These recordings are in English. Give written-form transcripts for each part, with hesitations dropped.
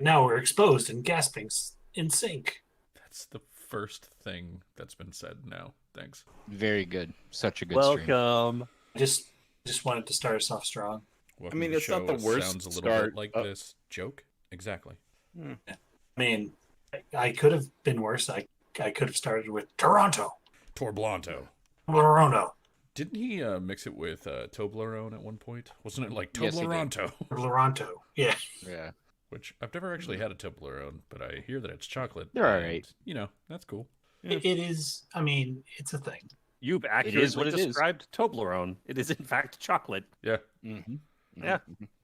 Now we're exposed and gasping in sync. That's the first thing that's been said now. Thanks. Very good. Such a good stream. Welcome. Just wanted to start us off strong. Welcome mean, to the it's not show. the worst Sounds a little start. bit like this joke. Exactly. I mean, I could have been worse. I could have started with Toronto. Torblanto. Toronto. Didn't he mix it with Toblerone at one point? Wasn't it like Yes, he did. Tobleronto? Toronto. Yeah. Yeah. Which I've never actually had a Toblerone, but I hear that it's chocolate. They're all and, right. You know, that's cool. It is. I mean, it's a thing. You've is accurately what it is. described Toblerone. It is in fact chocolate. Yeah. Mm-hmm. Yeah.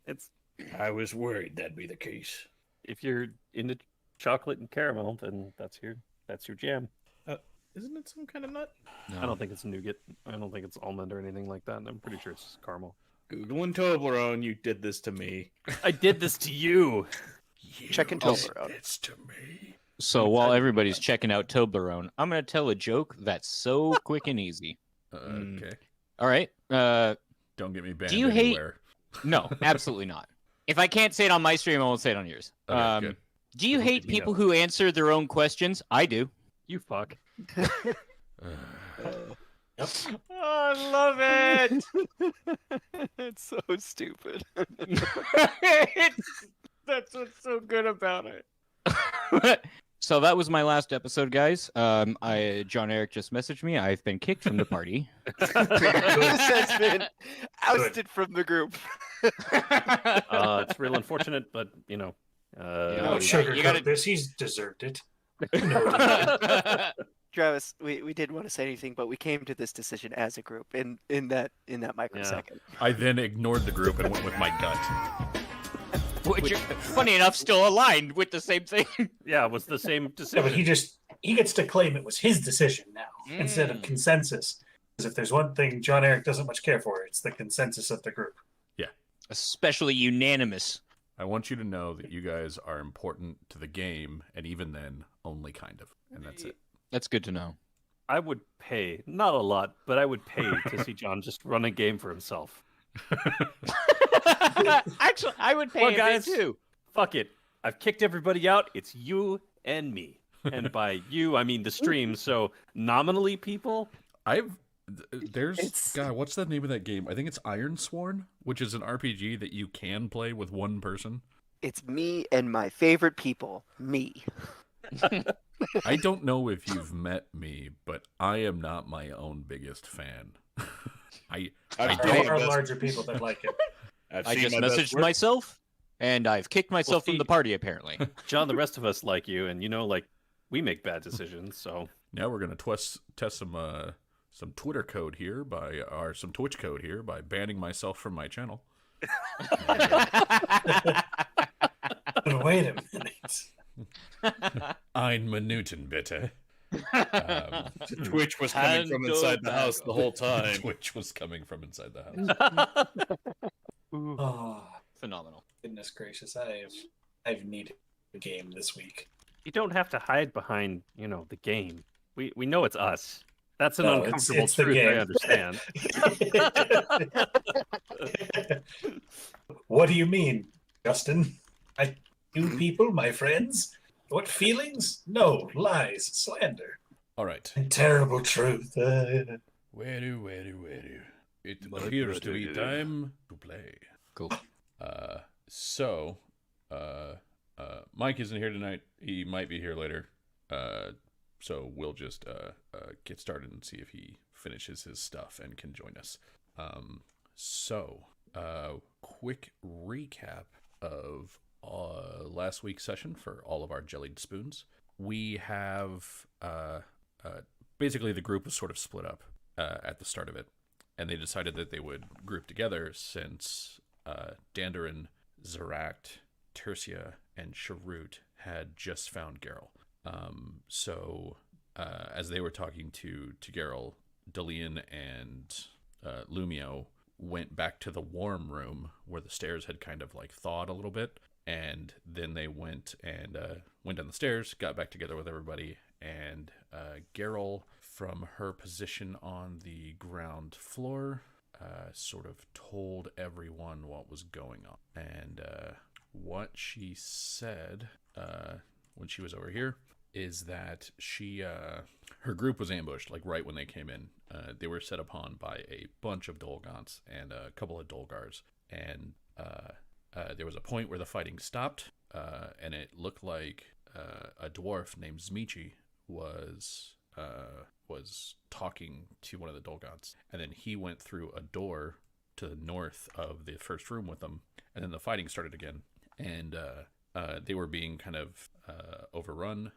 It's I was worried that'd be the case. if you're into chocolate and caramel, then that's your jam. Isn't it some kind of nut? No. I don't think it's nougat. I don't think it's almond or anything like that. I'm pretty sure it's caramel. Googling Toblerone, you did this to me. I did this to you. Checking Toblerone. It's to me. So while everybody's checking out Toblerone, I'm going to tell a joke that's so quick and easy. Okay. All right. Don't get me banned Do you hate- anywhere. No, absolutely not. If I can't say it on my stream, I won't say it on yours. Okay, good. Do you hate people who answer their own questions? I do. You fuck. Yep. Oh, I love it. It's so stupid. That's what's so good about it. So that was my last episode, guys. John Eric just messaged me. I've been kicked from the party. Has been ousted from the group. It's real unfortunate, but you know. No you sugarcoat gotta- this. He's deserved it. Travis, we didn't want to say anything, but we came to this decision as a group in that microsecond. I then ignored the group and went with my gut. Which, funny enough, still aligned with the same thing. Yeah, it was the same Yeah, decision. but he gets to claim it was his decision now instead of consensus. Because if there's one thing John Eric doesn't much care for, it's the consensus of the group. Especially unanimous. I want you to know that you guys are important to the game, and even then, only kind of. And that's it. That's good to know. I would pay, not a lot, but I would pay to see John just run a game for himself. Actually, I would pay Well, a guys, bit too. Fuck it. I've kicked everybody out. It's you and me. And by you, I mean the stream. So nominally, people. It's- God, what's the name of that game? I think it's Ironsworn, which is an RPG that you can play with one person. It's me and my favorite people. Me. I don't know if you've met me, but I am not my own biggest fan. I I've There seen are my best- larger people that like it. I've I seen just my best messaged work. myself, and I've kicked myself from see- the party, apparently. John, the rest of us like you. And, you know, like, we make bad decisions. So now we're gonna test some Twitter code here or some Twitch code here by banning myself from my channel. But wait a minute. Ein Minuten bitte. Twitch was coming from inside the house the whole time. Twitch was coming from inside the house. Oh, Phenomenal. goodness gracious. I've needed a game this week. you don't have to hide behind, you know, the game. We know it's us. That's an No, uncomfortable it's the truth. game. I understand. What do you mean, Justin? You people, my friends? What feelings? No, lies, slander, All right. and terrible truth. Where do? It appears to be time to play. Cool. So, Mike isn't here tonight. He might be here later. So we'll just get started and see if he finishes his stuff and can join us. Quick recap of last week's session for all of our jellied spoons. We have basically the group was sort of split up at the start of it, and they decided that they would group together since Dandarin, Zeract, Tertia, and Sharut had just found Geralt. As they were talking to Geralt, Delian and Lumio went back to the warm room where the stairs had kind of like thawed a little bit, and then they went down the stairs, got back together with everybody, and Geralt, from her position on the ground floor, sort of told everyone what was going on. And what she said when she was over here is that her group was ambushed, like right when they came in. They were set upon by a bunch of Dolgons and a couple of Dolgars, and there was a point where the fighting stopped, and it looked like a dwarf named Zmichi was talking to one of the Dolgons, and then he went through a door to the north of the first room with them, and then the fighting started again, and they were being kind of overrun,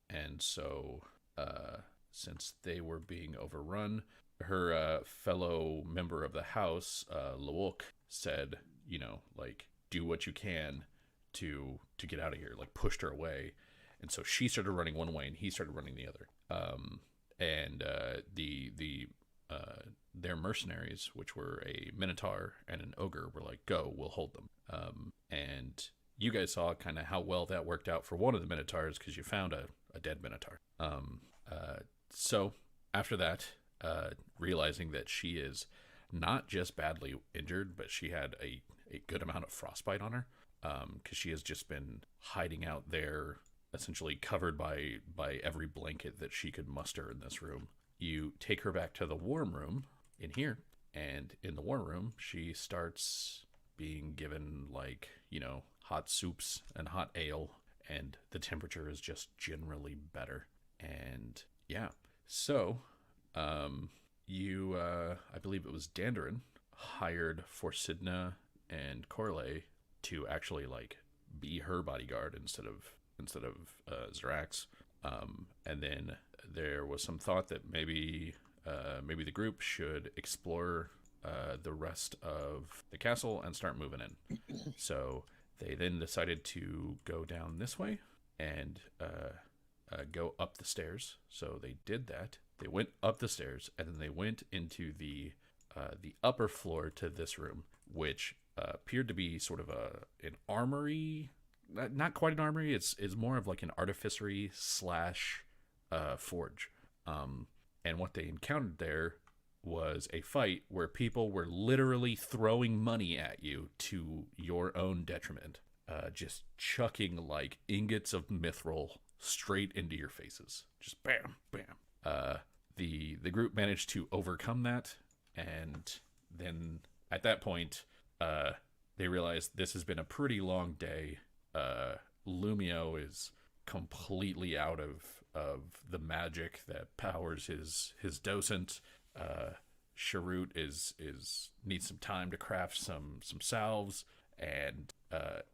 and so since they were being overrun, her fellow member of the house, Lawok, said, like, do what you can to get out of here, like pushed her away, and so she started running one way and he started running the other. And their mercenaries, which were a minotaur and an ogre, were like, go, we'll hold them. And you guys saw kind of how well that worked out for one of the minotaurs, because you found a dead minotaur. So after that, realizing that she is not just badly injured, but she had a good amount of frostbite on her, because she has just been hiding out there, essentially covered by every blanket that she could muster in this room. You take her back to the warm room in here, and in the warm room, she starts being given, like, hot soups and hot ale, and the temperature is just generally better. And yeah, so you, I believe it was Dandarin, hired Forsidna and Corley to actually, like, be her bodyguard instead of Zrax. And then there was some thought that maybe the group should explore the rest of the castle and start moving in. So they then decided to go down this way and go up the stairs. So they did that. They went up the stairs, and then they went into the upper floor to this room, which appeared to be sort of an armory. Not quite an armory. It's more of like an artificery / forge. And what they encountered there was a fight where people were literally throwing money at you to your own detriment, just chucking like ingots of mithril straight into your faces. Just bam, bam. The group managed to overcome that, and then at that point, they realized this has been a pretty long day. Lumio is completely out of the magic that powers his docent. Sharut is needs some time to craft some salves, and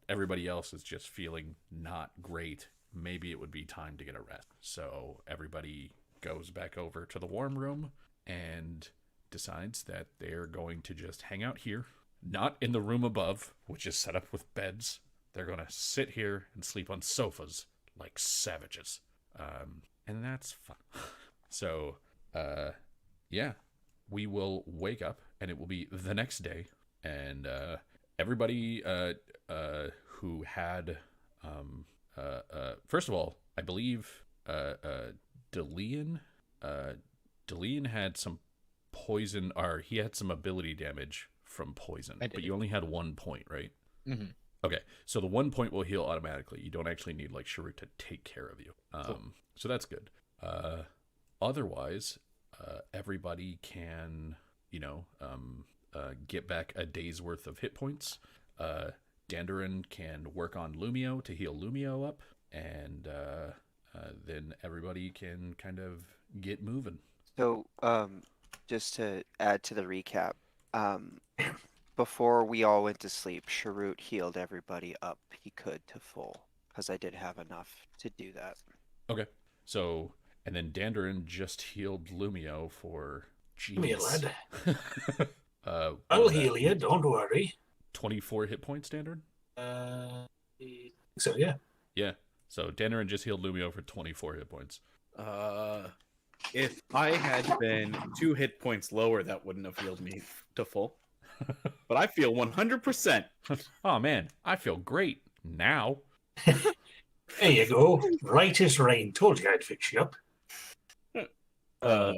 everybody else is just feeling not great. Maybe it would be time to get a rest. So everybody goes back over to the warm room and decides that they're going to just hang out here, not in the room above, which is set up with beds. They're going to sit here and sleep on sofas like savages. And that's fun. So, yeah, we will wake up, and it will be the next day. And everybody who had, first of all, I believe Delian had some poison, or he had some ability damage from poison. But you only had 1 point, right? Mm-hmm. Okay, so the 1 point will heal automatically. You don't actually need, like, Sharut to take care of you. Cool. So that's good. Otherwise, everybody can, get back a day's worth of hit points. Dandarin can work on Lumio to heal Lumio up, and then everybody can kind of get moving. So, just to add to the recap, before we all went to sleep, Sharut healed everybody up he could to full, because I did have enough to do that. Okay, so, and then Dandarin just healed Lumio for... Give me a lad. I'll I'll heal you, don't worry. 24 hit points, Dandarin? So, yeah. Yeah, so Dandarin just healed Lumio for 24 hit points. If I had been 2 hit points lower, that wouldn't have healed me to full. But I feel 100%. Oh, man, I feel great now. There you go. Right as rain. Told you I'd fix you up. Yeah,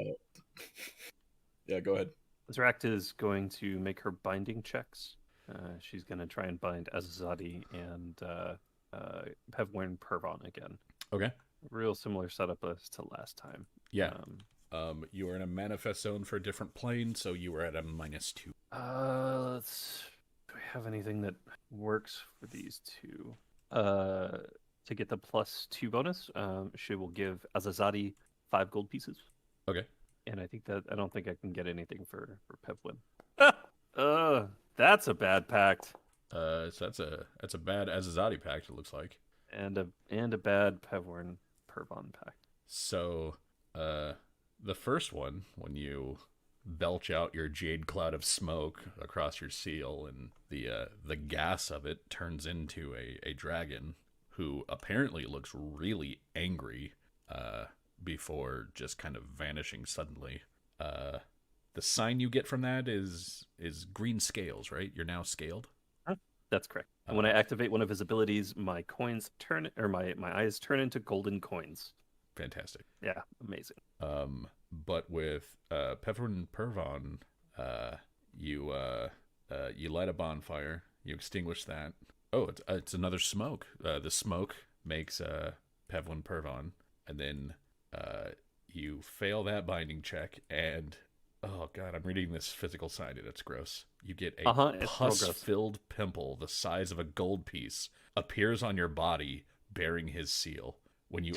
go ahead. Zract is going to make her binding checks. She's gonna try and bind Azazadi and Pevwin Pervon again. Okay. Real similar setup as to last time. Yeah. You are in a manifest zone for a different plane, so you were at a -2. Do we have anything that works for these two? To get the +2 bonus, she will give Azazadi 5 gold pieces. Okay. And I don't think I can get anything for Pevwin. That's a bad pact. So that's a bad Azazadi pact, it looks like. And a bad Pevwin Pervon pact. So, the first one, when you belch out your jade cloud of smoke across your seal, and the gas of it turns into a dragon who apparently looks really angry, before just kind of vanishing suddenly. The sign you get from that is green scales, right? You're now scaled. That's correct. And when I activate one of his abilities, my coins turn, or my eyes turn into golden coins. Fantastic. Yeah, amazing. But with Pevron Pervon, you light a bonfire. You extinguish that. Oh, it's another smoke. The smoke makes Pevlin Pervon, and then you fail that binding check, and oh god, I'm reading this physical sign, and it's gross. You get a pus-filled pimple the size of a gold piece appears on your body, bearing his seal. When you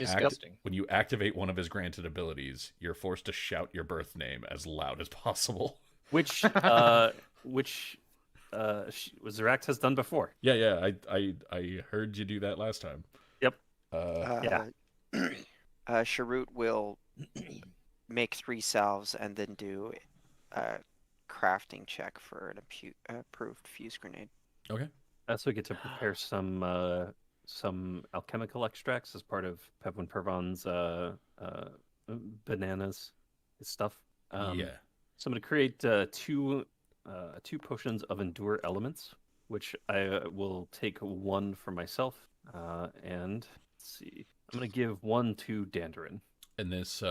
activate one of his granted abilities, you're forced to shout your birth name as loud as possible. Which Zeract has done before. Yeah. I heard you do that last time. Yep. Yeah. Sharut will make 3 salves and then do a crafting check for an approved fuse grenade. Okay. I also get to prepare some alchemical extracts as part of Pevwin Pervon's bananas stuff. Yeah. So I'm going to create two potions of endure elements, which I will take 1 for myself, and let's see. I'm going to give 1 to Dandarin. And this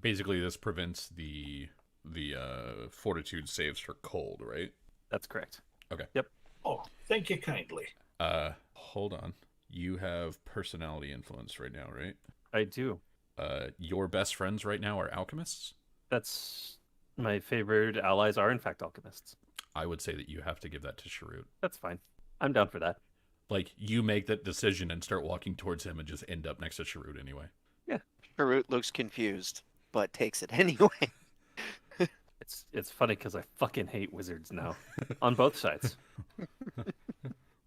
basically this prevents the fortitude saves for cold, right? That's correct. Okay. Yep. Oh, thank you kindly. Hold on. You have personality influence right now, right? I do. Your best friends right now are alchemists? That's my favorite allies are in fact alchemists. I would say that you have to give that to Sharut. That's fine. I'm down for that. Like, you make that decision and start walking towards him and just end up next to Sharut anyway. Yeah. Sharut looks confused, but takes it anyway. It's funny because I fucking hate wizards now. On both sides.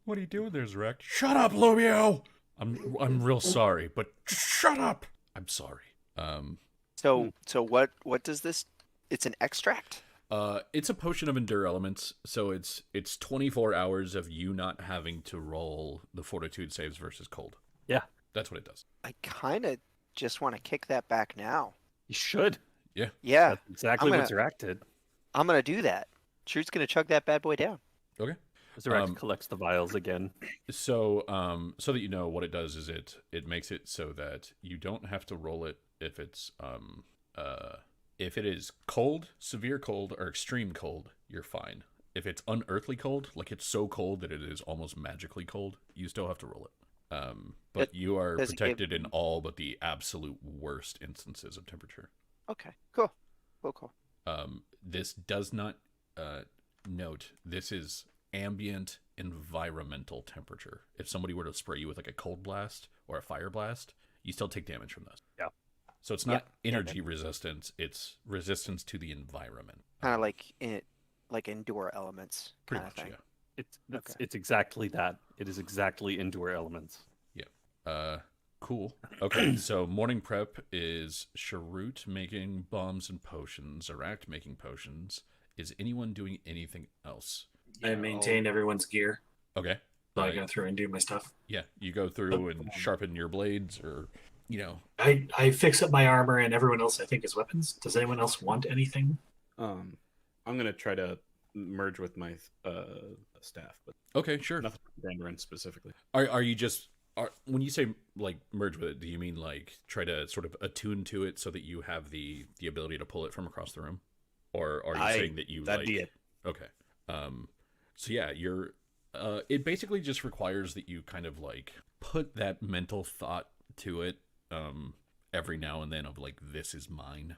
What are you doing there, Zerek? Shut up, Lumio! I'm real sorry, but shut up! I'm sorry. So what does this? It's an extract? It's a potion of endure elements, so it's 24 hours of you not having to roll the fortitude saves versus cold. Yeah. That's what it does. I kind of just want to kick that back now. You should. Yeah. Yeah. That's exactly what Zeract did. I'm going to do that. Sharut's going to chug that bad boy down. Okay. Zeract collects the vials again. So that you know, what it does is it makes it so that you don't have to roll it if it's if it is cold, severe cold, or extreme cold, you're fine. If it's unearthly cold, like it's so cold that it is almost magically cold, you still have to roll it. But you are protected in all but the absolute worst instances of temperature. Okay, cool. This does not note, this is ambient environmental temperature. If somebody were to spray you with like a cold blast or a fire blast, you still take damage from this. Yeah. So it's not energy resistance, it's resistance to the environment. Kind of like endure elements. Pretty much, thing. yeah. It's exactly that. It is exactly endure elements. Yeah. Cool. Okay, so morning prep is Sharut making bombs and potions, Zeract making potions. Is anyone doing anything else? I maintain everyone's gear. Okay. So I go through and do my stuff. Yeah, you go through and sharpen your blades, or, you know. I fix up my armor and everyone else, I think, is weapons. Does anyone else want anything? I'm gonna try to merge with my staff, but Okay, sure. nothing Mandarin specifically. Are you just when you say like merge with it, do you mean like try to sort of attune to it so that you have the ability to pull it from across the room, or are you saying that you that'd like? be it. Okay. So yeah, you're. It basically just requires that you kind of like put that mental thought to it every now and then of like, this is mine.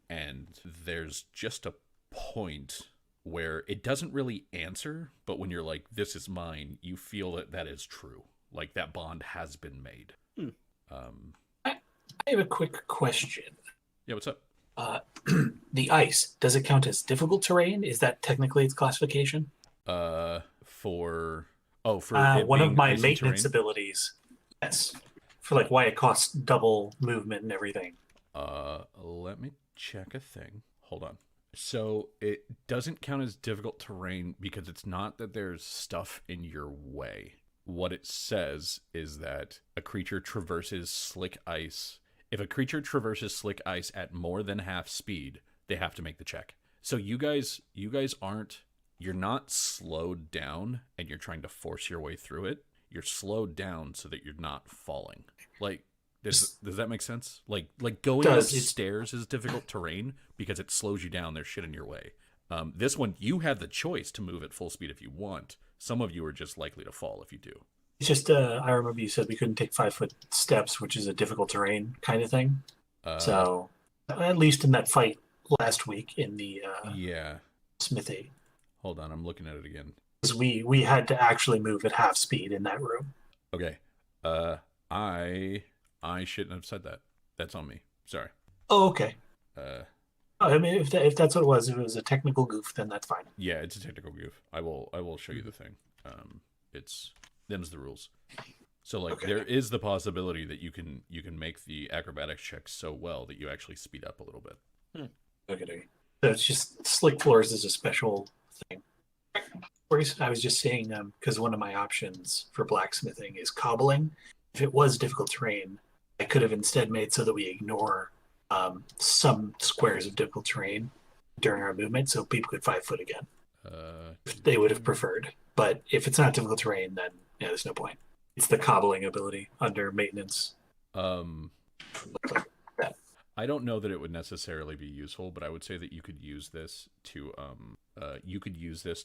And there's just a point where it doesn't really answer, but when you're like, this is mine, you feel that that is true. Like that bond has been made. I have a quick question. Yeah, what's up? The ice, does it count as difficult terrain? Is that technically its classification? For it One of being my icy maintenance terrain? abilities. Yes. For like why it costs double movement and everything. Let me check a thing. Hold on. So it doesn't count as difficult terrain because it's not that there's stuff in your way. What it says is that a creature traverses slick ice. If a creature traverses slick ice at more than half speed, they have to make the check. So you guys aren't, you're not slowed down and you're trying to force your way through it. You're slowed down so that you're not falling. Like, does that make sense? Like going upstairs is difficult terrain because it slows you down. There's shit in your way. This one, you have the choice to move at full speed if you want. Some of you are just likely to fall if you do. It's just, I remember you said we couldn't take 5-foot steps, which is a difficult terrain kind of thing. So, at least in that fight last week in the smithy. Hold on, I'm looking at it again. Because we had to actually move at half speed in that room. Okay. I shouldn't have said that. That's on me. Sorry. Oh, okay. I mean, if that's what it was a technical goof, then that's fine. Yeah, it's a technical goof. I will show you the thing. Them's the rules. So like there is the possibility that you can make the acrobatics check so well that you actually speed up a little bit. Okay. So it's just slick floors is a special thing. I was just saying because one of my options for blacksmithing is cobbling. If it was difficult terrain, I could have instead made so that we ignore some squares of difficult terrain during our movement, so people could 5-foot again. If they would have preferred. But if it's not difficult terrain, then yeah, there's no point. It's the cobbling ability under maintenance. I don't know that it would necessarily be useful, but I would say that you could use this to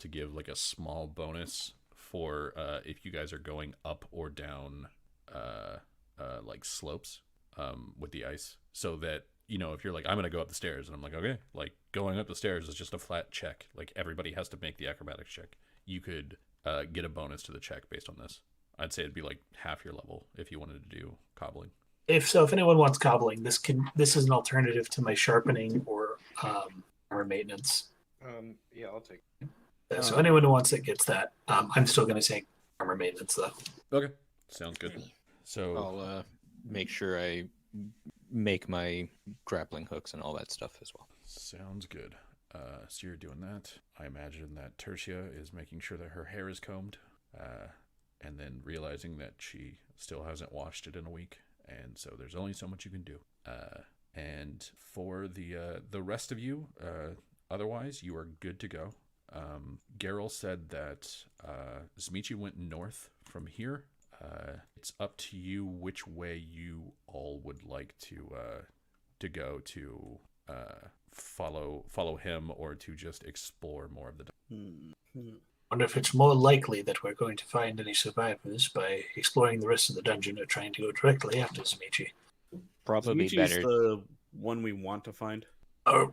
give like a small bonus for if you guys are going up or down like slopes with the ice, so that if you're like, I'm gonna go up the stairs, and I'm like, okay, like going up the stairs is just a flat check, like everybody has to make the acrobatics check. You could get a bonus to the check based on this. I'd say it'd be like half your level if you wanted to do cobbling. If anyone wants cobbling, this is an alternative to my sharpening or maintenance. Yeah, I'll take it. So anyone who wants it gets that. I'm still going to say armor maintenance though. Okay, sounds good. So I'll make sure I make my grappling hooks and all that stuff as well. Sounds good. So you're doing that. I imagine that Tertia is making sure that her hair is combed, and then realizing that she still hasn't washed it in a week, and so there's only so much you can do. And for the rest of you, otherwise you are good to go. Geralt said that Zmichi went north from here. It's up to you which way you all would like to go to follow him or to just explore more of the I wonder if it's more likely that we're going to find any survivors by exploring the rest of the dungeon or trying to go directly after Zmichi. Probably Zmichi's better. the one we want to find. Oh,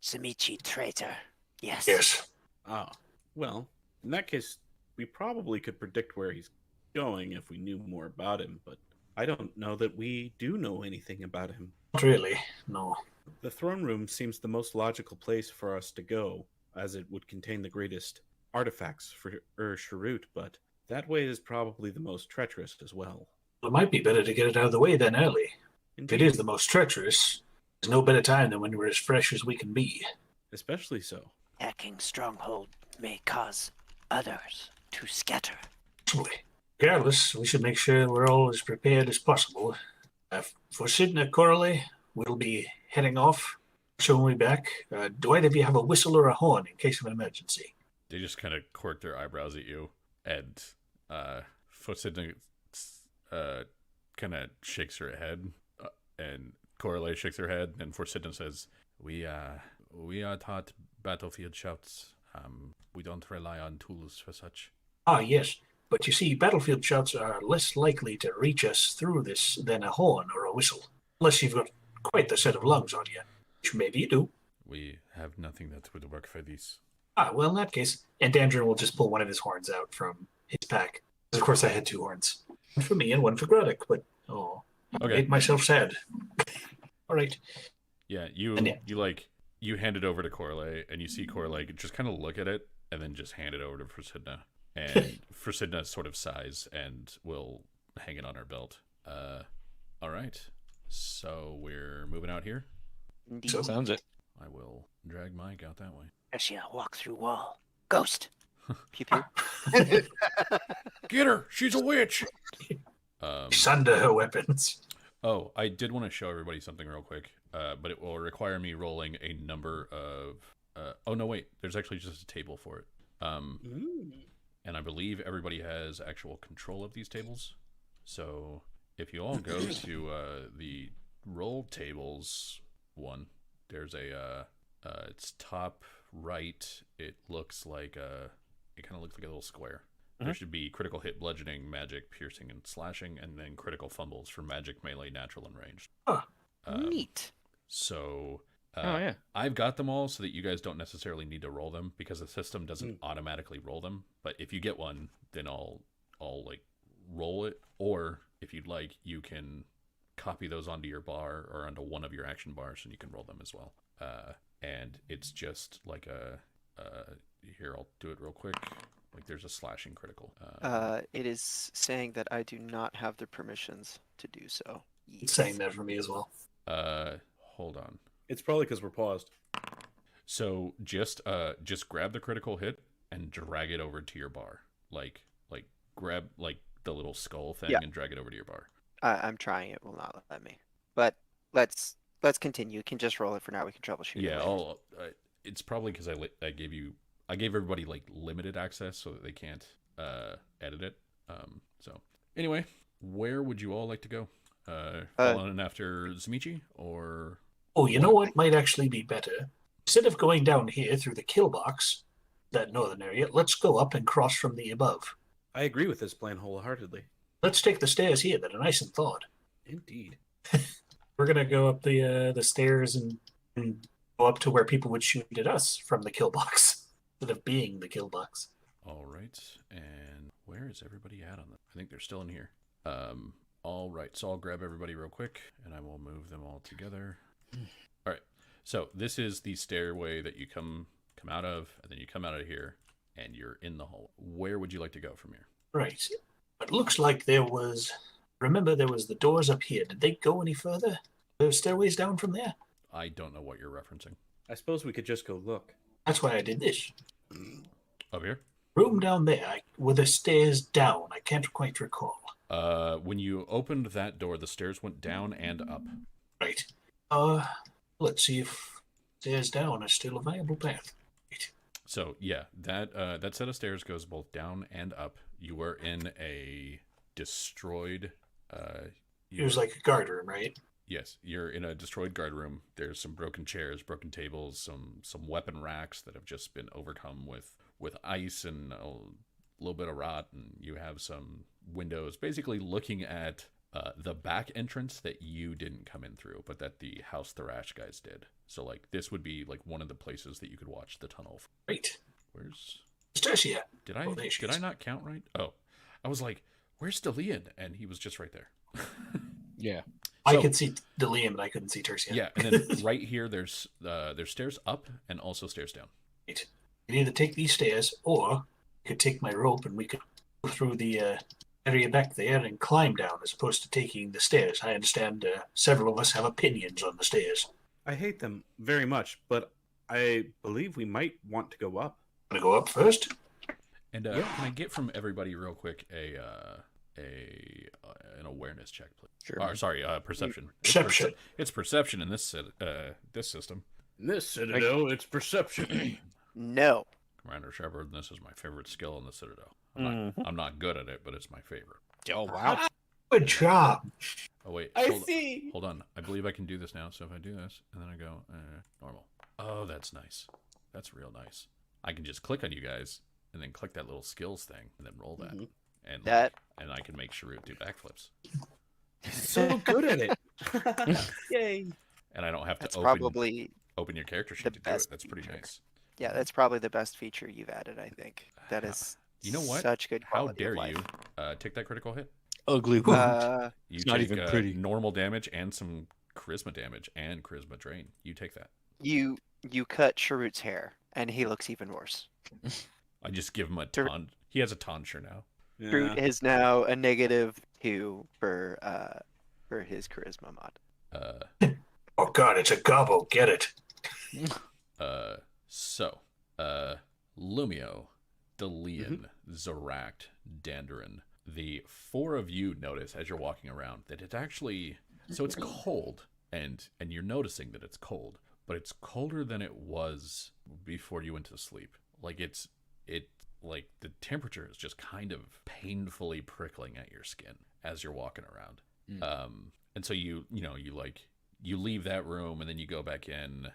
Zmichi traitor. Yes. yes. Ah, well, in that case, we probably could predict where he's going if we knew more about him, but I don't know that we do know anything about him. Not really, no. The throne room seems the most logical place for us to go, as it would contain the greatest artifacts for Sharut, but that way is probably the most treacherous as well. It might be better to get it out of the way then early. Indeed. If it is the most treacherous, there's no better time than when we're as fresh as we can be. Especially so. Hacking stronghold may cause others to scatter. Absolutely. Regardless, we should make sure we're all as prepared as possible. For Sidna Coralie, we'll be heading off. So when we're back, do either of you have a whistle or a horn in case of an emergency? They just kind of quirk their eyebrows at you, and Sidna kind of shakes her head, and Coralie shakes her head, and Sidna says, "We are taught battlefield shouts. We don't rely on tools for such. Ah, yes. But you see, battlefield shots are less likely to reach us through this than a horn or a whistle. Unless you've got quite the set of lungs on you, which maybe you do. We have nothing that would work for this. Ah, well, in that case, and Dandrin will just pull one of his horns out from his pack. Because of course I had 2 horns. One for me and one for Gruddock, but, I made myself sad. All right. Yeah, you hand it over to Corley, and you see Corley just kind of look at it, and then just hand it over to Prasidna. And Prasidna sort of sighs and will hang it on her belt. All right. So we're moving out here? Indeed. So- Sounds it. I will drag Mike out that way. Yes, walk through wall. Ghost. Pew pew. Get her! She's a witch! She's under her weapons. Oh, I did want to show everybody something real quick, but it will require me rolling a number of... oh, no, wait. There's actually just a table for it. And I believe everybody has actual control of these tables. So if you all go to the roll tables one, there's a... it's top right. It looks like a... It kind of looks like a little square. There should be critical hit, bludgeoning, magic, piercing, and slashing, and then critical fumbles for magic, melee, natural, and ranged. Neat. So Oh, yeah. I've got them all so that you guys don't necessarily need to roll them because the system doesn't automatically roll them. But if you get one, then I'll like roll it. Or if you'd like, you can copy those onto your bar or onto one of your action bars, and you can roll them as well. And it's just like a here, I'll do it real quick. Like there's a slashing critical. It is saying that I do not have the permissions to do so. It's saying that for me as well. Hold on. It's probably because we're paused. So just grab the critical hit and drag it over to your bar. Like grab like the little skull thing and drag it over to your bar. I'm trying. It will not let me. But let's continue. You can just roll it for now. We can troubleshoot. Yeah, it later. it's probably because I gave everybody like limited access so that they can't edit it. So anyway, where would you all like to go? Following after Zamichi or? Oh, you know what might actually be better? Instead of going down here through the kill box, that northern area, let's go up and cross from the above. I agree with this plan wholeheartedly. Let's take the stairs here that are nice and thawed. Indeed. We're gonna go up the stairs and go up to where people would shoot at us from the kill box instead of being the kill box. All right, and where is everybody at on them? I think they're still in here. All right, so I'll grab everybody real quick, and I will move them all together. All right, so this is the stairway that you come out of, and then you come out of here, and you're in the hall. Where would you like to go from here? Right. It looks like there was... Remember, there was the doors up here. Did they go any further? There's stairways down from there? I don't know what you're referencing. I suppose we could just go look. That's why I did this. Up here? Room down there with the stairs down. I can't quite recall. When you opened that door, the stairs went down and up. Right. Let's see if stairs down are still a viable path. Right. So yeah, that set of stairs goes both down and up. You were in a destroyed. It was like a guard room, right? Yes, you're in a destroyed guard room. There's some broken chairs, broken tables, some weapon racks that have just been overcome with ice and a little bit of rot, and you have some windows basically looking at the back entrance that you didn't come in through, but that the House Thrash guys did. So like this would be like one of the places that you could watch the tunnel. Right. Where's Stacia. did I Oh, there she did I is. not count right? Oh, I was like, where's Delian? And he was just right there. Yeah. I So- could see Delian, but I couldn't see Tercia. Yeah, and then right here there's stairs up and also stairs down. Right. You can either take these stairs, or you could take my rope and we could go through the area back there and climb down, as opposed to taking the stairs. I understand several of us have opinions on the stairs. I hate them very much, but I believe we might want to go up. Want to go up first? And can I get from everybody real quick an awareness check, please? Sure. Or, sorry, perception. Perception. It's perception in this this system. In this citadel, it's perception. No. Commander Shepard, this is my favorite skill in the Citadel. I'm not good at it, but it's my favorite. Oh, wow. Good job. Oh wait, see. hold on. I believe I can do this now. So if I do this and then I go normal. Oh, that's nice. That's real nice. I can just click on you guys and then click that little skills thing and then roll that. Mhm. And That and I can make Sharut do backflips. So good at it. Yay. And I don't have that's to open probably your character sheet the to do it. best That's pretty feature. nice. yeah, that's probably the best feature you've added. I think that is You know what? such good How quality dare of life. you take that critical hit? Ugly wound. You It's not take even pretty. normal damage and some charisma damage and charisma drain. You take that. You cut Sharut's hair, and he looks even worse. I just give him a Sure. ton. He has a tonsure now. Sharut is now a -2 for his charisma mod. Oh God, it's a gobbo. Get it? So, Lumio, Delian, Zoract, Dandarin. The four of you notice as you're walking around that it's actually it's cold, and you're noticing that it's cold, but it's colder than it was before you went to sleep. Like like the temperature is just kind of painfully prickling at your skin as you're walking around. And so you leave that room and then you go back in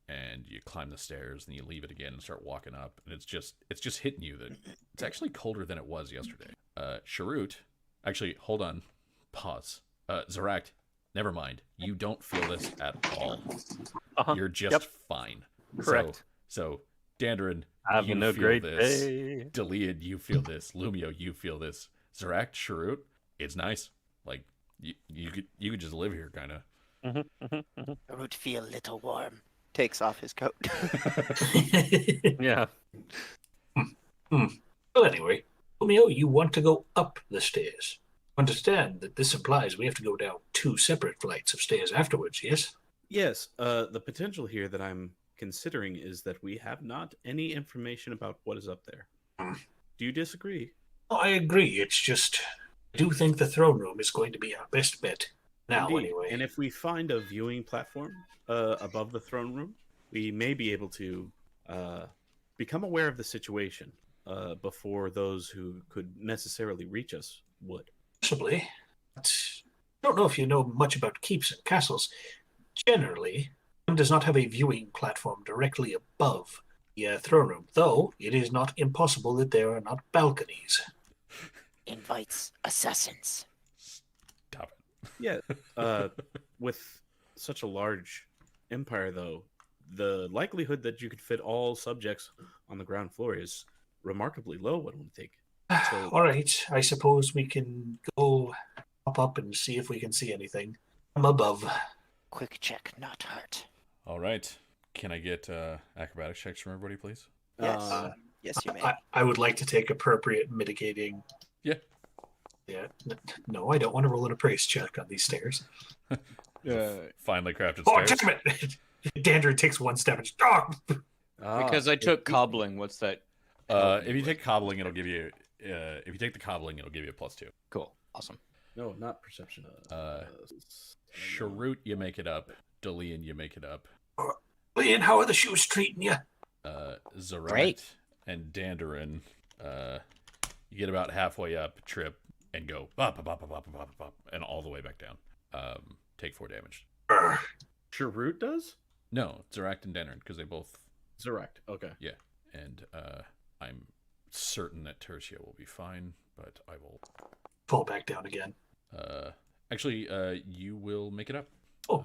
and you climb the stairs and you leave it again and start walking up, and it's just hitting you that it's actually colder than it was yesterday. Sharut, actually, hold on, pause. Zoract, never mind. You don't feel this at all. You're just fine. Correct. So Dandarin, Having you a feel great this. day. Delian, you feel this. Lumio, you feel this. Zoract, Sharut, it's nice. Like you could just live here, kind of. Sharut feel a little warm. Takes off his coat. Yeah. Well, anyway, Romeo, you want to go up the stairs. Understand that this implies we have to go down 2 separate flights of stairs afterwards, yes? Yes, the potential here that I'm considering is that we have not any information about what is up there. Do you disagree? Oh, I agree. It's just, I do think the throne room is going to be our best bet. Now, Indeed. anyway. And if we find a viewing platform above the throne room, we may be able to become aware of the situation before those who could necessarily reach us would. Possibly. But I don't know if you know much about keeps and castles. Generally, one does not have a viewing platform directly above the throne room, though it is not impossible that there are not balconies. Invites assassins. Stop it. Yeah. With such a large empire, though, the likelihood that you could fit all subjects on the ground floor is remarkably low, one would think. So, All right, I suppose we can go up and see if we can see anything from above. Quick check, not hurt. All right. Can I get acrobatics checks from everybody, please? Yes. Yes, you may. I would like to take appropriate mitigating. Yeah. Yeah. No, I don't want to roll an appraise check on these stairs. Finely crafted Oh, stairs. damn it! Dandridge takes one step and Because I took cobbling. What's that? If you take cobbling, it'll give you. If you take the cobbling, it'll give you a +2. Cool. Awesome. no, not perception. Sharut, you make it up. Delian, you make it up. Ian, how are the shoes treating you? Zoract Great. and Dandarin, you get about halfway up, trip, and go bop, bop, bop, bop, bop, bop, and all the way back down. Take 4 damage. Sharut does? No, Zoract and Dandarin, because they both. Zoract. Okay. Yeah, and I'm certain that Tertia will be fine, but I will. Fall back down again. Actually, you will make it up. Oh.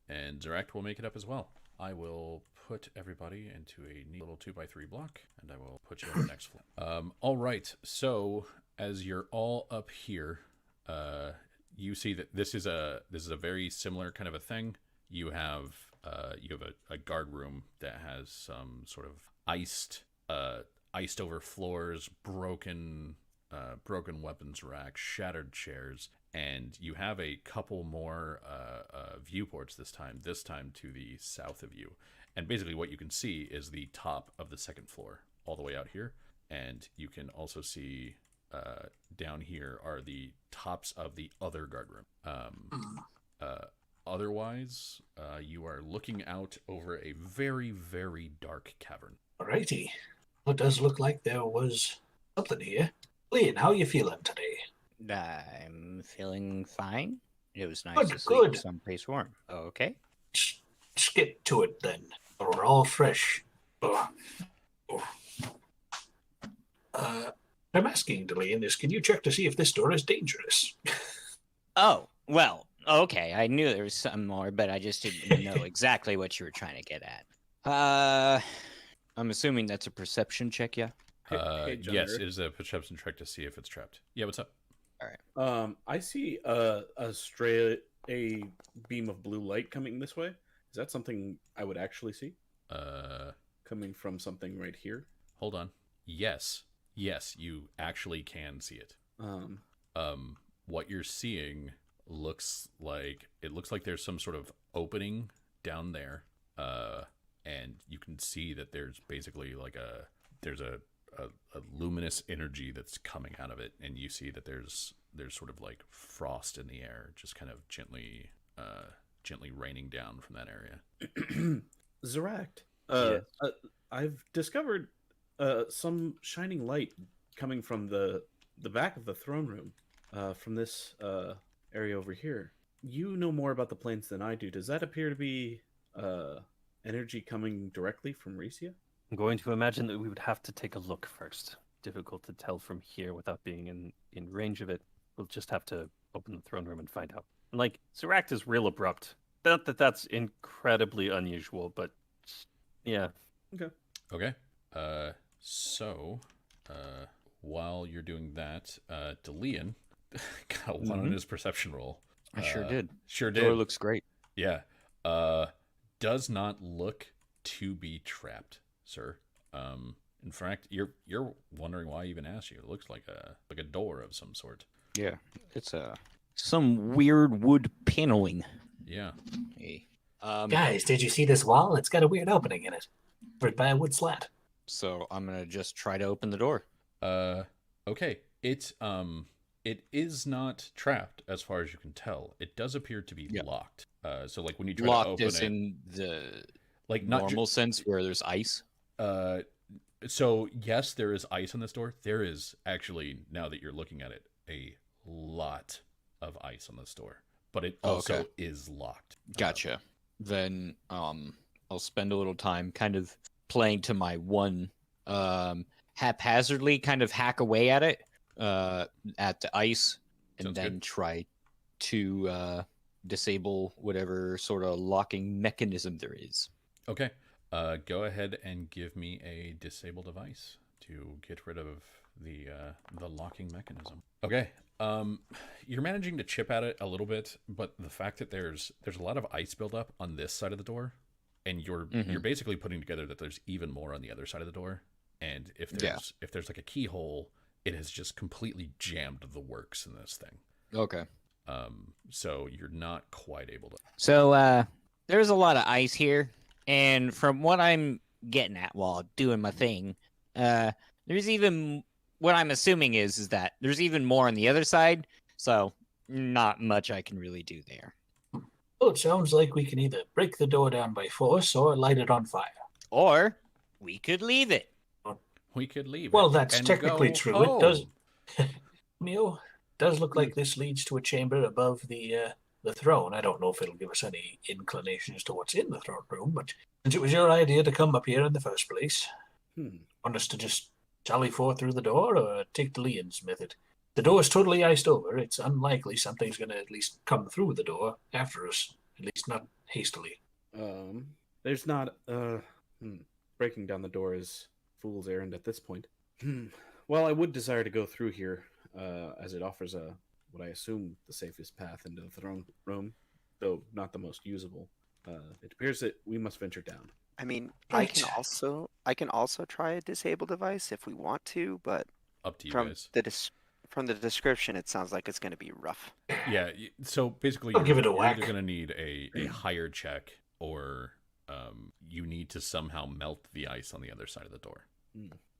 And Zoract will make it up as well. I will put everybody into a neat little 2x3 block, and I will put you on the next floor. All right. So as you're all up here, you see that this is a very similar kind of a thing. You have a guard room that has some sort of iced over floors, broken weapons racks, shattered chairs, and you have a couple more viewports this time to the south of you. And basically what you can see is the top of the second floor all the way out here, and you can also see down here are the tops of the other guard room. Otherwise, you are looking out over a very, very dark cavern. Alrighty. Well, it does look like there was something here. Ian, how you feeling today? I'm feeling fine. It was nice Good, to sleep good. someplace warm. Okay. Let's get to it then. We're all fresh. Oh. Oh. I'm asking, Delian, can you check to see if this door is dangerous? Oh, well, okay. I knew there was something more, but I just didn't know exactly what you were trying to get at. I'm assuming that's a perception check, yeah? Hey, John Yes, Eric. it is a perception check to see if it's trapped. Yeah, what's up? I see a beam of blue light coming this way. Is that something I would actually see? Coming from something right here. Hold on. Yes, you actually can see it. What you're seeing looks like there's some sort of opening down there, and you can see that there's basically like a luminous energy that's coming out of it, and you see that there's sort of like frost in the air, just kind of gently raining down from that area. Zeract, Yes. I've discovered some shining light coming from the back of the throne room, from this area over here. You know more about the planes than I do. Does that appear to be energy coming directly from Risia? I'm going to imagine that we would have to take a look first. Difficult to tell from here without being in range of it. We'll just have to open the throne room and find out. And like, Seract is real abrupt. Not that that's incredibly unusual, but yeah. Okay. So while you're doing that, Delian got a 1 on his perception roll. I sure did. Sure Door did. looks great. Yeah. Does not look to be trapped, sir. In fact, you're wondering why I even asked you. It looks like a door of some sort. Yeah, it's some weird wood paneling. Yeah. Hey. Guys, did you see this wall? It's got a weird opening in it, covered by a wood slat. So I'm gonna just try to open the door. Okay. It is not trapped as far as you can tell. It does appear to be locked. So like when you try to Locked open as it, in the like not normal sense where there's ice. So yes, there is ice on this door. There is actually, now that you're looking at it, a lot of ice on this door, but it also is locked. Gotcha. Then I'll spend a little time kind of playing to my one, haphazardly kind of hack away at it, at the ice, and Sounds then good. try to disable whatever sort of locking mechanism there is. Okay. Go ahead and give me a disable device to get rid of the locking mechanism. Okay. You're managing to chip at it a little bit, but the fact that there's a lot of ice buildup on this side of the door, and you're basically putting together that there's even more on the other side of the door, and if there's like a keyhole, it has just completely jammed the works in this thing. Okay. So you're not quite able to. So there's a lot of ice here, and from what I'm getting at while doing my thing, there's even what I'm assuming is that there's even more on the other side. So not much I can really do there. Well, it sounds like we can either break the door down by force or light it on fire. Or we could leave it. We could leave. Well, it that's and technically go true. home. It does. Mio, does look like this leads to a chamber above the throne. I don't know if it'll give us any inclination as to what's in the throne room, but since it was your idea to come up here in the first place, want us to just sally forth through the door or take the Leon's method? The door is totally iced over. It's unlikely something's going to at least come through the door after us, at least not hastily. There's not. Breaking down the door is fool's errand at this point. Well, I would desire to go through here, as it offers what I assume the safest path into the throne room, though not the most usable. It appears that we must venture down. I mean, Right. I can also try a disable device if we want to, but Up to you from guys. from the description, it sounds like it's going to be rough. Yeah. So basically, I'll give it a you're whack. either going to need a higher check, or you need to somehow melt the ice on the other side of the door.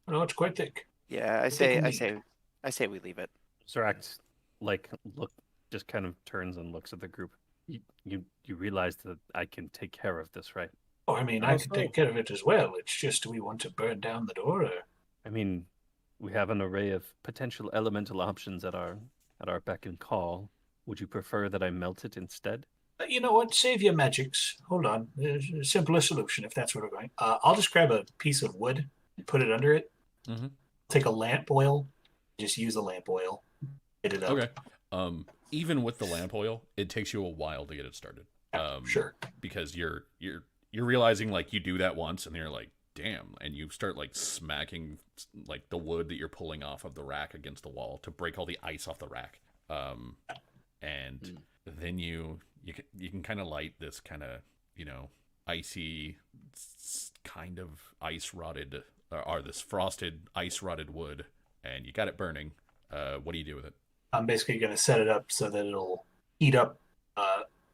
No, it's quite thick. Yeah, I say we leave it. Seract, just kind of turns and looks at the group. You realize that I can take care of this, right? Oh, I mean, I could take care of it as well. It's just, do we want to burn down the door? Or... I mean, we have an array of potential elemental options at our beck and call. Would you prefer that I melt it instead? You know what? Save your magics. Hold on. There's a simpler solution if that's where we're going. I'll just grab a piece of wood and put it under it. Mm-hmm. Take a lamp oil. Just use the lamp oil. Get it up. Okay. Even with the lamp oil, it takes you a while to get it started. Sure. Because you're realizing like you do that once, and then you're like, damn, and you start like smacking like the wood that you're pulling off of the rack against the wall to break all the ice off the rack. And then you can kind of light this kind of, icy kind of ice rotted or this frosted ice rotted wood, and you got it burning. What do you do with it? I'm basically going to set it up so that it'll heat up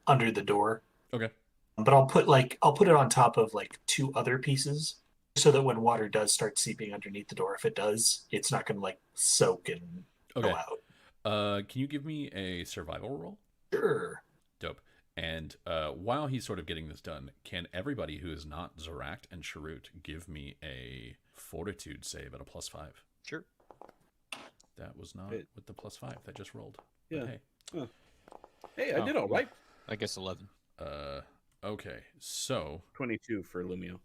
under the door. Okay. But I'll put it on top of like 2 other pieces so that when water does start seeping underneath the door, if it does, it's not going to like soak and go out. Can you give me a survival roll? Sure. Dope. And while he's sort of getting this done, can everybody who is not Zoract and Sharut give me a fortitude save at a +5? Sure. That was not with the +5 that just rolled. Yeah. But hey. Huh. Hey, I did all right. I guess 11. Okay. So 22 for Lumio.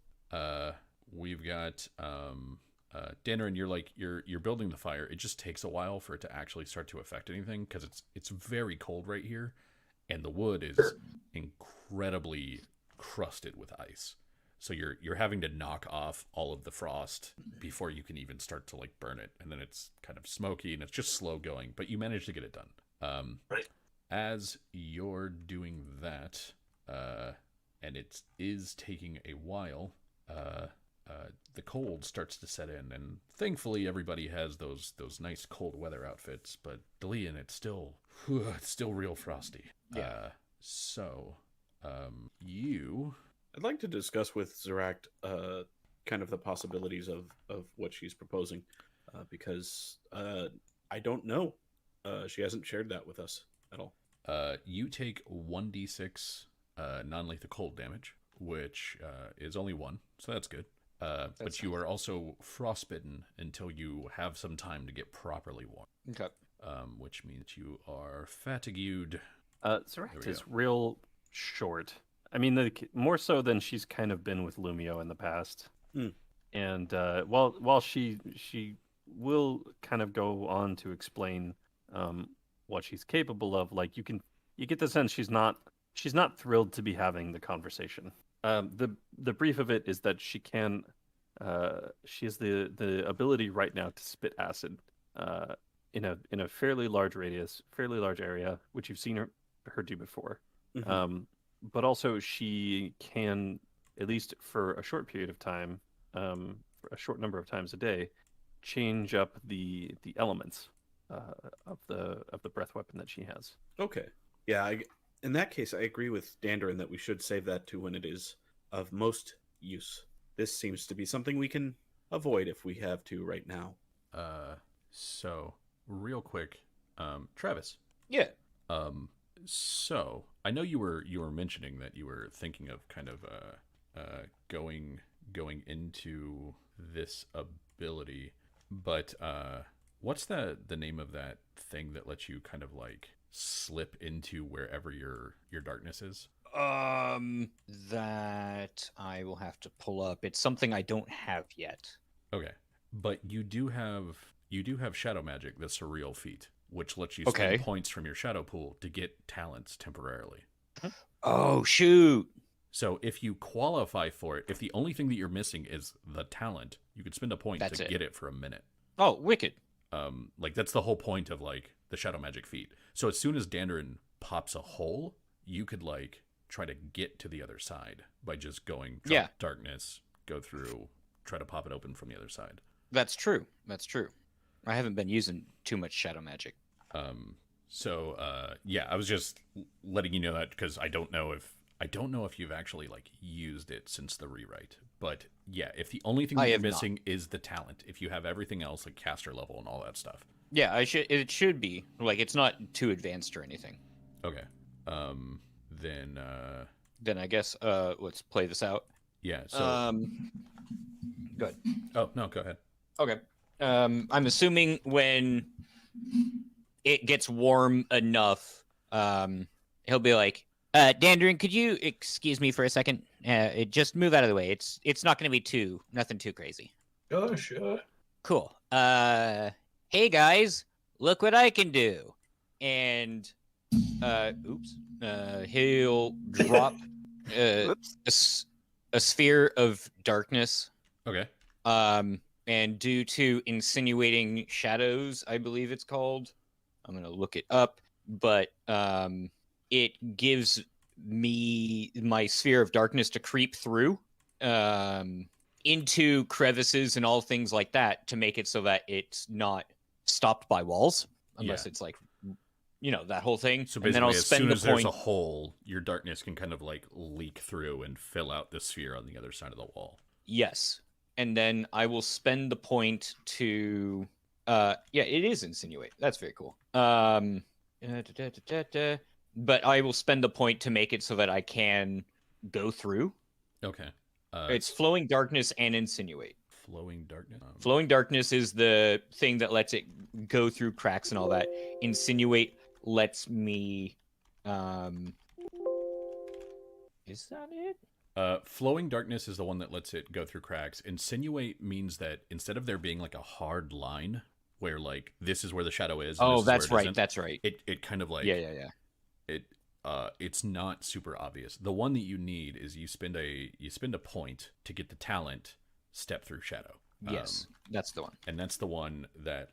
we've got Danner, and you're building the fire. It just takes a while for it to actually start to affect anything because it's very cold right here, and the wood is incredibly crusted with ice. So you're having to knock off all of the frost before you can even start to like burn it, and then it's kind of smoky and it's just slow going. But you manage to get it done. Right. As you're doing that, and it is taking a while, the cold starts to set in, and thankfully everybody has those nice cold weather outfits. But Delian, it's still real frosty. Yeah. I'd like to discuss with Zoract kind of the possibilities of what she's proposing, because I don't know. She hasn't shared that with us at all. You take 1d6 non-lethal cold damage, which is only 1, so that's good. But you are also frostbitten until you have some time to get properly warm. Okay. Which means you are fatigued. Zoract is real short. I mean, more so than she's kind of been with Lumio in the past. And while she will kind of go on to explain what she's capable of, like you get the sense she's not thrilled to be having the conversation. The brief of it is that she has the ability right now to spit acid in a fairly large radius, fairly large area, which you've seen her do before. Mm-hmm. But also she can, at least for a short period of time, for a short number of times a day, change up the elements of the breath weapon that she has. Okay. Yeah, in that case, I agree with Dandarin that we should save that to when it is of most use. This seems to be something we can avoid if we have to right now. So real quick, Travis. Yeah. So I know you were mentioning that you were thinking of kind of going into this ability, but what's the name of that thing that lets you kind of like slip into wherever your darkness is? That I will have to pull up. It's something I don't have yet. Okay, but you do have shadow magic, the surreal feat, which lets you spend points from your shadow pool to get talents temporarily. Oh shoot! So if you qualify for it, if the only thing that you're missing is the talent, you could spend a point to get it for a minute. Oh, wicked! Like that's the whole point of like the shadow magic feat. So as soon as Dandarin pops a hole, you could like try to get to the other side by just going darkness, go through, try to pop it open from the other side. That's true. I haven't been using too much shadow magic. I was just letting you know that because I don't know if you've actually like used it since the rewrite. But yeah, if the only thing that you're missing is the talent, if you have everything else like caster level and all that stuff. Yeah, it should be. Like it's not too advanced or anything. Okay. Then I guess let's play this out. Yeah, so Go ahead. Oh, no, go ahead. Okay. I'm assuming when it gets warm enough, he'll be like, Dandrin, could you excuse me for a second? Just move out of the way. It's not going to be nothing too crazy. Sure. Cool. Hey guys, look what I can do. And he'll drop Oops. a sphere of darkness. Okay. And due to insinuating shadows, I believe it's called. I'm gonna look it up, but it gives me my sphere of darkness to creep through into crevices and all things like that to make it so that it's not stopped by walls, unless it's like, that whole thing. So and then I'll basically, as spend soon the as there's point. a hole, your darkness can kind of like leak through and fill out the sphere on the other side of the wall. Yes. And then I will spend the point to it is insinuate. That's very cool. But I will spend the point to make it so that I can go through. Okay. It's flowing darkness and insinuate. Flowing darkness. Flowing darkness is the thing that lets it go through cracks and all that. Insinuate lets me is that it? Flowing darkness is the one that lets it go through cracks. Insinuate means that instead of there being like a hard line where like this is where the shadow is. And Oh, this is that's where it right. isn't, That's right. It kind of like Yeah. It's not super obvious. The one that you need is you spend a point to get the talent step through shadow. Yes, that's the one. And that's the one that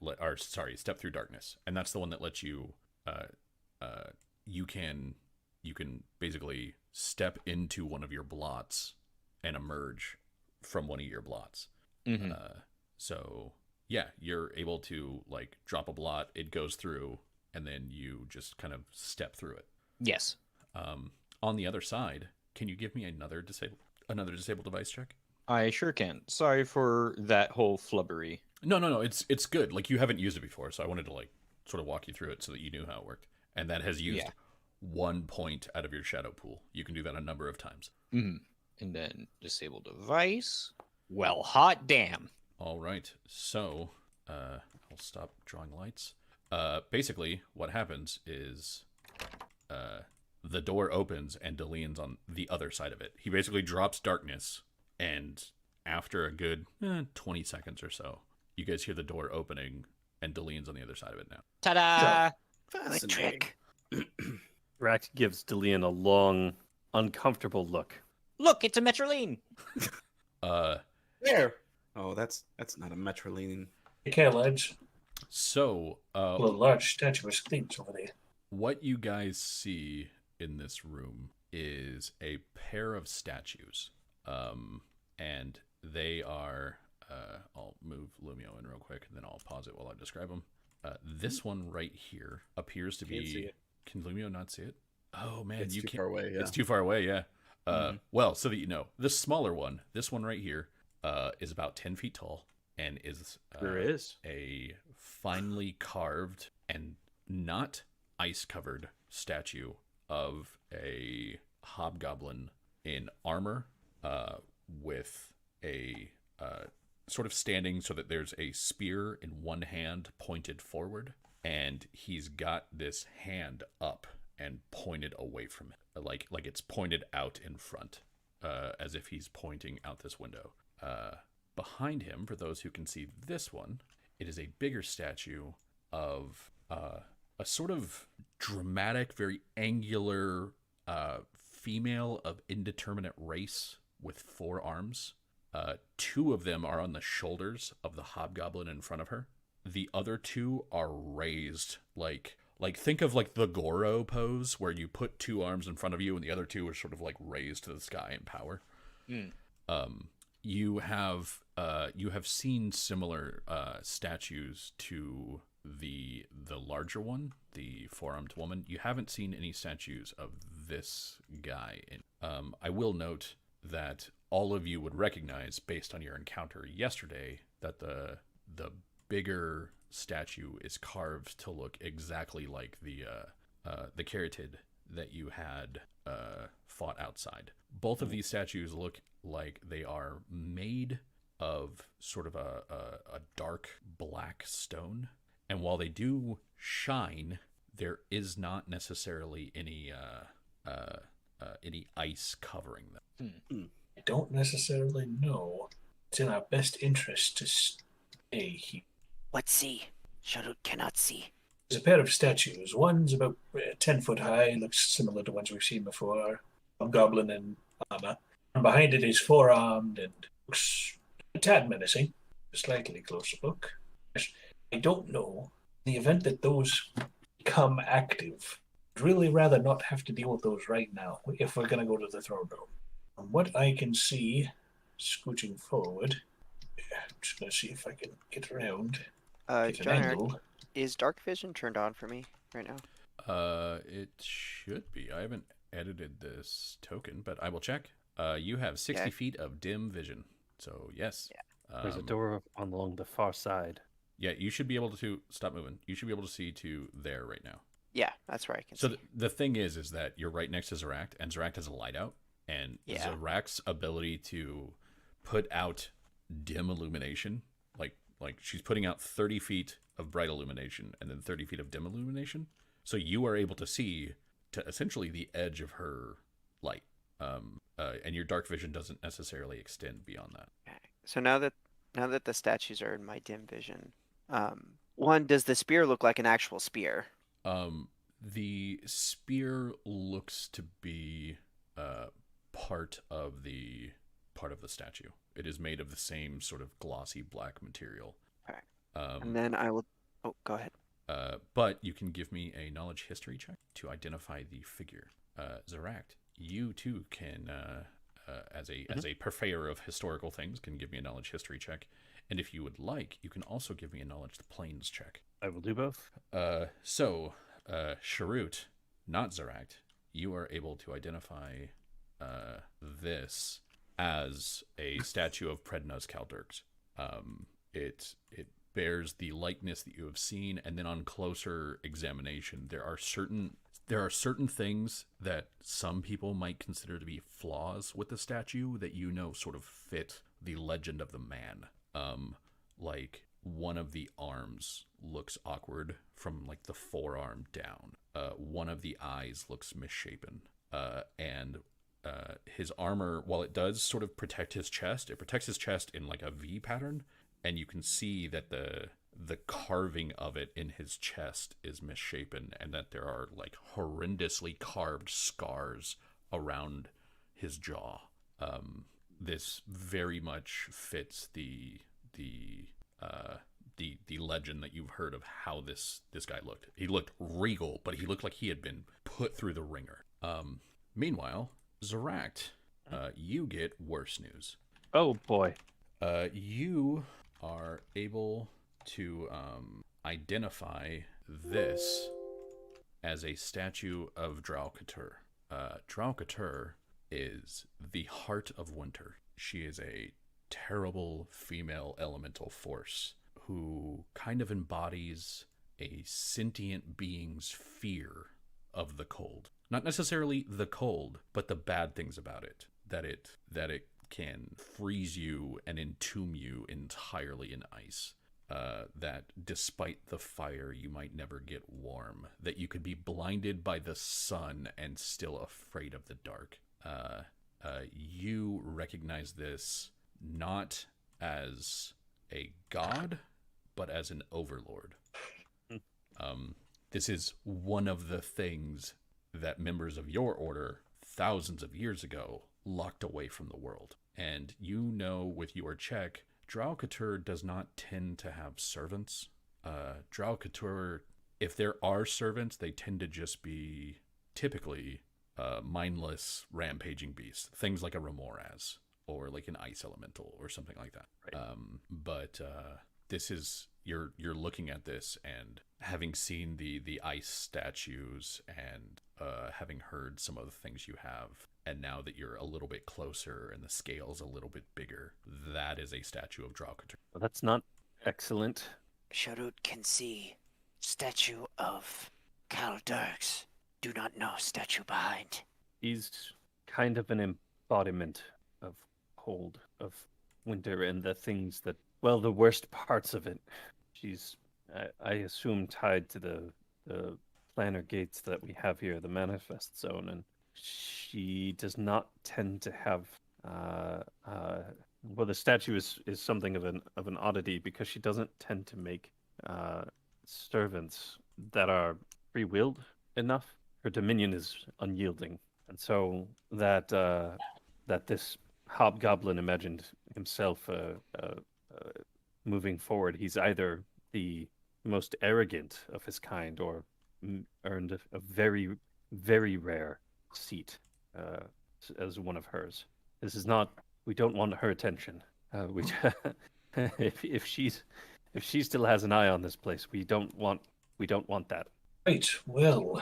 step through darkness. And that's the one that lets you you can basically step into one of your blots and emerge from one of your blots. Mm-hmm. So yeah, you're able to like drop a blot, it goes through, and then you just kind of step through it. Yes. On the other side, can you give me another disabled device check? I sure can. Sorry for that whole flubbery. No. It's good. Like you haven't used it before, so I wanted to like sort of walk you through it so that you knew how it worked. And that has used 1 point out of your shadow pool. You can do that a number of times. Mm-hmm. And then disable device. Well, hot damn. All right. So I'll stop drawing lights. Basically, what happens is the door opens and Delian's on the other side of it. He basically drops darkness, and after a good 20 seconds or so, you guys hear the door opening, and Delian's on the other side of it now. Ta-da! Trick. Rack gives Delian a long, uncomfortable look. Look, it's a Metroline. There. Oh, that's not a Metroline. Okay, ledge. So, A large statue of Sphinx over there. what you guys see in this room is a pair of statues. And they are, I'll move Lumio in real quick, and then I'll pause it while I describe them. This one right here appears to Can't see be... it. Can Lumio not see it? Oh, man. It's you too can't... far away, yeah. It's too far away, yeah. Well, so that you know, this smaller one, this one right here, is about 10 feet tall and is There is. a finely carved and not ice-covered statue of a hobgoblin in armor, with a sort of standing so that there's a spear in one hand pointed forward, and he's got this hand up and pointed away from it, like it's pointed out in front, as if he's pointing out this window. Behind him, for those who can see this one, it is a bigger statue of a sort of dramatic, very angular female of indeterminate race with 4 arms. 2 of them are on the shoulders of the hobgoblin in front of her. The other 2 are raised, like think of like the Goro pose, where you put 2 arms in front of you and the other 2 are sort of like raised to the sky in power. You have seen similar statues to the larger one, the 4-armed woman. You haven't seen any statues of this guy. I will note that all of you would recognize, based on your encounter yesterday, that the bigger statue is carved to look exactly like the caryatid that you had fought outside. Both of these statues look like they are made of sort of a dark black stone, and while they do shine, there is not necessarily any any ice covering them. I don't necessarily know. It's in our best interest to stay here. Let's see. Sharut cannot see. There's a pair of statues. One's about 10 foot high, looks similar to ones we've seen before. A goblin in armor. And behind it is four-armed and looks a tad menacing. A slightly closer look. I don't know. In the event that those become active, I'd really rather not have to deal with those right now if we're going to go to the throne room. From what I can see, scooching forward, I'm just going to see if I can get around. Get an John Eric, angle. is dark vision turned on for me right now? It should be. I haven't edited this token, but I will check. You have 60 feet of dim vision. So, yes. Yeah. There's a door along the far side. Yeah, you should be able to... Stop moving. You should be able to see to there right now. Yeah, that's where I can So see. the thing is that you're right next to Zeract, and Zeract has a light out, and Zeract's ability to put out dim illumination, like she's putting out 30 feet of bright illumination and then 30 feet of dim illumination. So you are able to see to essentially the edge of her light, and your dark vision doesn't necessarily extend beyond that. Okay. So now that the statues are in my dim vision, one, does the spear look like an actual spear? The spear looks to be part of the statue. It is made of the same sort of glossy black material. Okay. And then I will. Oh, go ahead. But you can give me a knowledge history check to identify the figure. Zeract, you too can, as a purveyor of historical things, can give me a knowledge history check. And if you would like, you can also give me a knowledge planes check. I will do both. So, Sharut, not Zeract, you are able to identify this as a statue of Predna's Kaldurks. It bears the likeness that you have seen, and then on closer examination, there are certain things that some people might consider to be flaws with the statue that sort of fit the legend of the man. Like one of the arms looks awkward from like the forearm down. One of the eyes looks misshapen. And his armor, while it does sort of protect his chest, it protects his chest in like a V pattern, and you can see that the carving of it in his chest is misshapen, and that there are like horrendously carved scars around his jaw. This very much fits the legend that you've heard of how this guy looked. He looked regal, but he looked like he had been put through the ringer. Meanwhile, Zeract, you get worse news. Oh boy. You are able to identify this as a statue of Draukatur. Draukatur is the heart of winter. She is a terrible female elemental force who kind of embodies a sentient being's fear of the cold. Not necessarily the cold, but the bad things about it. That it can freeze you and entomb you entirely in ice. That despite the fire, you might never get warm. That you could be blinded by the sun and still afraid of the dark. You recognize this not as a god, but as an overlord. This is one of the things that members of your order thousands of years ago locked away from the world. And you know with your check, Draukatur does not tend to have servants. Draukatur, if there are servants, they tend to just be typically mindless rampaging beasts. Things like a Remoraz or like an ice elemental or something like that. Right. But this is, you're looking at this and having seen the ice statues and having heard some of the things you have, and now that you're a little bit closer and the scale's a little bit bigger, that is a statue of Draukatur. Well, that's not excellent. Sharut can see. Statue of Kaldurks. Do not know statue behind. He's kind of an embodiment of cold, of winter, and the things that, well, the worst parts of it. She's, I assume, tied to the planar gates that we have here, the manifest zone, and she does not tend to have. Well, the statue is something of an oddity because she doesn't tend to make servants that are free-willed enough. Her dominion is unyielding, and so that this hobgoblin imagined himself moving forward. He's either the most arrogant of his kind, or earned a very, very rare seat as one of hers. This is not. We don't want her attention. We if she still has an eye on this place, we don't want that. Right, well,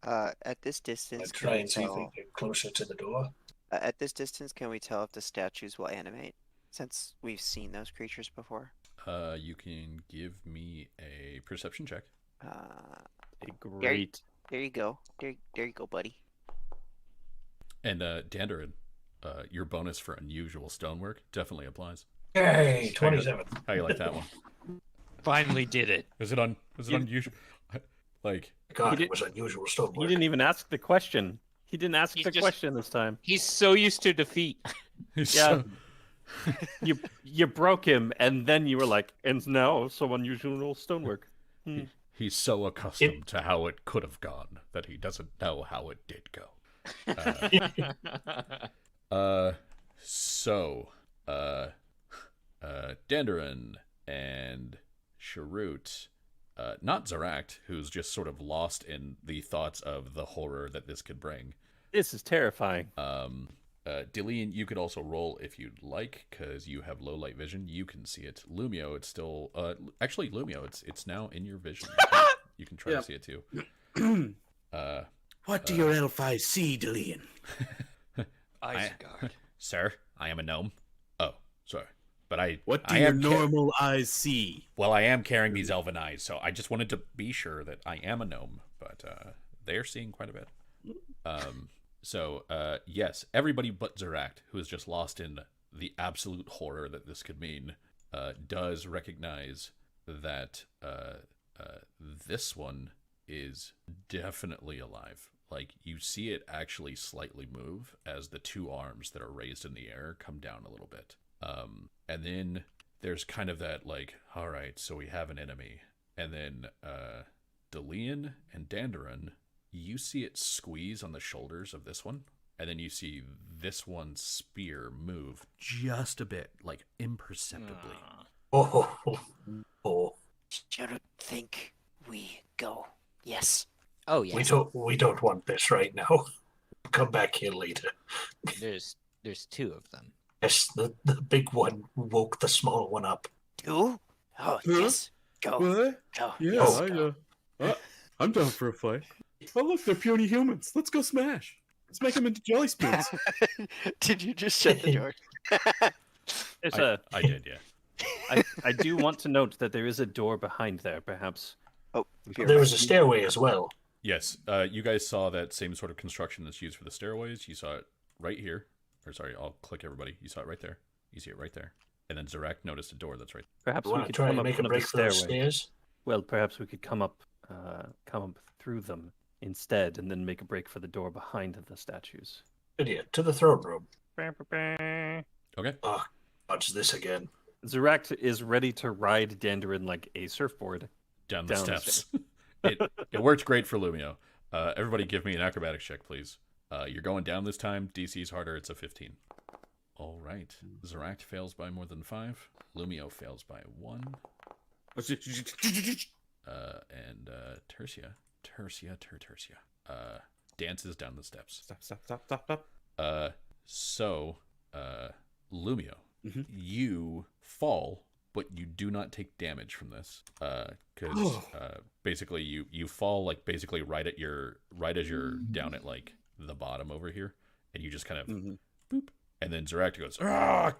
At this I'll distance, can try we and see if we tell? can get closer to the door. At this distance, can we tell if the statues will animate? Since we've seen those creatures before. You can give me a perception check. A great. There you go. There you go, buddy. And Dandarin, your bonus for unusual stonework definitely applies. Yay, 27. How you like that one? Finally did it. Is it unusual? Like, God, He it was unusual stonework. He didn't even ask the question. He didn't ask He's the just- question this time. He's so used to defeat. Yeah. You broke him, and then you were like, and now some unusual stonework. He's so accustomed to how it could have gone that he doesn't know how it did go. Dandarin and Sharut, not Zarakt, who's just sort of lost in the thoughts of the horror that this could bring. This is terrifying. Dillian, you could also roll if you'd like, because you have low light vision. You can see it. Lumio, it's still actually Lumio, it's now in your vision. You can try to see it too. What do your elf eyes see, Dillian? Isengard. Sir, I am a gnome. Oh, sorry. But What do I your am normal eyes see? well, I am carrying these elven eyes, so I just wanted to be sure that I am a gnome, but they're seeing quite a bit. Yes, everybody but Zarakt, who is just lost in the absolute horror that this could mean, does recognize that this one is definitely alive. Like, you see it actually slightly move as the two arms that are raised in the air come down a little bit. And then there's kind of that, like, all right, so we have an enemy. And then Delian and Dandarin, you see it squeeze on the shoulders of this one. And then you see this one's spear move just a bit, like imperceptibly. Oh, Should think we go. Yes. Oh yeah. we don't want this right now. Come back here later. There's two of them. Yes, the big one woke the small one up. Two? Oh, yes. Go. What? Go. Yeah, Yes, I'm down for a fight. Oh, look, they're puny humans. Let's go smash. Let's make them into jelly spoons. Did you just shut the door? There's I did, yeah. I do want to note that there is a door behind there, perhaps. Oh, There was a stairway as well. Yes, you guys saw that same sort of construction that's used for the stairways. You saw it right here. Or sorry, I'll click everybody. You saw it right there. You see it right there. And then Zarek noticed a door that's right. Perhaps You we want to could try come and up make a one of the break for those stairways. stairs? Well, perhaps we could come up through them instead, and then make a break for the door behind the statues. Good idea. To the throne room. Okay. Oh, what's this again? Zarek is ready to ride Dandarin like a surfboard. Down the Down the steps. It worked great for Lumio. Everybody give me an acrobatics check, please. You're going down this time. DC's harder. It's a 15. All right. Zarakt fails by more than 5. Lumio fails by 1. And Tertia dances down the steps. Stop. Lumio, you fall, but you do not take damage from this. Because basically you fall like basically right as you're down at like the bottom over here, and you just kind of boop, and then Zarakt goes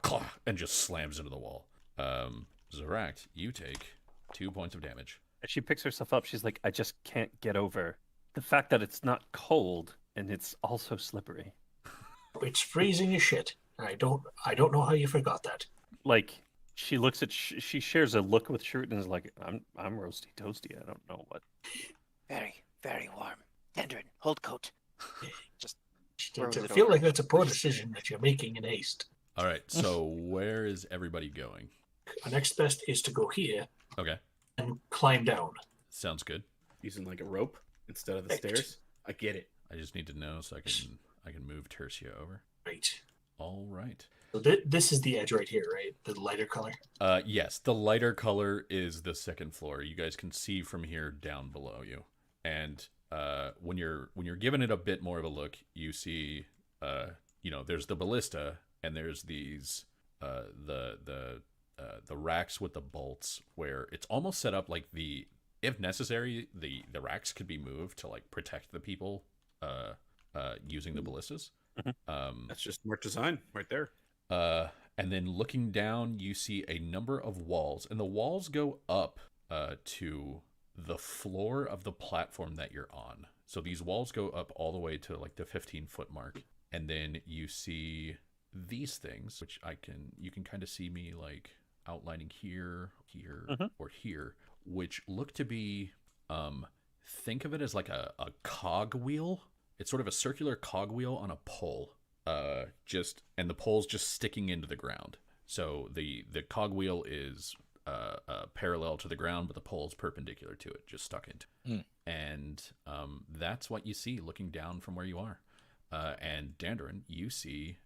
claw, and just slams into the wall. Zarakt, you take 2 points of damage. As she picks herself up, she's like, I just can't get over the fact that it's not cold and it's also slippery. It's freezing as shit. I don't know how you forgot that. Like, she looks at she shares a look with Shrewd and is like, I'm roasty toasty. I don't know what. Very, very warm. Dandarin, hold coat. Just Throws I it feel over. like that's a poor decision that you're making in haste. All right, so where is everybody going? Our next best is to go here Okay, and climb down. sounds good. Using like a rope instead of the Right. stairs. I get it. I just need to know so I can move Tertia over. Right. All right. So this is the edge right here, right? The lighter color. Yes, the lighter color is the second floor. You guys can see from here down below you, and when you're giving it a bit more of a look, you see, there's the ballista, and there's these the racks with the bolts, where it's almost set up like if necessary, the racks could be moved to like protect the people using the ballistas. That's just smart design right there. And then looking down, you see a number of walls, and the walls go up to the floor of the platform that you're on. So these walls go up all the way to like the 15-foot mark, and then you see these things, which you can kind of see me like outlining here, or here, which look to be, think of it as like a cog wheel. It's sort of a circular cogwheel on a pole, and the pole's just sticking into the ground. So the cogwheel is parallel to the ground, but the pole's perpendicular to it, just stuck into. And that's what you see looking down from where you are. And Dandarin, you see,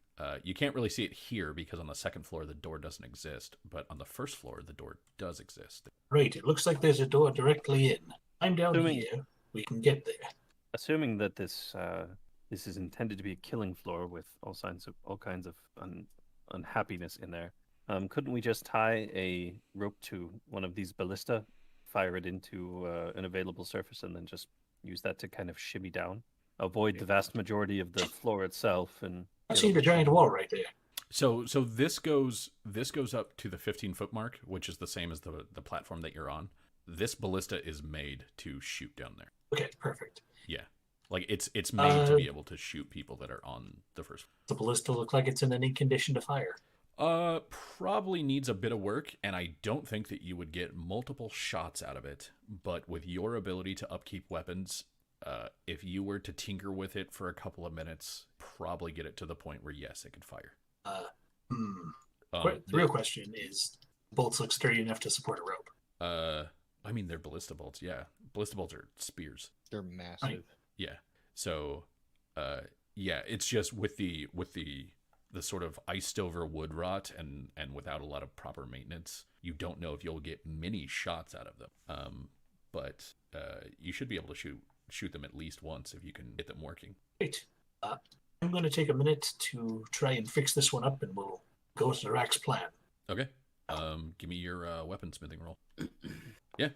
you can't really see it here because on the second floor the door doesn't exist, but on the first floor the door does exist. Right. It looks like there's a door directly in. I'm down Assuming- here. We can get there. Assuming that this is intended to be a killing floor with all kinds of unhappiness in there, couldn't we just tie a rope to one of these ballista, fire it into an available surface, and then just use that to kind of shimmy down, avoid the vast majority of the floor itself, and I see the giant wall right there. So this goes up to the 15-foot mark, which is the same as the platform that you're on. This ballista is made to shoot down there. Okay, perfect. Yeah, like it's made to be able to shoot people that are on the first. The ballista look like it's in any condition to fire. Probably needs a bit of work, and I don't think that you would get multiple shots out of it. But with your ability to upkeep weapons, if you were to tinker with it for a couple of minutes, probably get it to the point where yes, it could fire. The real question is, bolts look sturdy enough to support a rope. I mean, they're ballista bolts. Yeah, ballista bolts are spears. They're massive. Yeah. So, it's just with the sort of iced over wood rot and without a lot of proper maintenance, you don't know if you'll get many shots out of them. But you should be able to shoot them at least once if you can get them working. Great. I'm going to take a minute to try and fix this one up, and we'll go to the Rack's plan. Okay. Give me your weaponsmithing roll. Yeah.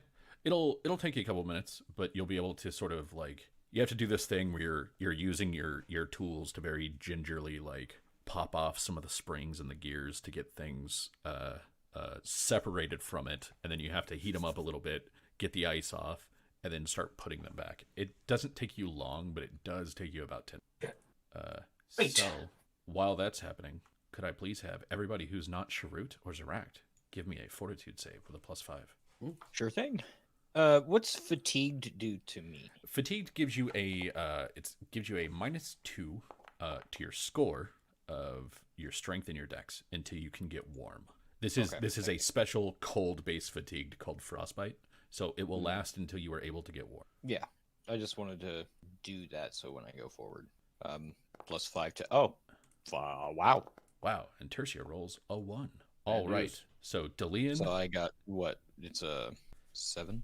It'll take you a couple minutes, but you'll be able to sort of like, you have to do this thing where you're using your tools to very gingerly like pop off some of the springs and the gears to get things separated from it, and then you have to heat them up a little bit, get the ice off, and then start putting them back. It doesn't take you long, but it does take you about 10. Great. So while that's happening, could I please have everybody who's not Sharut or Zarakt give me a fortitude save with a +5? Sure thing. What's fatigued do to me? Fatigued gives you a -2 to your score of your strength and your dex until you can get warm. This is a special cold-based fatigued called frostbite, so it will last until you are able to get warm. Yeah, I just wanted to do that so when I go forward, +5 to wow. Wow, and Tertia rolls a 1. All right, news. so Delian. So I got what? It's a 7.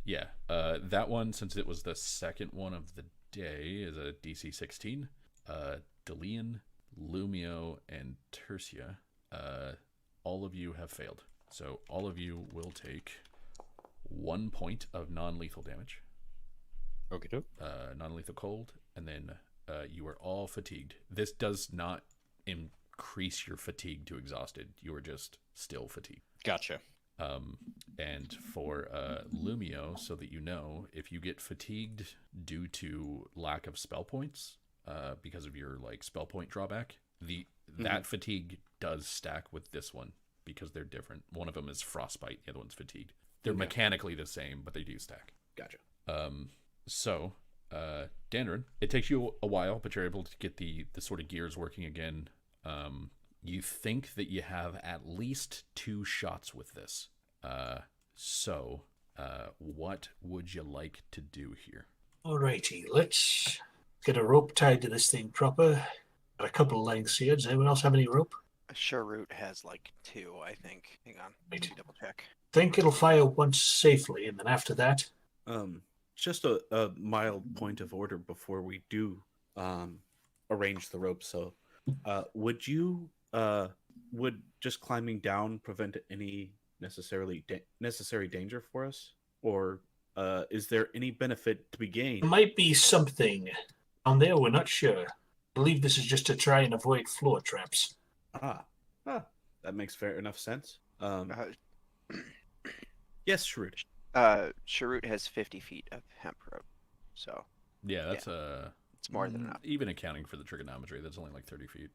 Yeah, that one, since it was the second one of the day, is a DC 16. Delian, Lumio, and Tertia, all of you have failed. So all of you will take 1 point of non-lethal damage. Okay, doke. Non-lethal cold, and then you are all fatigued. This does not increase your fatigue to exhausted. You are just still fatigued. Gotcha. And for Lumio, so that you know, if you get fatigued due to lack of spell points, because of your like spell point drawback, that fatigue does stack with this one because they're different. One of them is frostbite, the other one's fatigued. They're mechanically the same, but they do stack. Gotcha. So Dandrin, it takes you a while, but you're able to get the sort of gears working again. You think that you have at least 2 shots with this. So, what would you like to do here? Alrighty, let's get a rope tied to this thing proper. Got a couple of lengths here. Does anyone else have any rope? Sharut has like 2, I think. Hang on, let me double check. Think it'll fire once safely, and then after that, Just a mild point of order before we do arrange the rope. So, would just climbing down prevent any necessary danger for us, or is there any benefit to be gained? there might be something down there. We're not sure. I believe this is just to try and avoid floor traps. That makes fair enough sense. Yes, Shrewd. Sharut has 50 feet of hemp rope, so Yeah, that's it's more than enough. Even accounting for the trigonometry, that's only like 30 feet,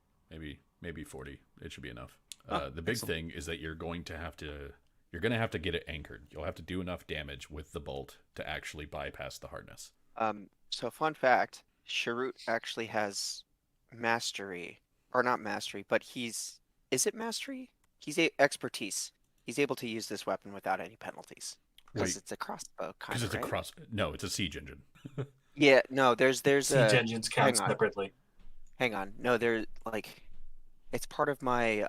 maybe 40. It should be enough. The big thing is that you're going to have to get it anchored. You'll have to do enough damage with the bolt to actually bypass the hardness. So fun fact, Sharut actually has mastery, or not mastery, but is it mastery? He's expertise. He's able to use this weapon without any penalties. Because it's a crossbow, kind of, right? No, it's a siege engine. Yeah, no, there's Siege engines count separately. Hang on. No, it's part of my,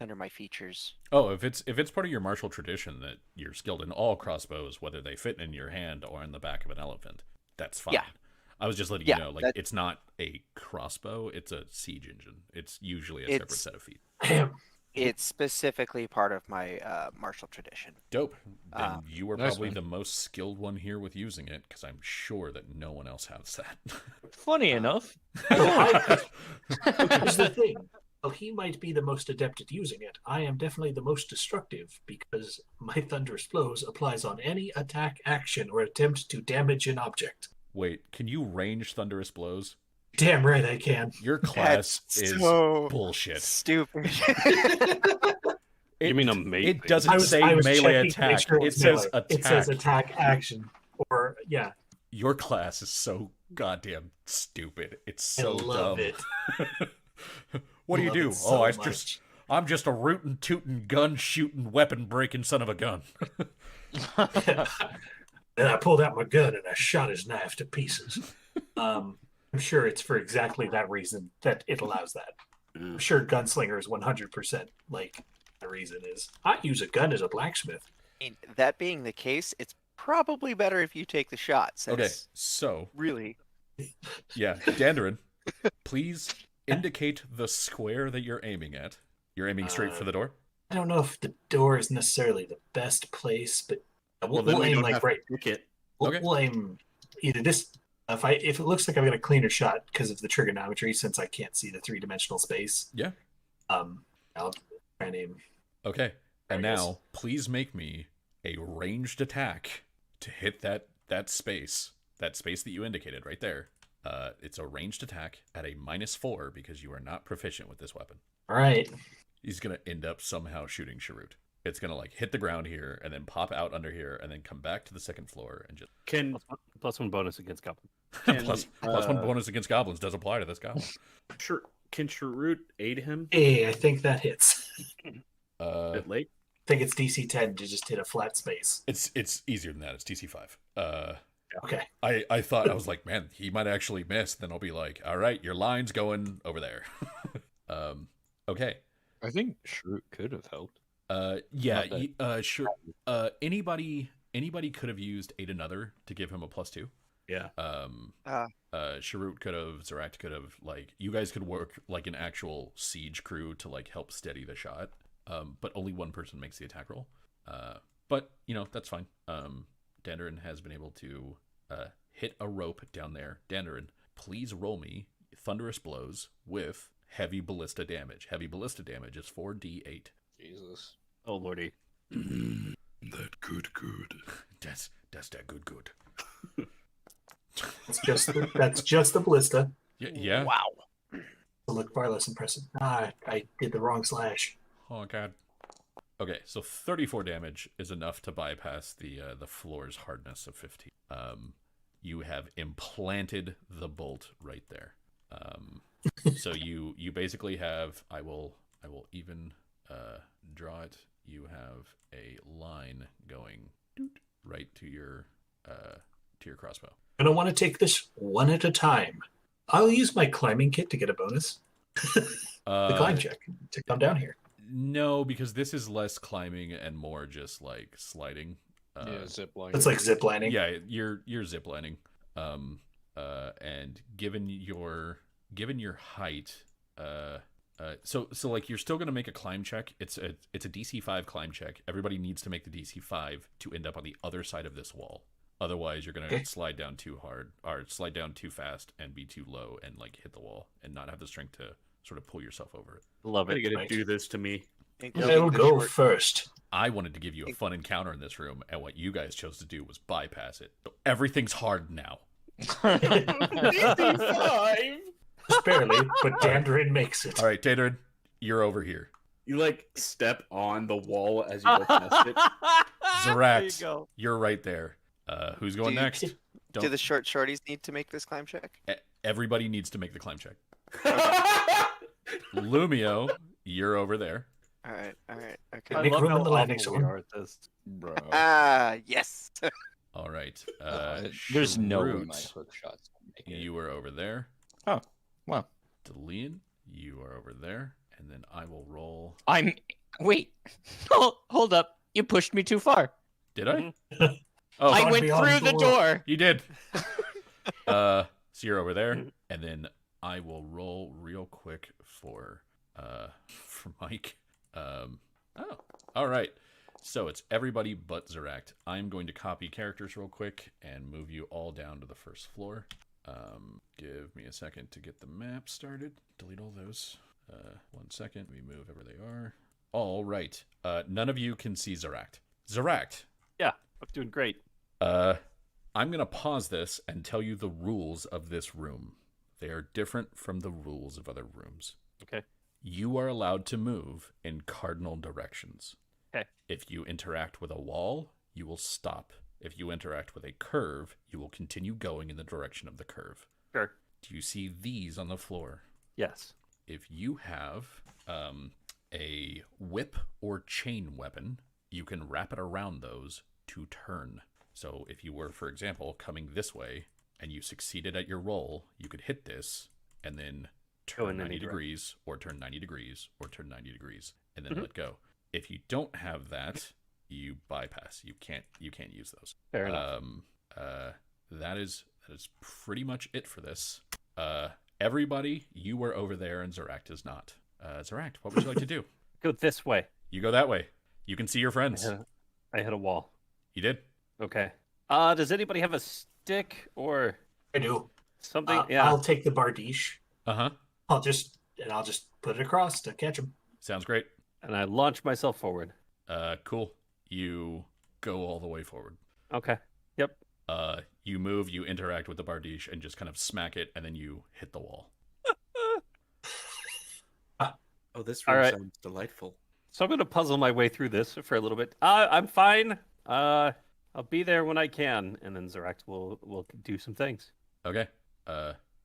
under my features. Oh, if it's part of your martial tradition that you're skilled in all crossbows, whether they fit in your hand or in the back of an elephant, that's fine. Yeah. I was just letting you know, like, it's not a crossbow, it's a siege engine. It's usually a separate set of feet. It's specifically part of my martial tradition. Dope. Then you were Nice, probably man. the most skilled one here with using it, because I'm sure that no one else has that. Funny enough. Here's the thing. Well, he might be the most adept at using it. I am definitely the most destructive because my thunderous blows applies on any attack, action, or attempt to damage an object. Wait, can you range thunderous blows? Damn right I can. Your class That's is so bullshit. stupid. You mean amazing? It doesn't I was say checking melee to make attack. sure It was says melee. attack. It says attack, action, or yeah. Your class is so goddamn stupid. It's so I love dumb. it. What do you Love do? it so I'm just a rootin' tootin' gun shooting weapon breaking son of a gun. Then I pulled out my gun and I shot his knife to pieces. I'm sure it's for exactly that reason that it allows that. I'm sure gunslinger is 100% like the reason is. I use a gun as a blacksmith. That being the case, it's probably better if you take the shots. Okay, so Really? yeah, Dandarin, please indicate the square that you're aiming at. You're aiming straight for the door? I don't know if the door is necessarily the best place, but Well, then we'll we aim don't like have right. to pick it. Okay. We'll aim either this. If it looks like I've got a cleaner shot because of the trigonometry, since I can't see the 3-dimensional space. Yeah. I'll try and aim. Okay. And There it is. now, please make me a ranged attack to hit that space that you indicated right there. It's a ranged attack at a -4 because you are not proficient with this weapon. All right. He's gonna end up somehow shooting Sharut. It's gonna like hit the ground here and then pop out under here and then come back to the second floor and just Can +1 bonus against Goblin. plus one bonus against goblins does apply to this goblin. can Shrewd aid him Hey, I think that hits. Uh, at late? I think it's DC 10 to just hit a flat space. it's easier than that. It's DC 5. Okay. I thought I was like, man, he might actually miss. Then I'll be like, all right, your line's going over there. Okay. I think Shroot could have helped. Yeah. Not Sure. Anybody could have used Aid Another to give him a +2. Yeah. Sharut could have, Zarak could have, like, you guys could work like an actual siege crew to like help steady the shot. But only one person makes the attack roll. But you know, that's fine. Dandarin has been able to hit a rope down there. Dandarin, please roll me thunderous blows with heavy ballista damage. Heavy ballista damage is 4d8. Jesus. Oh lordy. That good. That's that good. That's just the ballista. Yeah. Wow. To look far less impressive. I did the wrong slash. Oh god. Okay, so 34 damage is enough to bypass the floor's hardness of 15. you have implanted the bolt right there. So you basically have. I will even draw it. You have a line going right to your crossbow. I don't want to take this one at a time. I'll use my climbing kit to get a bonus. The climb check to come down here. No, because this is less climbing and more just like sliding. Zip line. It's like zip lining. Yeah, you're zip lining. And given your height, so like you're still gonna make a climb check. It's a DC 5 climb check. Everybody needs to make the DC 5 to end up on the other side of this wall. Otherwise, you're gonna slide down too hard or slide down too fast and be too low and like hit the wall and not have the strength to sort of pull yourself over it. Love Why are it. you gonna do this to me? I'll go first. I wanted to give you a fun encounter in this room, and what you guys chose to do was bypass it. So everything's hard now. DC 5. Just barely, but Dandrin makes it. All right, Tater, you're over here. You like step on the wall as you go past it. Zeract, you're right there. Who's going Do- next? Do the short shorties need to make this climb check? Everybody needs to make the climb check. Lumio, you're over there. All right. Okay. I Make love room how in the landing awful we zone. are at this. Bro. Yes. All right. There's no way Shrewd, my hook shots make it. you are over there. Oh, wow. Delian, you are over there. And then I will roll. Wait. Hold up. You pushed me too far. Did I? Mm-hmm. Oh, I Far went beyond through the the world. door. you did. So you're over there, and then I will roll real quick for Mike. All right. So it's everybody but Zeract. I'm going to copy characters real quick and move you all down to the first floor. Give me a second to get the map started. Delete all those. 1 second. We move where they are. All right. None of you can see Zeract. Zeract. Yeah, I'm doing great. I'm going to pause this and tell you the rules of this room. They are different from the rules of other rooms. Okay. You are allowed to move in cardinal directions. Okay. If you interact with a wall, you will stop. If you interact with a curve, you will continue going in the direction of the curve. Sure. Do you see these on the floor? Yes. If you have a whip or chain weapon, you can wrap it around those to turn. So if you were, for example, coming this way and you succeeded at your roll, you could hit this and then Go turn in 90 any degrees or turn 90 degrees or turn 90 degrees and then let go. If you don't have that, you bypass. You can't use those. Fair enough. That is pretty much it for this. Everybody, you were over there and Zeract is not. Zeract, what would you like to do? Go this way. You go that way. You can see your friends. I hit a wall. You did? Okay. Does anybody have a stick or I do. something? Yeah. I'll take the bardiche. Uh-huh. I'll just put it across to catch him. Sounds great. And I launch myself forward. Cool. You go all the way forward. Okay. Yep. You move, you interact with the bardiche and just kind of smack it, and then you hit the wall. Oh, this All room right. sounds delightful. So I'm going to puzzle my way through this for a little bit. I'm fine. I'll be there when I can, and then Zeract will do some things. Okay.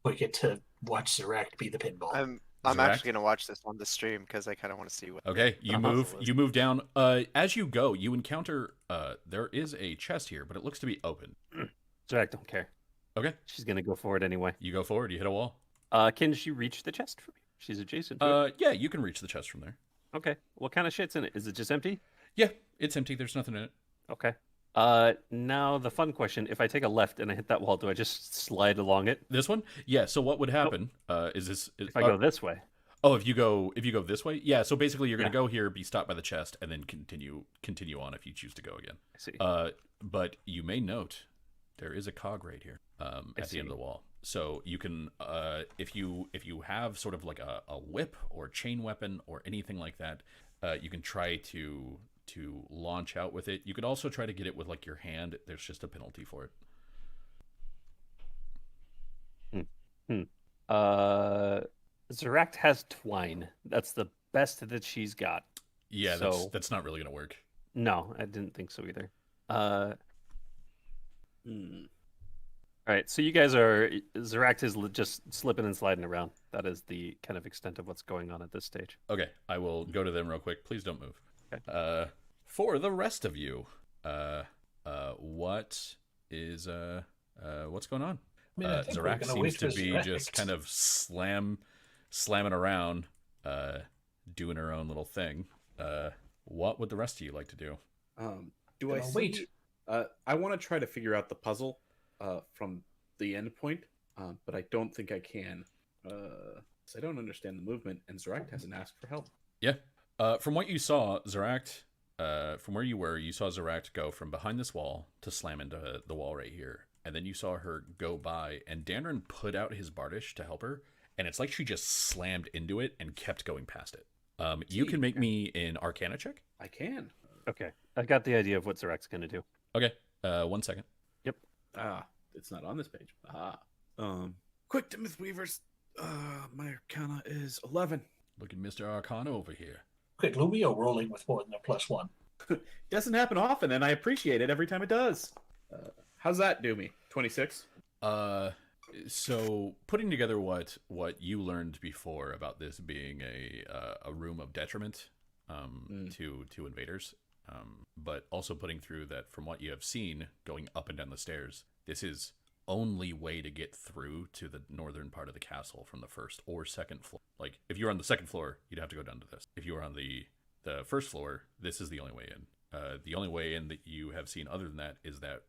We get to watch Zeract be the pinball. I'm Zeract? actually gonna watch this on the stream because I kind of want to see what. Okay, you the move. puzzle is. You move down. As you go, you encounter. There is a chest here, but it looks to be open. Zeract don't care. Okay, She's going to go for it anyway. you go forward. You hit a wall. Can she reach the chest for me? She's adjacent to it. Yeah, you can reach the chest from there. Okay. What kind of shit's in it? Is it just empty? Yeah, it's empty. There's nothing in it. Okay. Now the fun question: if I take a left and I hit that wall, do I just slide along it? This one? Yeah. So what would happen? Is this? If I go this way, Oh, if you go this way, yeah. So basically, you're gonna go here, be stopped by the chest, and then continue on if you choose to go again. I see. But you may note there is a cog right here at the end of the wall. So you can, if you have sort of like a whip or chain weapon or anything like that, you can try to launch out with it. You could also try to get it with like your hand. There's just a penalty for it. Zeract has twine. That's the best that she's got. Yeah, So- that's not really gonna work. No, I didn't think so either. All right, so you guys are Zeract is just slipping and sliding around. That is the kind of extent of what's going on at this stage. Okay, I will go to them real quick. Please don't move. Okay. For the rest of you, what is what's going on? I mean, I think we're Zarak gonna seems wait to for be Zarak. just kind of slamming around, doing her own little thing. What would the rest of you like to do? Do I Gonna see? wait. I want to try to figure out the puzzle from the end point, but I don't think I can. 'Cause I don't understand the movement, and Zorak hasn't asked for help. Yeah. From what you saw, Zaract, from where you were, you saw Zaract go from behind this wall to slam into the wall right here. And then you saw her go by, and Dandrin put out his Bardish to help her, and it's like she just slammed into it and kept going past it. You can make me an Arcana check. I can. Okay, I got the idea of what Zarac's going to do. Okay, 1 second. It's not on this page. Quick to Mythweavers. My Arcana is 11. Look at Mr. Arcana over here. Look at Lumio rolling with more than a +1. Doesn't happen often, and I appreciate it every time it does. How's that do me? 26. So putting together what you learned before about this being a room of detriment to invaders, but also putting through that from what you have seen going up and down the stairs, this is only way to get through to the northern part of the castle from the first or second floor. Like if you were on the second floor, you'd have to go down to this. If you were on the first floor, this is the only way in. The only way in that you have seen other than that is that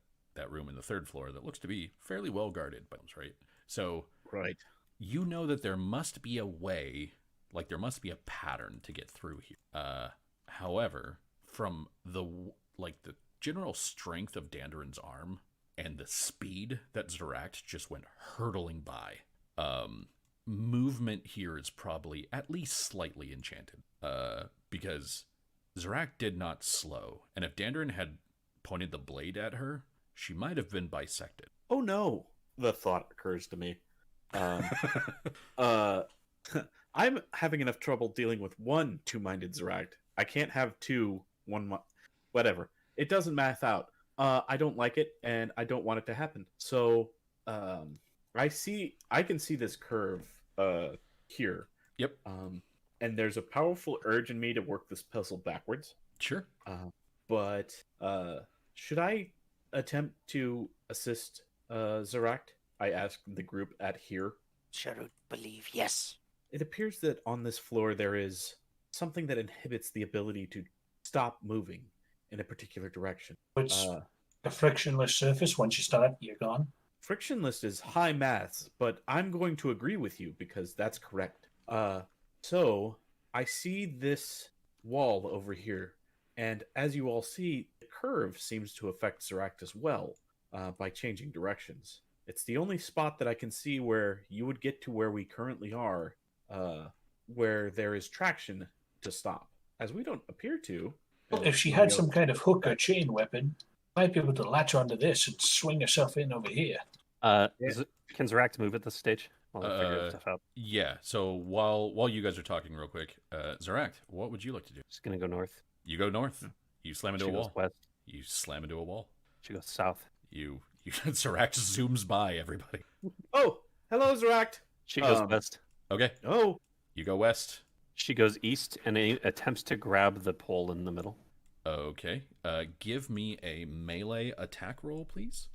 room in the third floor that looks to be fairly well guarded, right? So Right. you know that there must be a way, like there must be a pattern to get through here. However, from the general strength of Danderin's arm and the speed that Zaract just went hurtling by, movement here is probably at least slightly enchanted. Because Zaract did not slow, and if Dandarin had pointed the blade at her, she might have been bisected. Oh no! The thought occurs to me. I'm having enough trouble dealing with one two-minded Zoract. I can't have two, whatever. It doesn't math out. I don't like it, and I don't want it to happen. So, I can see this curve here. Yep. And there's a powerful urge in me to work this puzzle backwards. Sure. But should I attempt to assist Zoract? I asked the group at here. Sharut believe yes. It appears that on this floor there is something that inhibits the ability to stop moving in a particular direction. It's a frictionless surface. Once you start, you're gone. Frictionless is high maths, but I'm going to agree with you because that's correct. So I see this wall over here, and as you all see, the curve seems to affect Zoract as well by changing directions. It's the only spot that I can see where you would get to where we currently are, where there is traction to stop. As we don't appear to. Well, if she had some kind of hook or chain weapon, might be able to latch onto this and swing herself in over here. Can Zaract move at this stage while I figure stuff out? Yeah. So while you guys are talking real quick, Zaract, what would you like to do? She's gonna go north. You go north. You slam into She a goes wall. west. You slam into a wall. She goes south. You Zaract zooms by everybody. Oh, hello, Zoract. She goes west. Okay. Oh, You go west. She goes east and attempts to grab the pole in the middle. Okay. Give me a melee attack roll, please.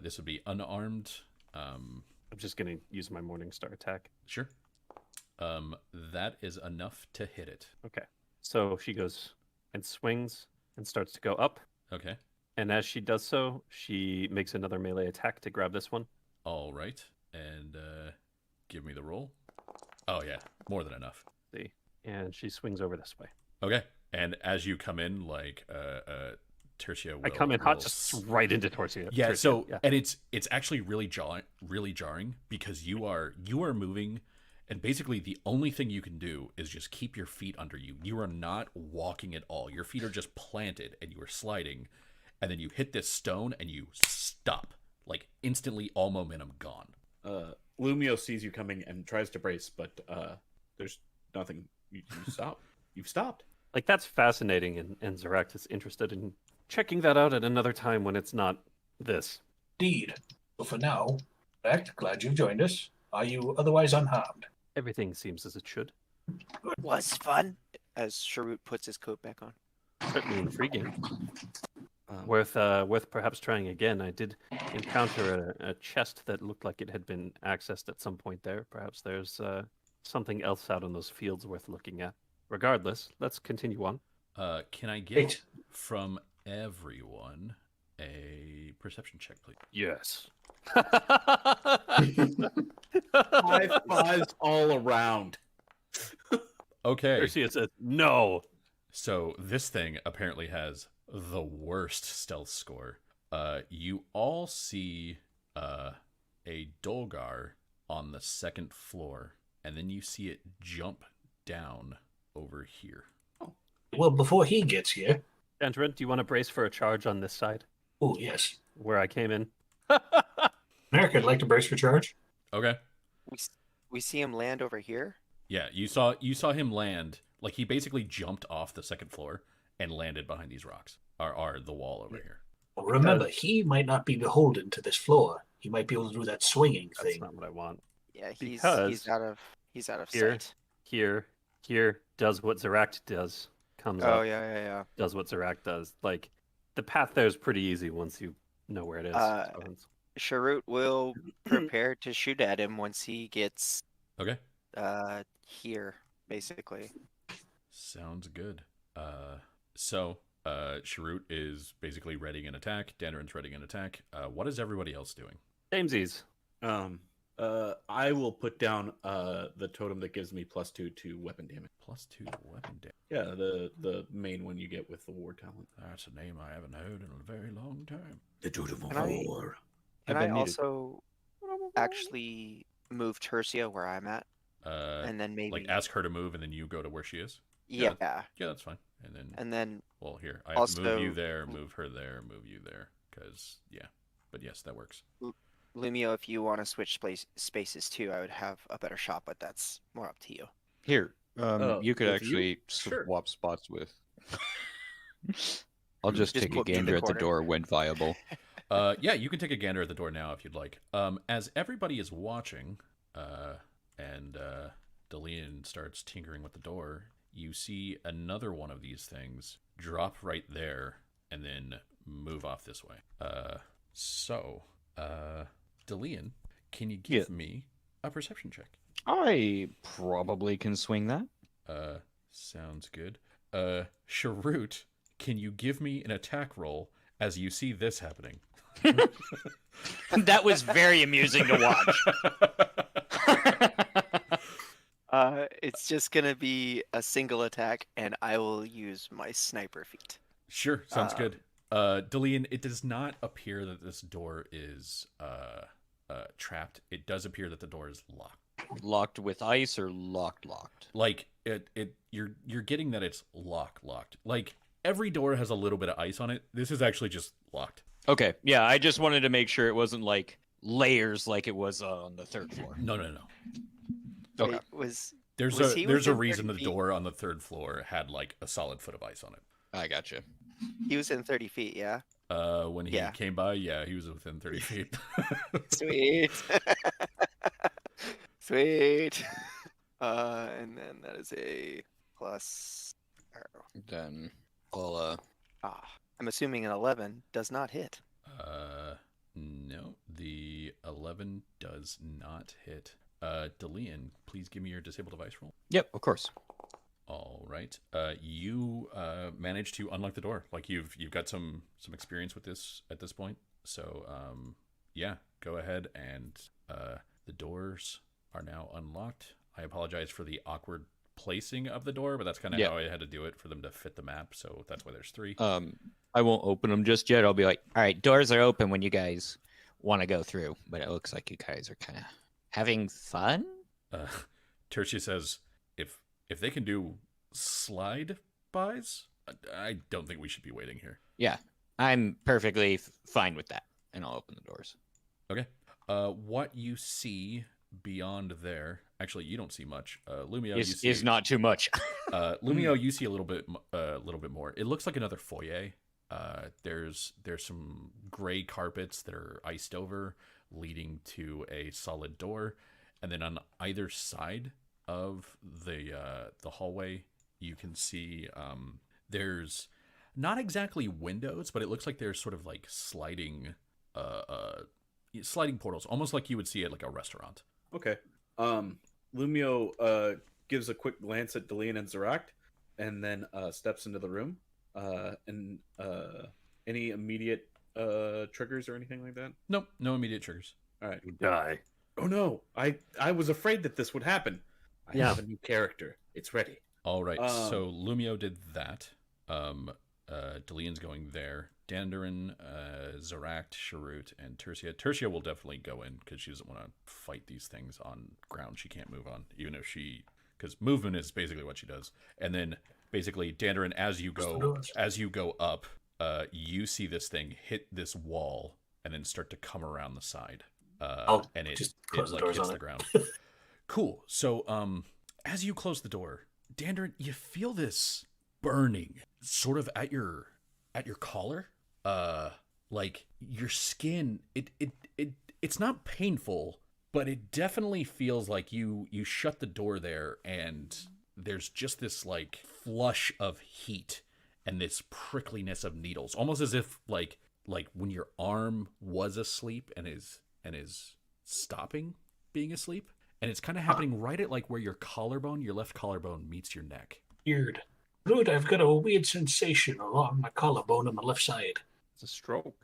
This would be unarmed. I'm just gonna use my Morningstar attack. Sure. That is enough to hit it. Okay. So she goes and swings and starts to go up. Okay. And as she does so, she makes another melee attack to grab this one. All right. And give me the roll. Oh yeah, more than enough. See, and she swings over this way. Okay. And as you come in, like Tertia will, I come in hot, just right into Torsia. Yeah. Tertia, So yeah. and it's actually really jarring because you are moving, and basically the only thing you can do is just keep your feet under you. You are not walking at all. Your feet are just planted, and you are sliding, and then you hit this stone and you stop, like instantly, all momentum gone. Lumio sees you coming and tries to brace, but there's nothing. You stop. You've stopped. Like, that's fascinating, and Zaract is interested in checking that out at another time when it's not this. Indeed. So for now, Act, glad you've joined us. Are you otherwise unharmed? Everything seems as it should. Was fun. As Sharut puts his coat back on. Certainly intriguing. Worth perhaps trying again. I did encounter a chest that looked like it had been accessed at some point there. Perhaps there's something else out in those fields worth looking at. Regardless, let's continue on. Can I get Great. from everyone a perception check, please? Yes. High fives all around. Okay. Garcia says, no. So this thing apparently has the worst stealth score. You all see a Dolgar on the second floor, and then you see it jump down over here. Well, before he gets here. Gentlemen, do you want to brace for a charge on this side Oh, yes. where I came in? America, I'd like to brace for charge. Okay. We see him land over here. Yeah, you saw him land. Like, he basically jumped off the second floor and landed behind these rocks. Or the wall over here. Well, remember, he might not be beholden to this floor. He might be able to do that swinging That's thing. not what I want. Yeah, Because he's out of here- sight. Here does what Zeract does. Comes Oh up, yeah. does what Zeract does. Like, the path there is pretty easy once you know where it is. So it's- Sharut will prepare to shoot at him once he gets Okay. here, basically. Sounds good. So Sharut is basically readying an attack. Dandarin's readying an attack. What is everybody else doing? Samesies. I will put down the totem that gives me +2 to weapon damage. +2 to weapon damage. Yeah, the main one you get with the war talent. That's a name I haven't heard in a very long time. The totem of Can I- war. Can I've I been needed. also actually move Tercia where I'm at, and then maybe Like, ask her to move, and then you go to where she is. yeah, Yeah, that's fine. And then, and then well, here I have to move you also- there, move her there, move you there, because yeah. But yes, that works. Lumio, if you want to switch spaces too, I would have a better shot, but that's more up to you. Here, you could with actually you? Sure. swap spots with. I'll just Just take a look in the gander at the corner. door when viable. Yeah, you can take a gander at the door now if you'd like. As everybody is watching, and Delian starts tinkering with the door, you see another one of these things drop right there and then move off this way. So, Delian, can you give me a perception check? I probably can swing that. Sounds good. Sharut, can you give me an attack roll as you see this happening? That was very amusing to watch. It's just gonna be a single attack, and I will use my sniper feat. Sure, sounds good. Delian, it does not appear that this door is trapped. It does appear that the door is locked. Locked with ice or locked? Like you're getting that it's locked. Like every door has a little bit of ice on it. This is actually just locked. Okay, yeah, I just wanted to make sure it wasn't like layers like it was on the third floor. No. Okay. Wait, was There's he a within reason 30 the door on the third floor had like a solid foot of ice on it. I gotcha. he was in 30 feet? Yeah. When he Yeah. came by, yeah, he was within 30 feet. Sweet. Sweet. And then that is a plus. Then I'll I'm assuming an 11 does not hit. No, the 11 does not hit. Delian, please give me your disable device roll. Yep, of course. All right. You managed to unlock the door. Like you've got some experience with this at this point. So yeah, go ahead and the doors are now unlocked. I apologize for the awkward placing of the door, but that's kind of how I had to do it for them to fit the map. So that's why there's 3. I won't open them just yet. I'll be like, all right, doors are open when you guys want to go through. But it looks like you guys are kind of having fun. Tertia says, if they can do slide bys, I don't think we should be waiting here. Yeah, I'm perfectly fine with that. And I'll open the doors. Okay. What you see beyond there, actually, you don't see much. Lumio, you see is not too much. Lumio, you see a little bit more. It looks like another foyer. There's some gray carpets that are iced over. leading to a solid door, and then on either side of the hallway, you can see there's not exactly windows, but it looks like there's sort of like sliding portals, almost like you would see at like a restaurant. Okay. Lumio gives a quick glance at Delian and Zeract, and then steps into the room. And any immediate triggers or anything like that? Nope, no immediate triggers. All right. You die. Oh no! I was afraid that this would happen. I have a new character. It's ready. All right, so Lumio did that. Delian's going there. Dandarin, Zeract, Sharut, and Tertia. Tertia will definitely go in because she doesn't want to fight these things on ground she can't move on, even if because movement is basically what she does. And then basically, Dandarin, as you go up, you see this thing hit this wall and then start to come around the side. And it like hits the ground. Cool. So, as you close the door, Dandarin, you feel this burning sort of at your collar. Like your skin, it's not painful, but it definitely feels like you shut the door there and there's just this like flush of heat and this prickliness of needles, almost as if like when your arm was asleep and is stopping being asleep, and it's kind of happening right at like where your left collarbone meets your neck. Weird. Dude, I've got a weird sensation along my collarbone on the left side. It's a stroke.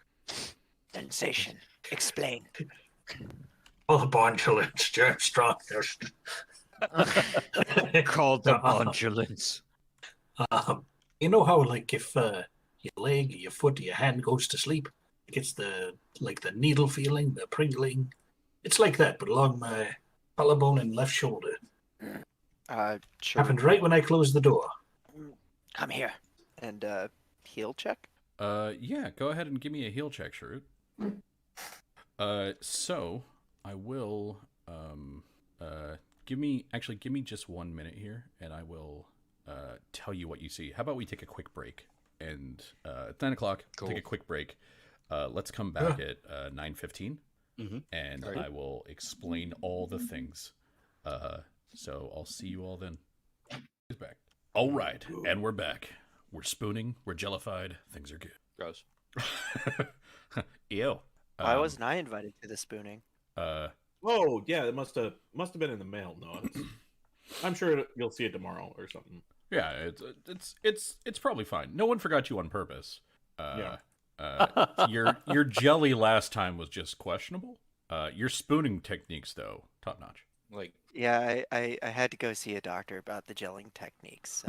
Sensation. Explain. Oh, the bondulance, Jack strongest. Called the bondulance. You know how, like, if your leg, your foot, your hand goes to sleep, it gets the needle feeling, the prickling. It's like that, but along my collarbone and left shoulder. Sure. Happened right when I closed the door. Come here. And heal check? Yeah, go ahead and give me a heal check, Sharut. So I will give me just 1 minute here, and I will tell you what you see. How about we take a quick break? And it's 9 o'clock. Cool. Take a quick break. Let's come back at 9:15, and Great. I will explain all the things. So I'll see you all then. He's back. All right, and we're back. We're spooning. We're jellified. Things are good. Gross. Ew. Why wasn't I invited to the spooning? Oh yeah, it must have been in the mail. No, I'm sure you'll see it tomorrow or something. Yeah, it's probably fine. No one forgot you on purpose. Your jelly last time was just questionable. Your spooning techniques, though, top notch. Like, Yeah, I had to go see a doctor about the gelling techniques.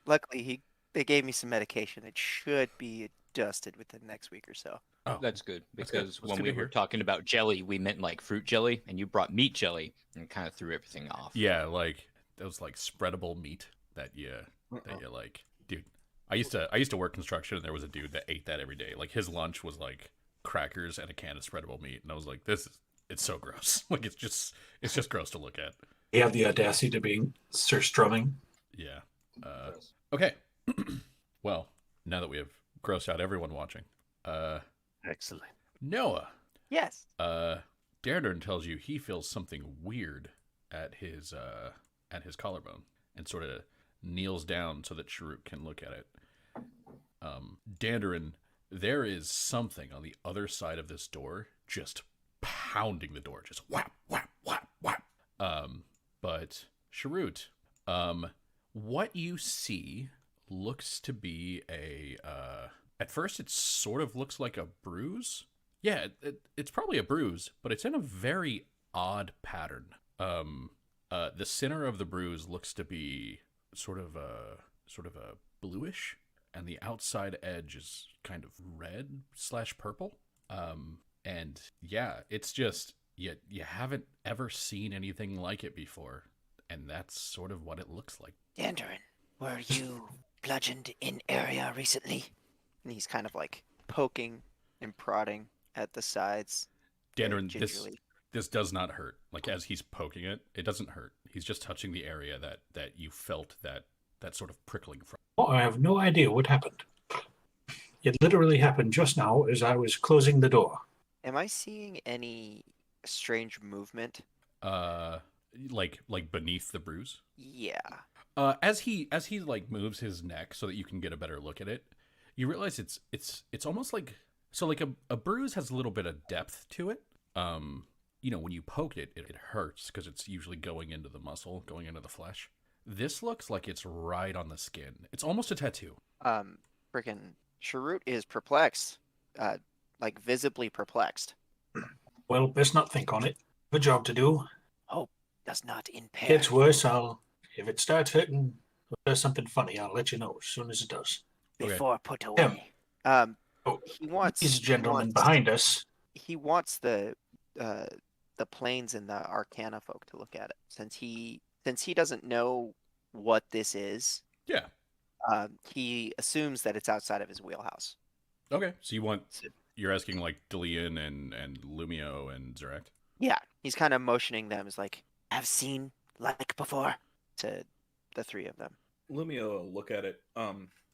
Luckily, they gave me some medication that should be adjusted within the next week or so. Oh, that's good That's good. because That's when good we to were hear. talking about jelly, we meant like fruit jelly, and you brought meat jelly, and it kind of threw everything off. yeah, like those like spreadable meat that you like, dude. I used to work construction, and there was a dude that ate that every day. Like his lunch was like crackers and a can of spreadable meat, and I was like, it's so gross. Like it's just gross to look at. You have the audacity to be Sir Strumming. Yeah. Okay. Well, now that we have grossed out everyone watching, Excellent. Noah, Yes. Daredern tells you he feels something weird at his collarbone and sort of kneels down so that Sharuk can look at it. Dandarin, there is something on the other side of this door just pounding the door, just whap, whap, whap, whap. But Sharut, what you see looks to be at first it sort of looks like a bruise. Yeah, it's probably a bruise, but it's in a very odd pattern. The center of the bruise looks to be sort of a bluish, and the outside edge is kind of red/purple. And yeah, it's just you haven't ever seen anything like it before, and that's sort of what it looks like. Dandarin, were you bludgeoned in area recently? And he's kind of like poking and prodding at the sides. very Dandarin, gingerly. this does not hurt. Like as he's poking it, it doesn't hurt. He's just touching the area that you felt that sort of prickling from. Oh, I have no idea what happened. It literally happened just now as I was closing the door. Am I seeing any strange movement. Like beneath the bruise. Yeah. As he like moves his neck so that you can get a better look at it, you realize it's almost like like a bruise has a little bit of depth to it. When you poke it, it hurts because it's usually going into the muscle, going into the flesh. This looks like it's right on the skin. It's almost a tattoo. Frickin' Sharut is perplexed. Like visibly perplexed. Well, best not think on it. A job to do. Hope does not impair. Gets worse, if it starts hurting or does something funny, I'll let you know as soon as it does. Before put away. He wants These gentlemen behind us. He wants the planes and the Arcana folk to look at it, since he doesn't know what this is. Yeah. He assumes that it's outside of his wheelhouse. Okay, so you're asking like Delian and Lumio and Zerect? Yeah, he's kind of motioning them as like, "Have seen like before," to the three of them. Lumio will look at it.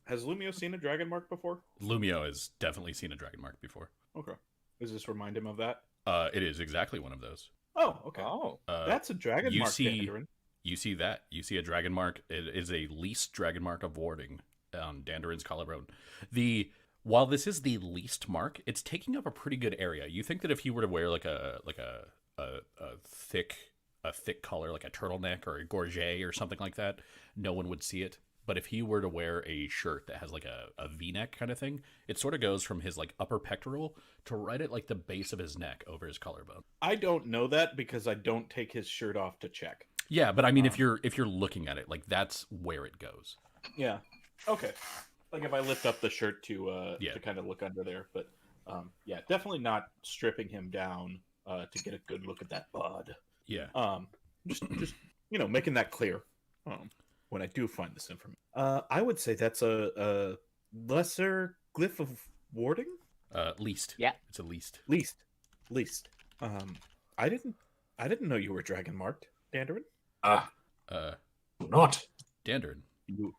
Has Lumio seen a dragon mark before? Lumio has definitely seen a dragon mark before. Okay. Does this remind him of that? It is exactly one of those. Oh, okay. Oh. That's a dragon mark, Dandarin. You see that. You see a dragon mark. It is a least dragon mark of warding on Dandarin's collarbone. While this is the least mark, it's taking up a pretty good area. You think that if he were to wear like a thick collar, like a turtleneck or a gorget or something like that, no one would see it. But if he were to wear a shirt that has like a V-neck kind of thing, it sort of goes from his like upper pectoral to right at like the base of his neck over his collarbone. I don't know that because I don't take his shirt off to check. Yeah, but I mean, if you're looking at it, like that's where it goes. Yeah. Okay. Like if I lift up the shirt to Yeah. to kind of look under there, but yeah, definitely not stripping him down to get a good look at that bud. Yeah. Just making that clear. When I do find this information, I would say that's a lesser glyph of warding. Least. Yeah. It's a least. Least. I didn't know you were dragon marked, Dandarin. Not. Dandarin. You.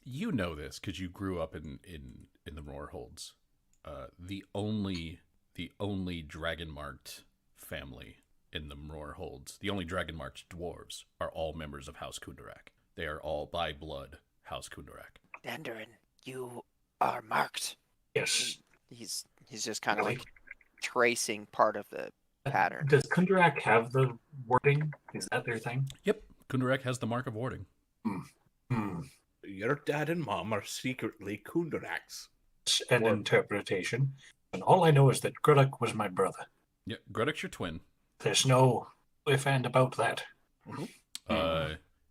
You know this because you grew up in the Roarholds. The only dragon marked family in the Roarholds, the only dragon marked dwarves, are all members of House Kundarak. They are all by blood House Kundarak. Dandarin, you are marked. Yes. He's just kind of like tracing part of the pattern. Does Kundarak have the wording? Is that their thing? Yep, Kundarak has the mark of warding. Your dad and mom are secretly Kundaraks. An interpretation. And all I know is that Gruddock was my brother. Yeah, Gruddock's your twin. There's no if and about that.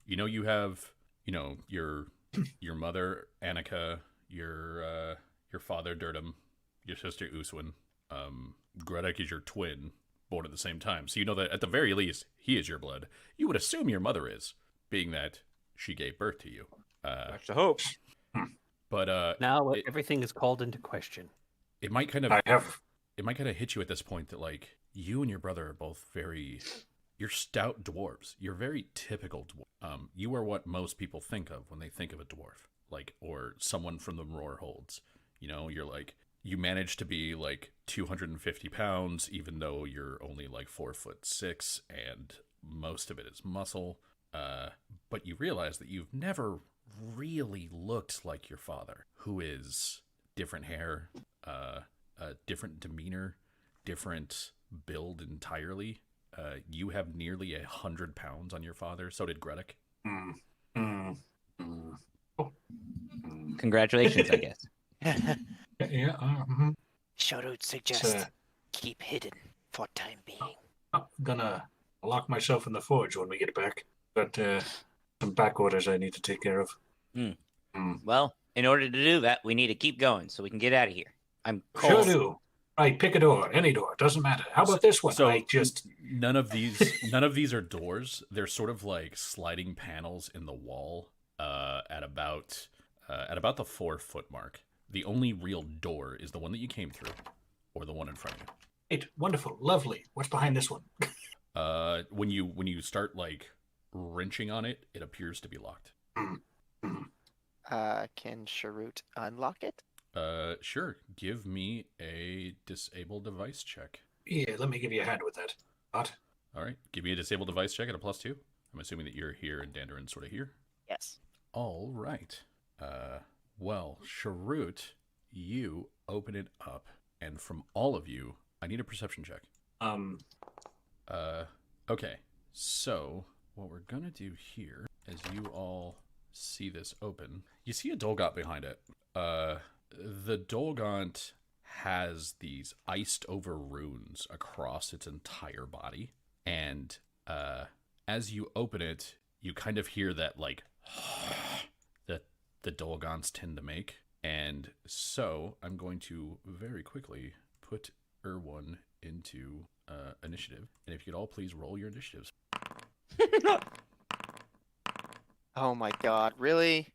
You have, your mother Annika, your father Dirtim, your sister Uswin. Gruddock is your twin, born at the same time. So you know that at the very least, he is your blood. You would assume your mother is, being that she gave birth to you. That's the hope. But Now everything is called into question. it might kind of I have. it might kind of hit you at this point that like you and your brother are both you're stout dwarves. You're very typical dwarf. You are what most people think of when they think of a dwarf, like, or someone from the Roarholds. You're like, you manage to be like 250 pounds, even though you're only like 4'6", and most of it is muscle. But you realize that you've never really looked like your father, who is different hair, different demeanor, different build entirely. You have nearly 100 pounds on your father. So did Gruddock. Congratulations, I guess. Yeah. Sharut suggests keep hidden for time being. I'm gonna lock myself in the forge when we get back. But some back orders I need to take care of. Well, in order to do that, we need to keep going so we can get out of here. I'm Sure cold. do. Right, pick a door, any door, doesn't matter. How about this one? So I just none of these are doors. They're sort of like sliding panels in the wall at about the 4-foot mark. The only real door is the one that you came through, or the one in front of you. Great, wonderful, lovely. What's behind this one? When you start like wrenching on it, it appears to be locked. Can Sharut unlock it? Sure. Give me a disable device check. Yeah, let me give you a hand with that. What? All right. Give me a disable device check at a +2. I'm assuming that you're here and Dandarin's sort of here. Yes. All right. Well, Sharut, you open it up, and from all of you, I need a perception check. Okay. So what we're gonna do here is you all see this open. You see a Dolgont behind it. The Dolgont has these iced over runes across its entire body, and as you open it, you kind of hear that like that the Dolgonts tend to make. And so I'm going to very quickly put Erwan into initiative, and if you could all please roll your initiatives. Oh my god, really?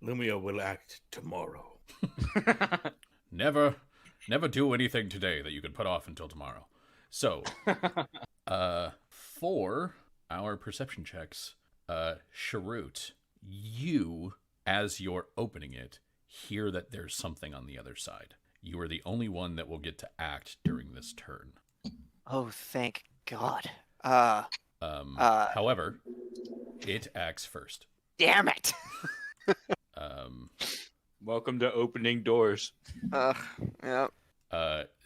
Lumio will act tomorrow. Never do anything today that you can put off until tomorrow. So, for our perception checks, Sharut, you, as you're opening it, hear that there's something on the other side. You are the only one that will get to act during this turn. Oh, thank god. However, it acts first. Damn it! Welcome to opening doors. Yeah.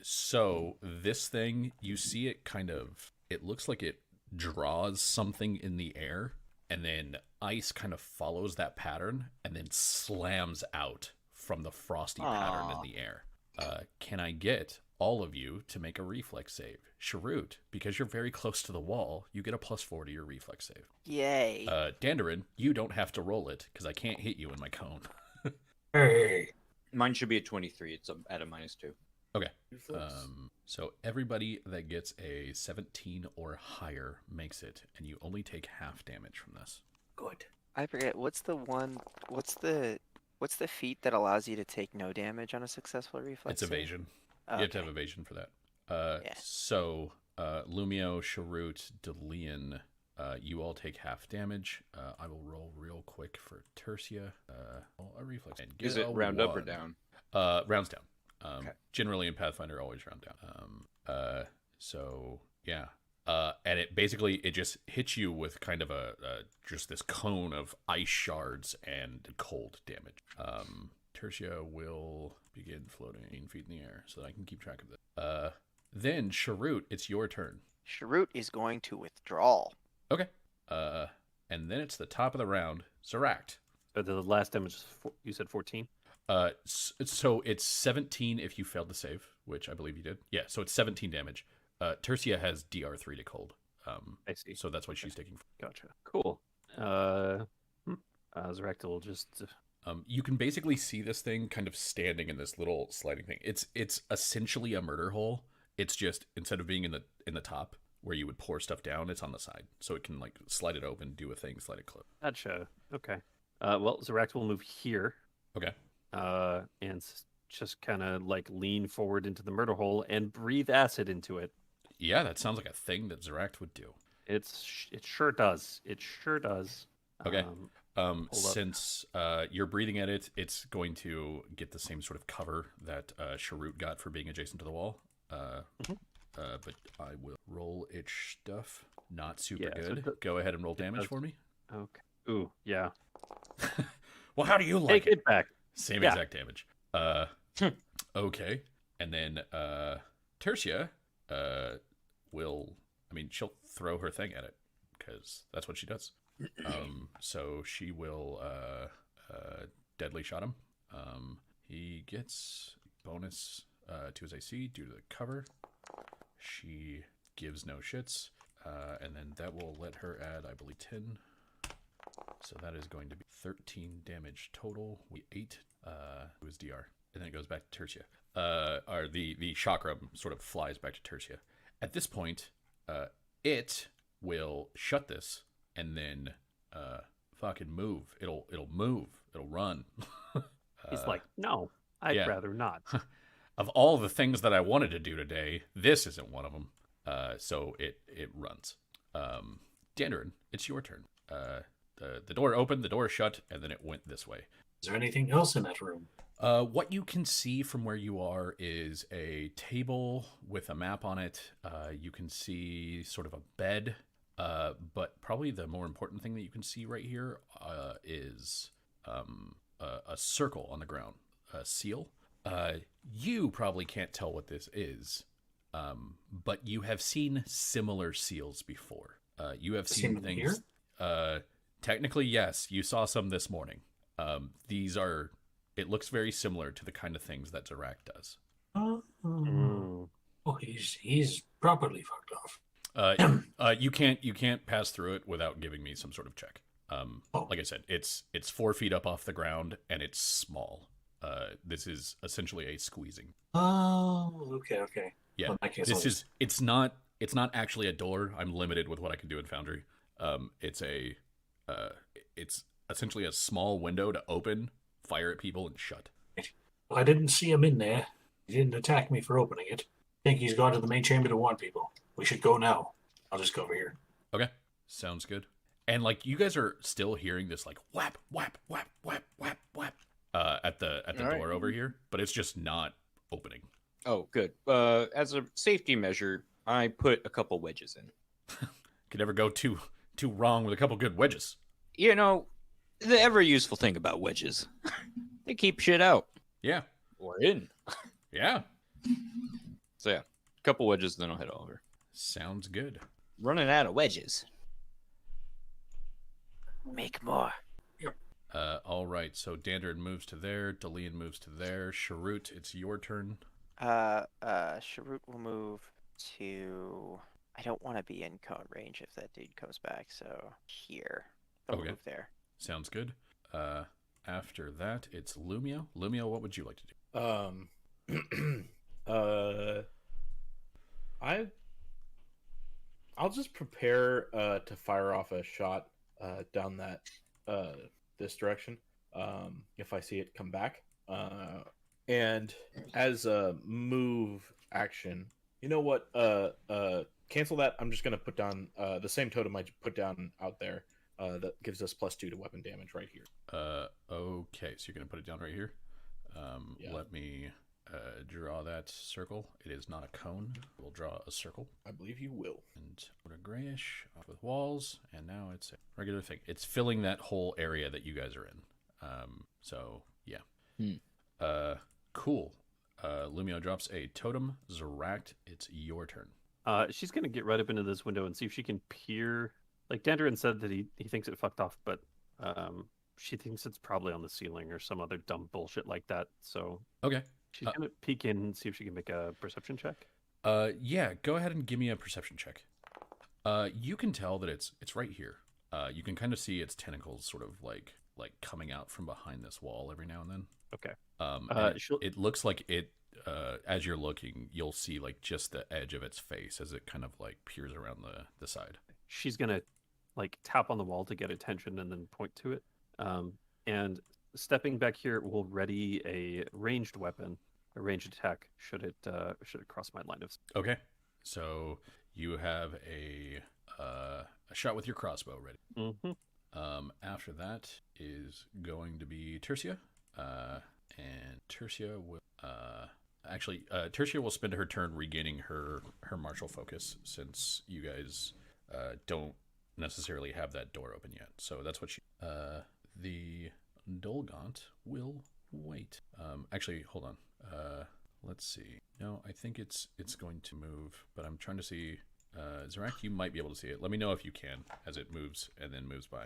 So this thing, you see it kind of, it looks like it draws something in the air, and then ice kind of follows that pattern and then slams out from the frosty pattern in the air. Can I get all of you to make a reflex save? Sharut, because you're very close to the wall, you get a +4 to your reflex save. Yay. Dandarin, you don't have to roll it because I can't hit you in my cone. Hey. Mine should be a 23. It's at a -2. Okay. So everybody that gets a 17 or higher makes it, and you only take half damage from this. Good. I forget, what's the feat that allows you to take no damage on a successful reflex? It's evasion. Okay. You have to have evasion for that. Yeah. So, Lumio, Sharut, Delian, you all take half damage. I will roll real quick for Tertia. A reflex. And Is it round up or down? Rounds down. Okay. Generally in Pathfinder, always round down. So, yeah. And it basically, it just hits you with kind of just this cone of ice shards and cold damage. Tertia will begin floating 8 feet in the air so that I can keep track of this. Then, Sharut, it's your turn. Sharut is going to withdraw. Okay. And then it's the top of the round. Zeract. The last damage, you said 14? So it's 17 if you failed to save, which I believe you did. Yeah, so it's 17 damage. Tertia has DR3 to cold. I see. So that's what she's taking. Gotcha. Cool. Zeract will just... You can basically see this thing kind of standing in this little sliding thing. It's essentially a murder hole. It's just, instead of being in the top where you would pour stuff down, it's on the side. So it can like slide it open, do a thing, slide it close. Gotcha. Okay. Well, Zeract will move here. Okay. And just kind of like lean forward into the murder hole and breathe acid into it. Yeah, that sounds like a thing that Zeract would do. It sure does. It sure does. Okay. Hold up. Since you're breathing at it, it's going to get the same sort of cover that Sharut got for being adjacent to the wall. But I will roll its stuff. Not super Yeah, so good. Go ahead and roll damage for me. Okay. Ooh, yeah. Well, how do you like Take it back. Same Yeah. exact damage. Okay. And then Tertia will, she'll throw her thing at it because that's what she does. So she will deadly shot him. He gets bonus to his AC due to the cover. She gives no shits. And then that will let her add, I believe, 10. So that is going to be 13 damage total. We 8 to his DR. And then it goes back to Tertia. Or the chakram sort of flies back to Tertia. At this point, it will shut this and then fucking move. It'll move. It'll run. He's like, no, I'd yeah. rather not. Of all the things that I wanted to do today, this isn't one of them. So it runs. Dandarin, it's your turn. The door opened, the door shut, and then it went this way. Is there anything else in that room? What you can see from where you are is a table with a map on it. You can see sort of a bed, but probably the more important thing that you can see right here is a circle on the ground, a seal. You probably can't tell what this is, but you have seen similar seals before. You have Seen seen them things. Technically, yes, you saw some this morning. These are. It looks very similar to the kind of things that Zarak does. Oh, he's properly fucked off. You can't pass through it without giving me some sort of check. Like I said, it's 4 feet up off the ground and it's small. This is essentially a squeezing. Oh, okay. Yeah, Well, in that case, it's not actually a door. I'm limited with what I can do in Foundry. It's essentially a small window to open, fire at people, and shut. I didn't see him in there. He didn't attack me for opening it. I think he's gone to the main chamber to warn people. We should go now. I'll just go over here. Okay, sounds good. And like you guys are still hearing this like whap whap whap whap whap whap at the door over here, but it's just not opening. Oh, good. As a safety measure, I put a couple wedges in. Could never go too wrong with a couple good wedges. You know, the ever useful thing about wedges, they keep shit out Yeah, or in. yeah. So yeah, a couple wedges, then I'll head over. Sounds good. Running out of wedges. Make more. All right. So Dandrid moves to there. Delian moves to there. Sharut, it's your turn. Sharut will move to. I don't want to be in cone range if that dude comes back, so here. I'll Okay. move there. Sounds good. After that, it's Lumio. Lumio, what would you like to do? I'll just prepare to fire off a shot down that this direction if I see it come back. And as a move action, you know what? Cancel that. I'm just gonna put down the same totem I put down out there. That gives us +2 to weapon damage right here. Okay, so you're gonna put it down right here. Yeah. Let me draw that circle. It is not a cone. We'll draw a circle. I believe you will. And put a grayish off with walls, and now it's a regular thing. It's filling that whole area that you guys are in. So yeah. Cool. Lumio drops a totem. Zarak, it's your turn. She's gonna get right up into this window and see if she can peer. Like Dandrin said that he thinks it fucked off, but she thinks it's probably on the ceiling or some other dumb bullshit like that. So Okay. she's gonna peek in and see if she can make a perception check. Yeah, go ahead and give me a perception check. You can tell that it's right here. You can kind of see its tentacles sort of like coming out from behind this wall every now and then. Okay. And it looks like it as you're looking, you'll see like just the edge of its face as it kind of like peers around the side. She's gonna like tap on the wall to get attention and then point to it. And stepping back here will ready a ranged weapon, a ranged attack should it cross my line of sight. Okay. So you have a shot with your crossbow ready. Mm-hmm. After that is going to be Tertia. And Tertia will Tertia will spend her turn regaining her martial focus since you guys don't necessarily have that door open yet. So that's what she. The Dolgaunt will wait. Actually, hold on. Let's see. No, I think it's going to move, but I'm trying to see. Zarak, you might be able to see it. Let me know if you can as it moves and then moves by.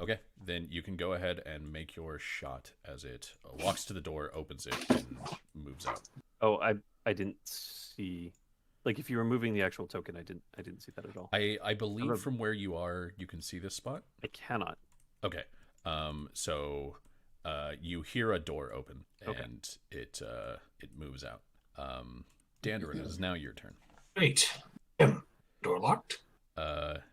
Okay, then you can go ahead and make your shot as it walks to the door, opens it, and moves out. Oh, I didn't see. Like if you were moving the actual token, I didn't see that at all. I believe from where you are, you can see this spot. I cannot. Okay. So you hear a door open and it moves out. Dandrin, it is now your turn. Great. Door locked.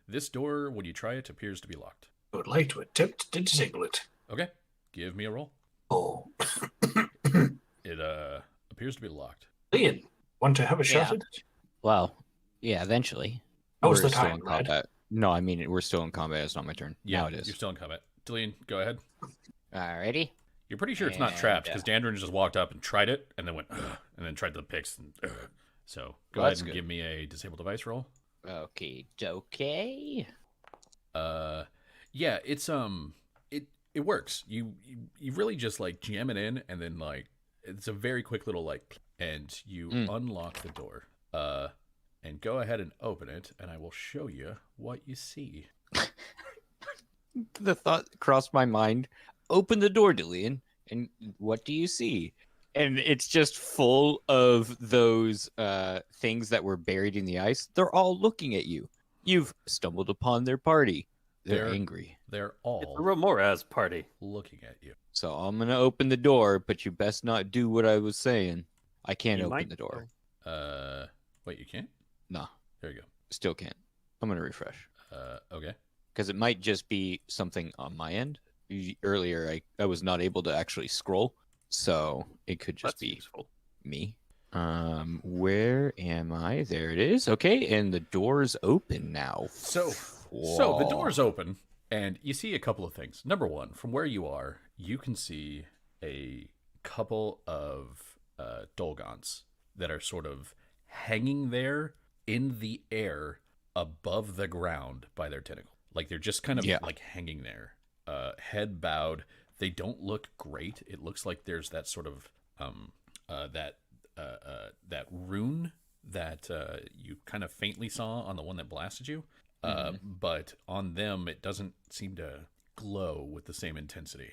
This door, when you try it, appears to be locked. I would like to attempt to disable it. Okay. Give me a roll. Oh. It appears to be locked. Ian, want to have a shot Yeah. at it? Well, yeah, eventually. How's the We're still time, in lad? combat. No, I mean we're still in combat. It's not my turn. Yeah, Now it is. You're still in combat. Dillian, go ahead. Alrighty. You're pretty sure it's not trapped And, because Dandrin just walked up and tried it, and then went, "Ugh," and then tried the picks. And, "Ugh." So go ahead That's and good. give me a disable device roll. Okay, okay. Yeah, it's it works. You really just like jam it in, and then like it's a very quick little like, and you unlock the door. And go ahead and open it, and I will show you what you see. The thought crossed my mind. Open the door, Dillian, and what do you see? And it's just full of those things that were buried in the ice. They're all looking at you. You've stumbled upon their party. They're angry. They're It's all a Remora's party. looking at you. So I'm gonna open the door, but you best not do what I was saying. I can't You open might, the door. Wait, you can't? No, There you go. still can't. I'm gonna refresh Okay. because it might just be something on my end. Earlier, I was not able to actually scroll, so it could just That's be useful. me. Where am I? There it is. Okay, and the door's open now. So the door's open, and you see a couple of things. Number one, from where you are, you can see a couple of Dolgons that are sort of hanging there in the air above the ground by their tentacle. Like they're just kind of like hanging there, head bowed. They don't look great. It looks like there's that sort of that rune that you kind of faintly saw on the one that blasted you. But on them, it doesn't seem to glow with the same intensity.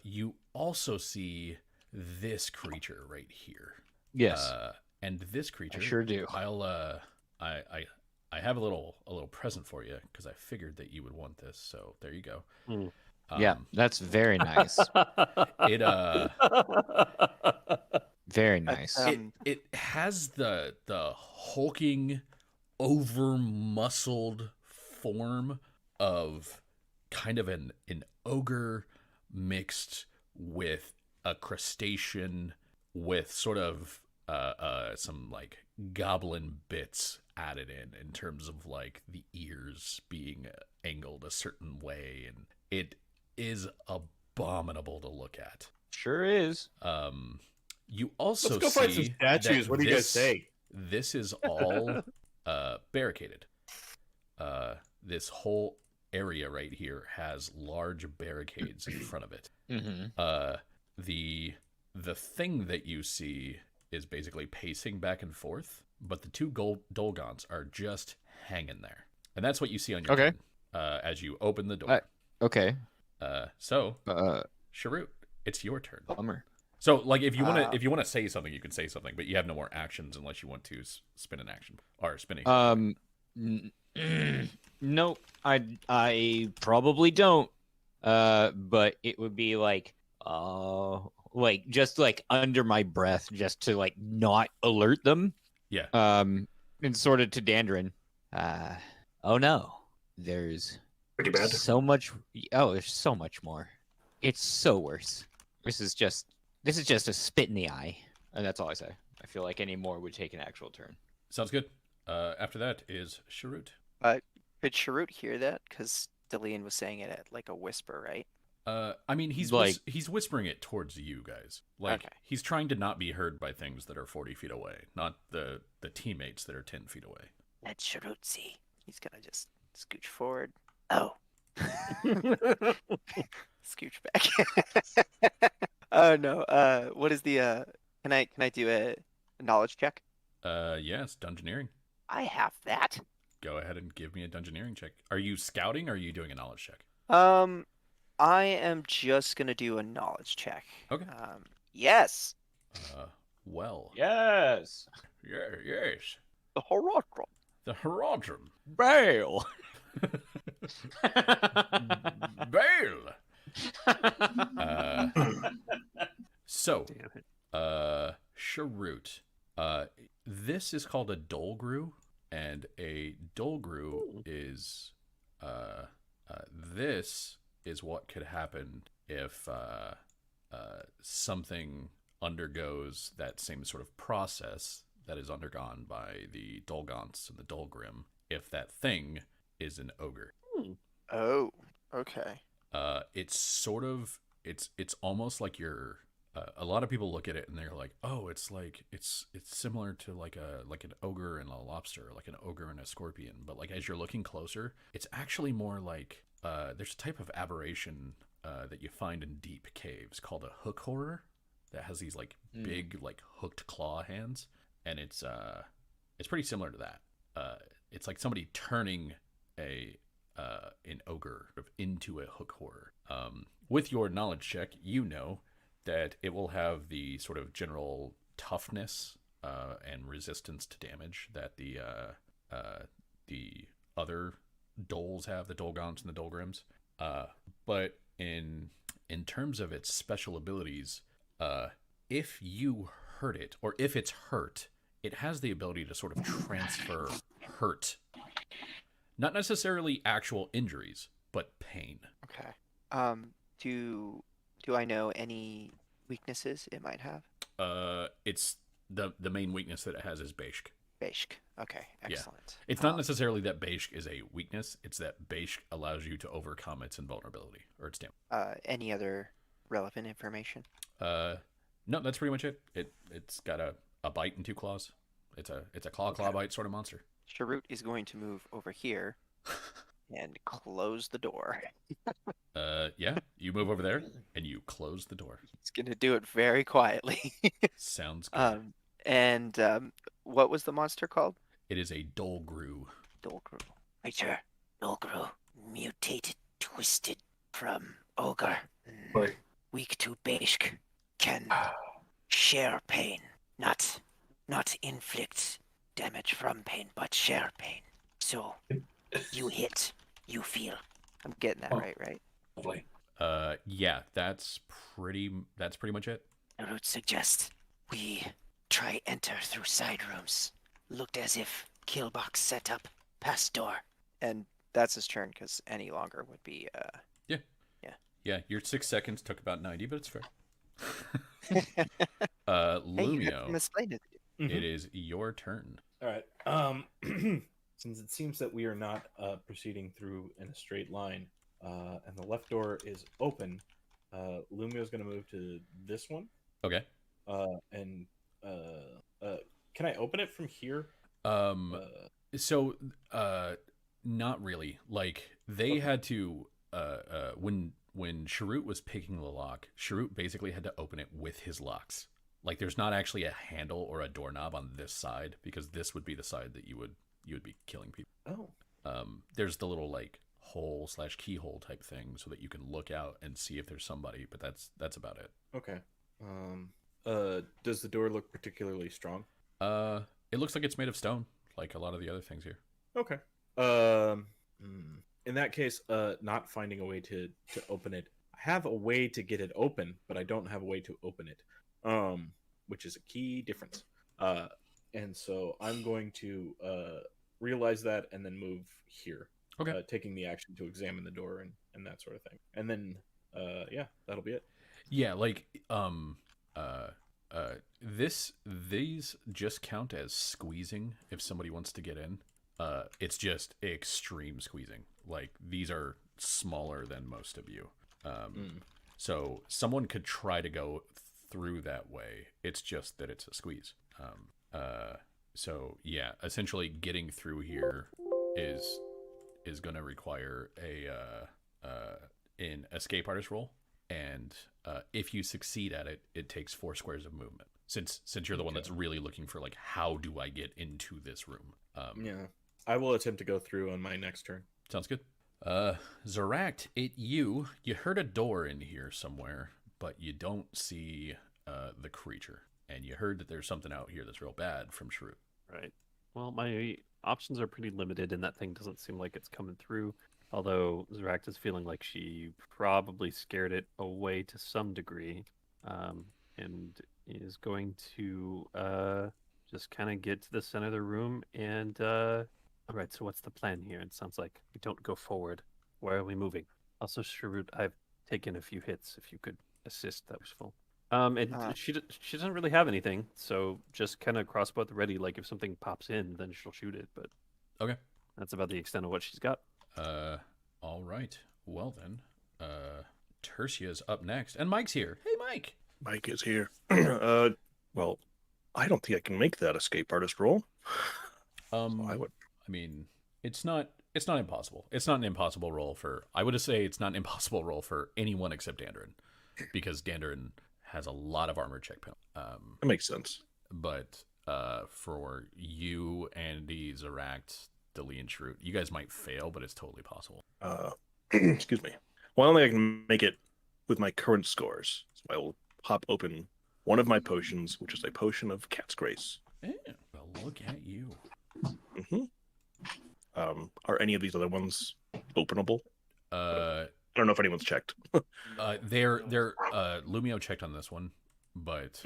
You also see this creature right here. Yes, And this creature, I sure do. I have a little present for you because I figured that you would want this. So there you go. Yeah, that's very nice. It Very nice. it has the hulking, over muscled form of kind of an ogre mixed with a crustacean with sort of some like goblin bits added in terms of like the ears being angled a certain way, and it is abominable to look at. Sure is. You also Let's go find some see statues. that What do you guys this- say? This is all barricaded. This whole area right here has large barricades in front of it. The thing that you see is basically pacing back and forth, but the two Dolgons are just hanging there, and that's what you see on your Okay. turn, as you open the door. Okay. So, Sharut, it's your turn. Bummer. So, like, if you want to say something, you can say something, but you have no more actions unless you want to spin an action or spinning. No, I probably don't. But it would be like just like under my breath, just to like not alert them. Yeah. And sort of to Dandrin. Oh no, there's Pretty bad. so much. Oh, there's so much more. It's so worse. This is just a spit in the eye, and that's all I say. I feel like any more would take an actual turn. Sounds good. After that is Sharut. Could Sharut hear that? Because Dillian was saying it at like a whisper, right? I mean, he's Like- he's whispering it towards you guys. Like, Okay. he's trying to not be heard by things that are 40 feet away, not the teammates that are 10 feet away. Let Sharut see. He's gonna just scooch forward. Oh. Scooch back. Oh no. What is the can I do a knowledge check? Yes, dungeoneering. I have that. Go ahead and give me a dungeoneering check. Are you scouting or are you doing a knowledge check? I am just gonna do a knowledge check. Okay. Yes. Well. Yes. Yeah, yes. The Horodrum. The Herodrum. Bail. Bail. So, Damn it. Sharut. This is called a Dolgru, and a Dolgru is this is what could happen if something undergoes that same sort of process that is undergone by the Dolgons and the Dolgrim, if that thing is an ogre. Oh. Okay. It's sort of it's almost like you're. A lot of people look at it and they're like, oh, it's like it's similar to like an ogre and a lobster, like an ogre and a scorpion. But like as you're looking closer, it's actually more like there's a type of aberration that you find in deep caves called a hook horror that has these like big like hooked claw hands, and it's pretty similar to that. It's like somebody turning an ogre into a hook horror. With your knowledge check, you know that it will have the sort of general toughness and resistance to damage that the other doles have, the Dolgons and the Dolgrims. But in terms of its special abilities, if you hurt it, or if it's hurt, it has the ability to sort of transfer hurt. Not necessarily actual injuries, but pain. Okay. Do I know any weaknesses it might have? It's the main weakness that it has is Bashk. Bashk. Okay, excellent. It's not necessarily that Bashk is a weakness, it's that Bashk allows you to overcome its invulnerability, or its damage. Any other relevant information? No, that's pretty much it. It's got a bite and 2 claws. It's a claw bite sort of monster. Sharut is going to move over here and close the door. Yeah, you move over there and you close the door. He's going to do it very quietly. Sounds good. What was the monster called? It is a Dolgru. Dolgru. Creature. Dolgru. Mutated, twisted from ogre. Right. Weak to Bashk. Can share pain. Not inflict damage from pain, but share pain. So you hit, you feel. I'm getting that right? Lovely. Yeah, that's pretty much it. I would suggest we try enter through side rooms. Looked as if killbox set up past door. And that's his turn, because any longer would be Yeah, your 6 seconds took about 90, but it's fair. Hey, you had Lumio, to explain it. it is your turn. All right. Since it seems that we are not proceeding through in a straight line, and the left door is open, Lumio's going to move to this one. Okay. Can I open it from here? So, not really. Like, they had to, when Sharut was picking the lock, Sharut basically had to open it with his locks. Like, there's not actually a handle or a doorknob on this side, because this would be the side that you would be killing people. Oh. There's the little, like, hole/keyhole type thing so that you can look out and see if there's somebody, but that's about it. Okay. Does the door look particularly strong? It looks like it's made of stone, like a lot of the other things here. Okay. In that case, not finding a way to open it. I have a way to get it open, but I don't have a way to open it. Which is a key difference. And so I'm going to realize that and then move here. Okay. Taking the action to examine the door and that sort of thing. And then, yeah, that'll be it. Yeah, like, these just count as squeezing if somebody wants to get in. It's just extreme squeezing. Like, these are smaller than most of you. So someone could try to go through that way. It's just that it's a squeeze. So yeah, essentially getting through here is going to require an escape artist roll, and if you succeed at it, it takes 4 squares of movement. Since you're the one that's really looking for, like, how do I get into this room? Yeah, I will attempt to go through on my next turn. Sounds good. Zeract, you heard a door in here somewhere, but you don't see the creature, and you heard that there's something out here that's real bad from Sharut. Right. Well, my options are pretty limited, and that thing doesn't seem like it's coming through. Although Zeract is feeling like she probably scared it away to some degree, and is going to just kind of get to the center of the room and all right, so what's the plan here? It sounds like we don't go forward. Where are we moving? Also, Sharut, I've taken a few hits. If you could assist, that was full. She doesn't really have anything, so just kind of crossbow at the ready. Like, if something pops in, then she'll shoot it. But Okay. That's about the extent of what she's got. All right. Well then, Tertia's up next, and Mike's here. Hey, Mike. Mike is here. Well, I don't think I can make that escape artist roll. So I would. I mean, it's not impossible. It's not an impossible role for. I would say it's not an impossible role for anyone except Dandarin, because Dandarin has a lot of armor check penalty. That makes sense. But for you, Andy, Zaract, Dali, and Shrewd, you guys might fail, but it's totally possible. Excuse me. Well, I don't think I can make it with my current scores. So I will pop open one of my potions, which is a potion of Cat's Grace. Yeah, well, look at you. Mm-hmm. Are any of these other ones openable? I don't know if anyone's checked. They're Lumio checked on this one, but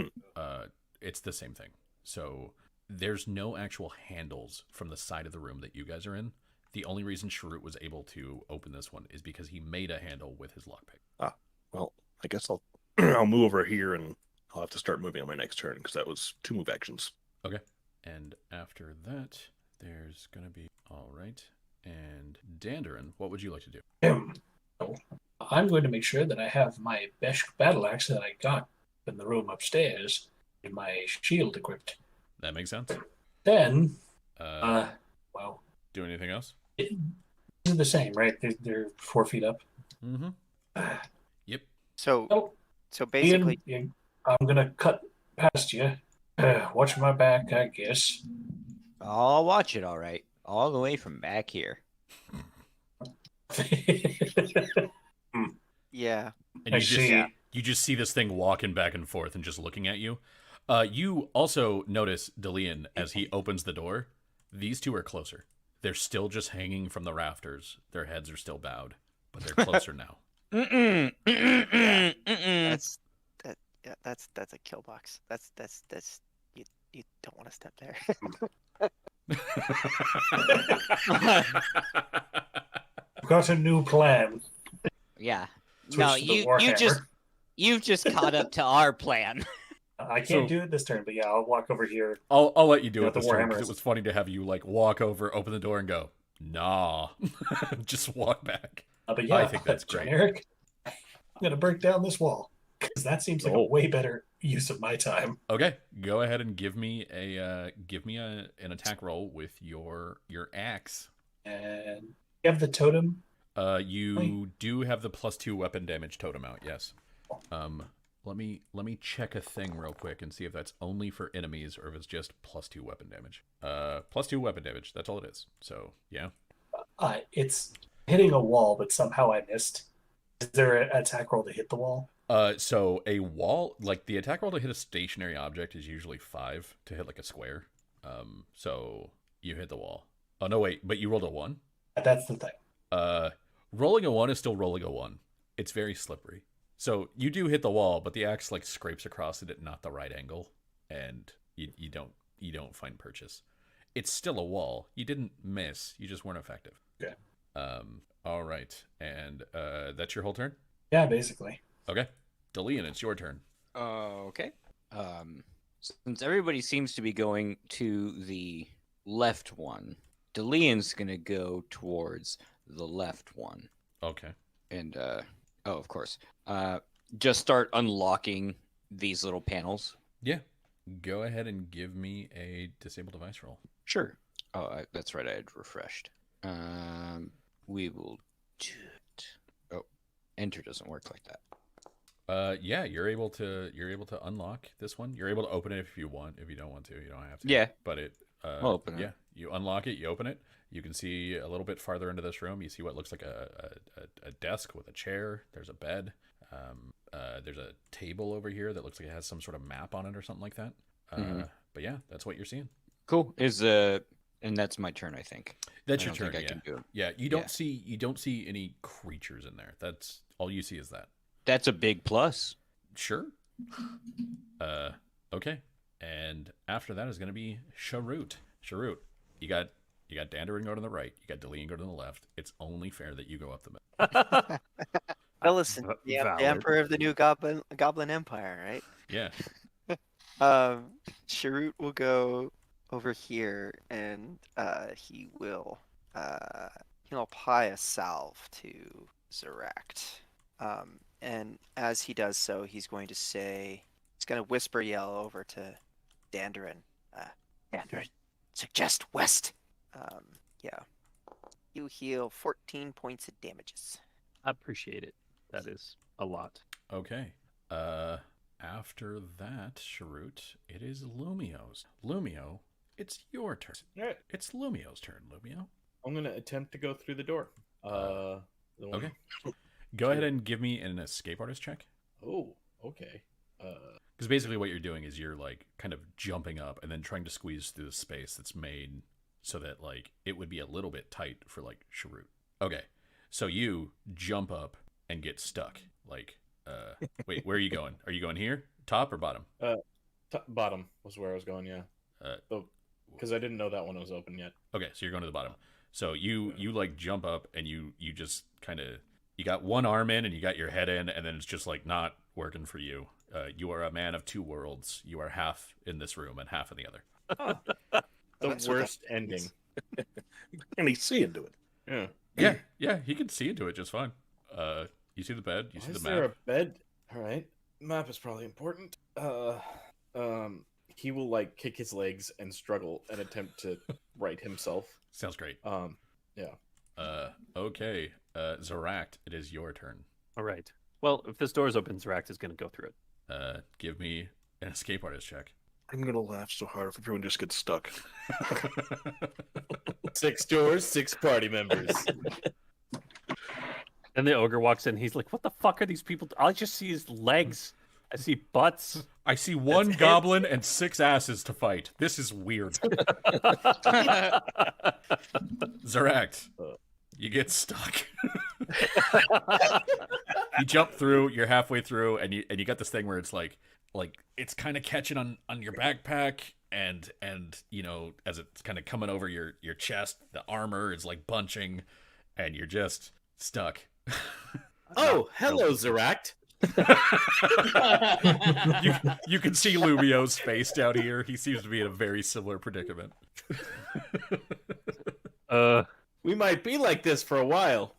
it's the same thing. So there's no actual handles from the side of the room that you guys are in. The only reason Sharut was able to open this one is because he made a handle with his lockpick. Well, I guess I'll I'll move over here and I'll have to start moving on my next turn because that was 2 move actions. Okay. And after that, there's going to be... All right. And Dandarin, what would you like to do? I'm going to make sure that I have my best battle axe that I got in the room upstairs and my shield equipped. That makes sense. Then, Do anything else? these are the same, right? They're 4 feet up. Mm-hmm. Yep. So, Oh, so basically, I'm going to cut past you. Watch my back, I guess. I'll watch it, all right. All the way from back here. yeah. And I you just see. you just see this thing walking back and forth and just looking at you. You also notice Delian as he opens the door. These two are closer. They're still just hanging from the rafters. Their heads are still bowed, but they're closer now. That's that. Yeah, that's a kill box. That's you don't want to step there. I've got a new plan. Yeah. Switch No, to the you've just caught up to our plan. I can't So- do it this turn, but yeah, I'll walk over here. I'll let you do Yeah, it the this turn Warhammer because it is- was funny to have you like walk over, open the door, and go, nah, just walk back. But yeah, I think that's great. generic. I'm going to break down this wall because that seems like a Oh. way better use of my time. Okay, go ahead and give me an attack roll with your axe. And you have the totem. You do have the +2 weapon damage totem out, yes. Let me check a thing real quick and see if that's only for enemies or if it's just +2 weapon damage. +2 weapon damage. That's all it is. So yeah. It's hitting a wall, but somehow I missed. Is there an attack roll to hit the wall? So a wall, like the attack roll to hit a stationary object is usually 5 to hit like a square. So you hit the wall. Oh no, wait, but you rolled a 1. That's the thing. Rolling a 1 is still rolling a 1. It's very slippery. So you do hit the wall, but the axe like scrapes across it at not the right angle, and you don't find purchase. It's still a wall. You didn't miss. You just weren't effective. Okay. All right, and that's your whole turn. Yeah, basically. Okay, Delian, it's your turn. Okay. Since everybody seems to be going to the left one, Delian's gonna go towards the left one. Okay. And of course. Just start unlocking these little panels. Yeah. Go ahead and give me a disable device roll. Sure. Oh, that's right. I had refreshed. We will do it. Oh, enter doesn't work like that. Yeah, you're able to unlock this one. You're able to open it if you want. If you don't want to, you don't have to. Yeah. But it I'll open it. Yeah, you unlock it, you open it. You can see a little bit farther into this room. You see what looks like a desk with a chair. There's a bed. There's a table over here that looks like it has some sort of map on it or something like that. But yeah, that's what you're seeing. Cool. And that's my turn, I think. That's I your don't turn. think I Yeah. can do it. Yeah, you don't see any creatures in there. That's all you see is that. That's a big plus. Sure. Okay. And after that is going to be Sharut. Sharut, you got Dandarin go to the right. You got Delian go to the left. It's only fair that you go up the middle. Well, listen, the Valid. Emperor of the New Goblin Empire, right? Yeah. Sharut will go over here, and he'll apply a salve to Zaract. And as he does so, he's going to whisper yell over to Dandrin. Dandrin, suggest west. Yeah. You heal 14 points of damages. I appreciate it. That is a lot. Okay. After that, Sharut, it is Lumio's. Lumio, it's your turn. All right. It's Lumio's turn, Lumio. I'm gonna attempt to go through the door. The one- Okay. Go ahead and give me an escape artist check. Oh, okay. Because basically what you're doing is you're like kind of jumping up and then trying to squeeze through the space that's made so that like it would be a little bit tight for like Sharut. Okay. So you jump up and get stuck. Like, wait, where are you going? Are you going here? Top or bottom? Bottom was where I was going. Yeah. Uh, Because I didn't know that one was open yet. Okay, so you're going to the bottom. So you like jump up and you just kind of you got one arm in and you got your head in and then it's just like not working for you. You are a man of two worlds. You are half in this room and half in the other. The That's what worst ending. And he's see into it. Yeah. Yeah, he can see into it just fine. You see the bed, you see Is the there map. a bed? All right. Map is probably important. He will like kick his legs and struggle and attempt to right himself. Sounds great. Yeah. Okay. Zaract, it is your turn. All right. Well, if this door is open, Zaract is going to go through it. Give me an escape artist check. I'm gonna laugh so hard if everyone just gets stuck. 6 doors, 6 party members. And the ogre walks in. He's like, "What the fuck are these people? I just see his legs. I see butts." I see one That's it. goblin and 6 asses to fight. This is weird. Zaract, you get stuck. You jump through, you're halfway through, and you got this thing where it's like it's kind of catching on your backpack, and you know, as it's kind of coming over your chest, the armor is like bunching, and you're just stuck. Oh, hello, Zaract. You can see Lumio's face down here. He seems to be in a very similar predicament. We might be like this for a while.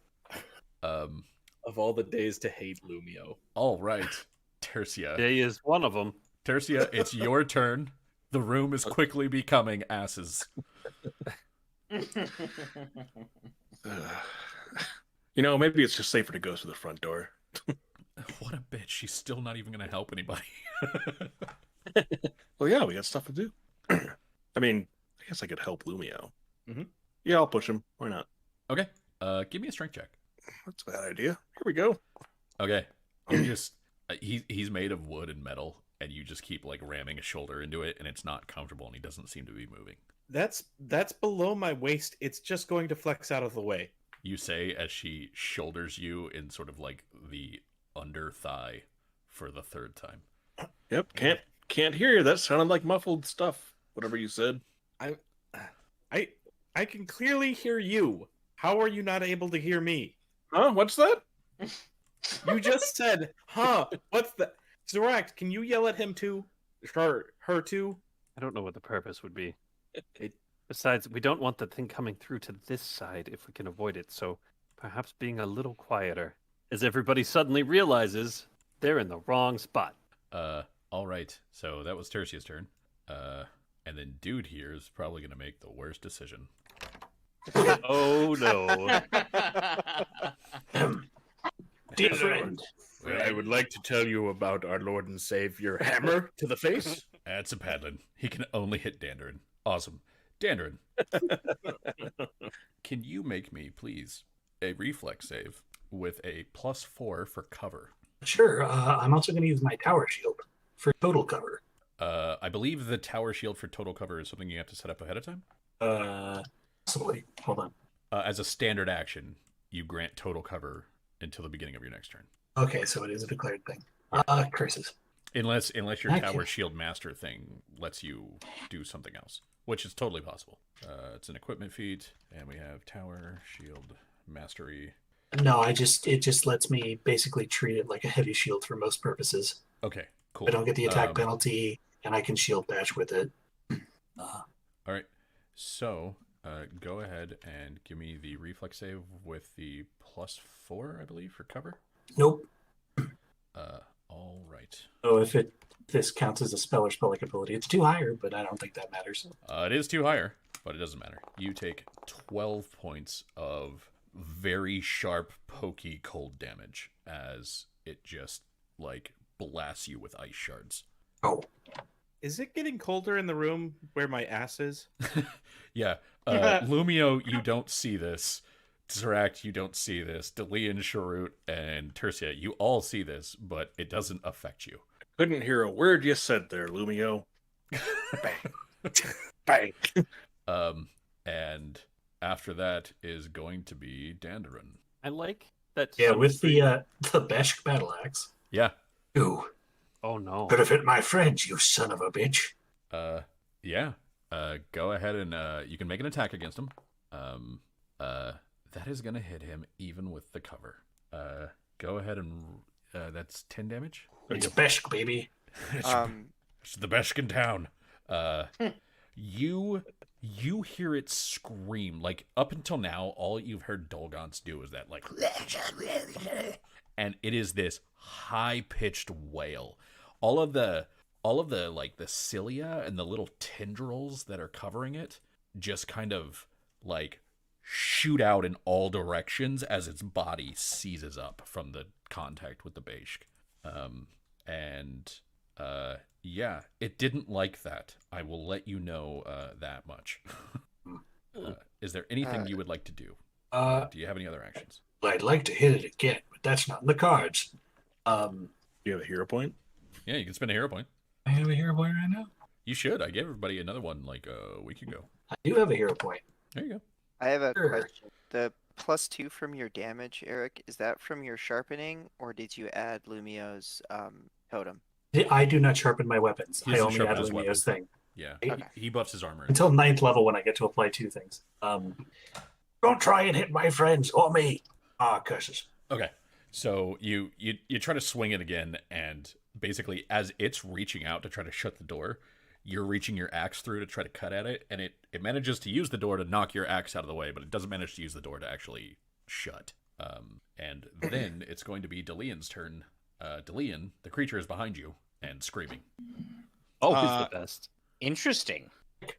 Of all the days to hate Lumio. All right, Tertia. Day is one of them. Tertia, it's your turn. The room is quickly becoming asses. You know, maybe it's just safer to go through the front door. What a bitch. She's still not even going to help anybody. Well, yeah, we got stuff to do. I mean, I guess I could help Lumio. Mhm. Yeah, I'll push him. Why not? Okay. Give me a strength check. That's a bad idea. Here we go. Okay. You just he's made of wood and metal, and you just keep like ramming a shoulder into it, and it's not comfortable, and he doesn't seem to be moving. That's below my waist. It's just going to flex out of the way. You say as she shoulders you in sort of like the under thigh for the third time. Yep, can't hear you. That sounded like muffled stuff. Whatever you said. I can clearly hear you. How are you not able to hear me? Huh? What's that? You just said, huh? What's that? Zaract, can you yell at him too? Her too? I don't know what the purpose would be. Besides, we don't want the thing coming through to this side if we can avoid it, so perhaps being a little quieter. As everybody suddenly realizes they're in the wrong spot. All right. So that was Tertia's turn. And then dude here is probably going to make the worst decision. Oh no. Dear friend, Well, I would like to tell you about our Lord and Savior Hammer to the face. That's a Padlin. He can only hit Dandrin. Awesome. Dandrin, can you make me, please, a reflex save with a +4 for cover? sure. I'm also going to use my tower shield for total cover. I believe the tower shield for total cover is something you have to set up ahead of time. Possibly. Hold on. As a standard action, you grant total cover until the beginning of your next turn. Okay, so it is a declared thing. Curses. Unless your Okay. tower shield master thing lets you do something else, which is totally possible. It's an equipment feat, and we have tower shield mastery. No, it just lets me basically treat it like a heavy shield for most purposes. Okay, cool. I don't get the attack penalty, and I can shield bash with it. All right, so go ahead and give me the reflex save with the +4, I believe, for cover. Nope. All right. So if this counts as a spell or spell-like ability, it's 2 higher, but I don't think that matters. It is 2 higher, but it doesn't matter. You take 12 points of very sharp, pokey, cold damage as it just, like, blasts you with ice shards. Oh. Is it getting colder in the room where my ass is? Yeah. Lumio, you don't see this. Zeract, you don't see this. Delian, Sharut, and Tercia, you all see this, but it doesn't affect you. Couldn't hear a word you said there, Lumio. Bang. And after that is going to be Dandarin. I like that. Yeah, some with trees- the Beshk battle axe. Yeah. Ooh, Oh no. could have hit my friend, you son of a bitch. Yeah. Go ahead and you can make an attack against him. That is gonna hit him even with the cover. Go ahead and that's 10 damage. It's Beshk, baby. It's the best in town. You hear it scream. Like, up until now, all you've heard Dolgons do is that, like, and it is this high-pitched wail. All of the like the cilia and the little tendrils that are covering it just kind of like shoot out in all directions as its body seizes up from the contact with the Beshk. Yeah, it didn't like that. I will let you know that much. Is there anything you would like to do? Do you have any other actions? I'd like to hit it again, but that's not in the cards. Do you have a hero point? Yeah, you can spend a hero point. I have a hero point right now. You should. I gave everybody another one like a week ago. I do have a hero point. There you go. I have a Sure. question. The +2 from your damage, Eric, is that from your sharpening, or did you add Lumio's totem? I do not sharpen my weapons. He I doesn't only sharpen add his Lumio's thing. Yeah, Okay. he buffs his armor. Until 9th level when I get to apply 2 things. Don't try and hit my friends or me. Ah, curses. Okay, so you try to swing it again, and basically as it's reaching out to try to shut the door, you're reaching your axe through to try to cut at it, and it manages to use the door to knock your axe out of the way, but it doesn't manage to use the door to actually shut. And then it's going to be Delian's turn. Delian, the creature is behind you and screaming. Always the best. Interesting.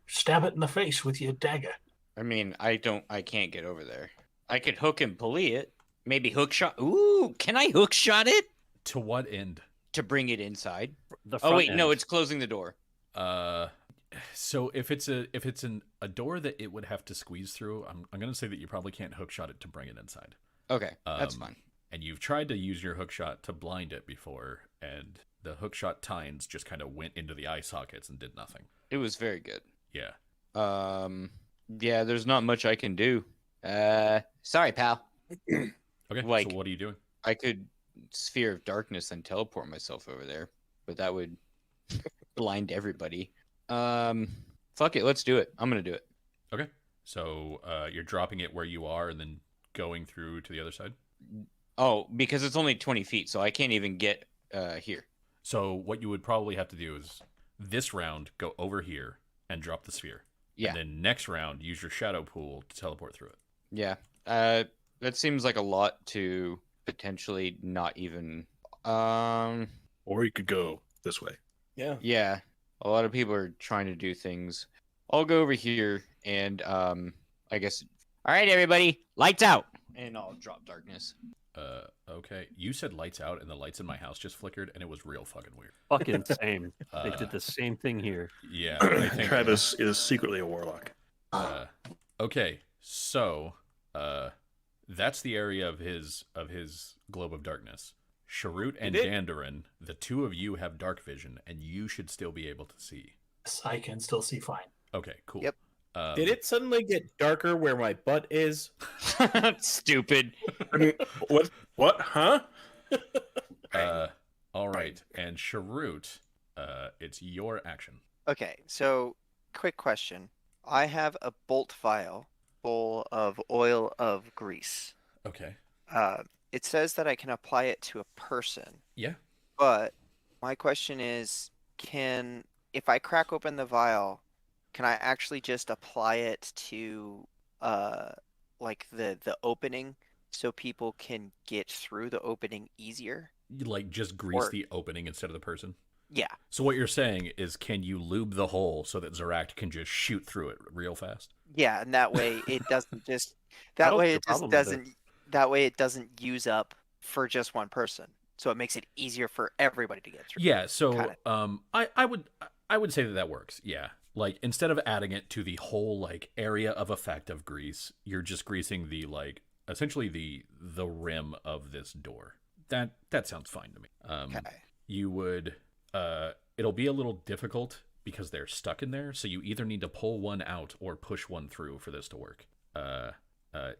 Stab it in the face with your dagger. I mean, I can't get over there. I could hook and pulley it. Maybe hook shot. Ooh, can I hook shot it To what end? to bring it inside? The Oh front wait, no, end. it's closing the door. So if it's a door that it would have to squeeze through, I'm gonna say that you probably can't hook shot it to bring it inside. Okay, that's Um, fine. And you've tried to use your hook shot to blind it before, and the hook shot tines just kind of went into the eye sockets and did nothing. It was very good. Yeah. Yeah, there's not much I can do. Sorry, pal. Okay. Like- so what are you doing? I could sphere of darkness and teleport myself over there, but that would blind everybody. Fuck it, let's do it. I'm gonna do it. Okay. So you're dropping it where you are and then going through to the other side. Oh, because it's only 20 feet, so I can't even get here. So what you would probably have to do is this round go over here and drop the sphere. Yeah. And then next round use your shadow pool to teleport through it. Yeah. That seems like a lot to potentially not even. Or you could go this way. Yeah. Yeah. A lot of people are trying to do things. I'll go over here and I guess. All right, everybody, lights out, and I'll drop darkness. Okay. You said lights out and the lights in my house just flickered and it was real fucking weird. Fucking same. They did the same thing here. Yeah. I think, Travis is secretly a warlock. okay. So that's the area of his globe of darkness. Sharut and Did it? Dandarin, the two of you have dark vision and you should still be able to see. Yes, I can still see fine. Okay, cool. Yep. Did it suddenly get darker where my butt is? Stupid. I mean, what? Huh? All right. And Sharut, it's your action. Okay, so quick question. I have a bolt vial full of oil of grease. Okay. It says that I can apply it to a person, Yeah. but my question is, if I crack open the vial, can I actually just apply it to like the opening so people can get through the opening easier? You, like, just grease Or- the opening instead of the person. Yeah. So what you're saying is, can you lube the hole so that Zorak can just shoot through it real fast? Yeah, and that way it doesn't just I that don't way see a it just problem with it. doesn't that way it doesn't use up for just one person. So it makes it easier for everybody to get through. Yeah. So Kinda. I would say that works. Yeah. Like, instead of adding it to the whole like area of effect of grease, you're just greasing the like essentially the rim of this door. That sounds fine to me. Okay. You would it'll be a little difficult because they're stuck in there, so you either need to pull one out or push one through for this to work. You All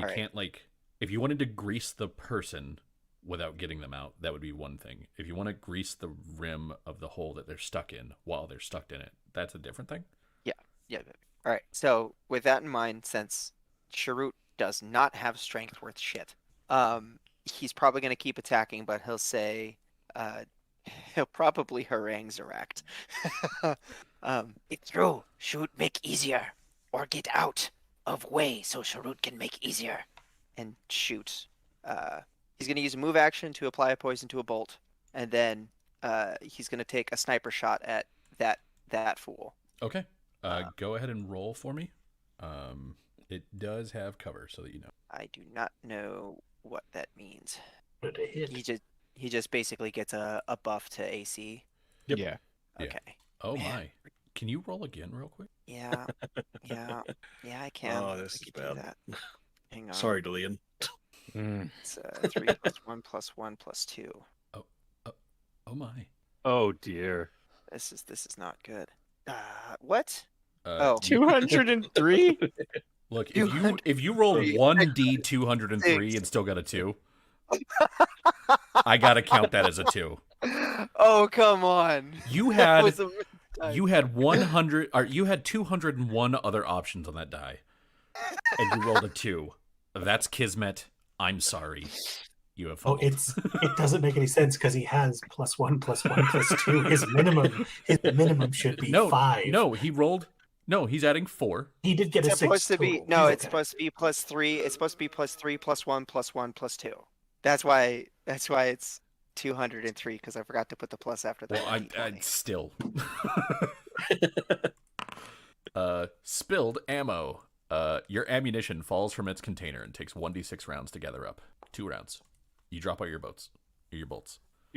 right. can't, like, if you wanted to grease the person without getting them out, that would be one thing. If you want to grease the rim of the hole that they're stuck in while they're stuck in it, that's a different thing. Yeah. All right. So with that in mind, since Sharut does not have strength worth shit, he's probably going to keep attacking, but he'll say, he'll probably harangue Zorak. Get through, shoot, make easier, or get out of way so Sharut can make easier, and shoot. He's going to use a move action to apply a poison to a bolt, and then he's going to take a sniper shot at that fool. Okay. Go ahead and roll for me. It does have cover, so that you know. I do not know what that means. But a hit. He just basically gets a buff to AC. Yep. Yeah. Yeah. Okay. Oh Man. my! Can you roll again, real quick? Yeah. I can. Oh, I this is can do bad. that. Hang on. Sorry, Delian. It's 3 plus 1 plus 1 plus 2. Oh my! Oh dear. This is not good. What? Uh, Oh. 203? Look, if you roll 1d 203 and still got a 2, I gotta count that as a 2. Oh, come on. You That had was a mistake. you had 100 or you had 201 other options on that die, and you rolled a 2. That's kismet. I'm sorry. You have Oh, fumbled. it doesn't make any sense because he has +1 +1 +2. His minimum should be 5. No, he rolled. No, he's adding 4. He did get a It's 6. supposed to be total. no. He's It's okay. supposed to be +3. It's supposed to be +3 +1 +1 +2. That's why it's 203 because I forgot to put the plus after that. Well, I D20. still. Spilled ammo. Your ammunition falls from its container and takes 1d6 rounds to gather up. 2 rounds. You drop all your bolts. You Is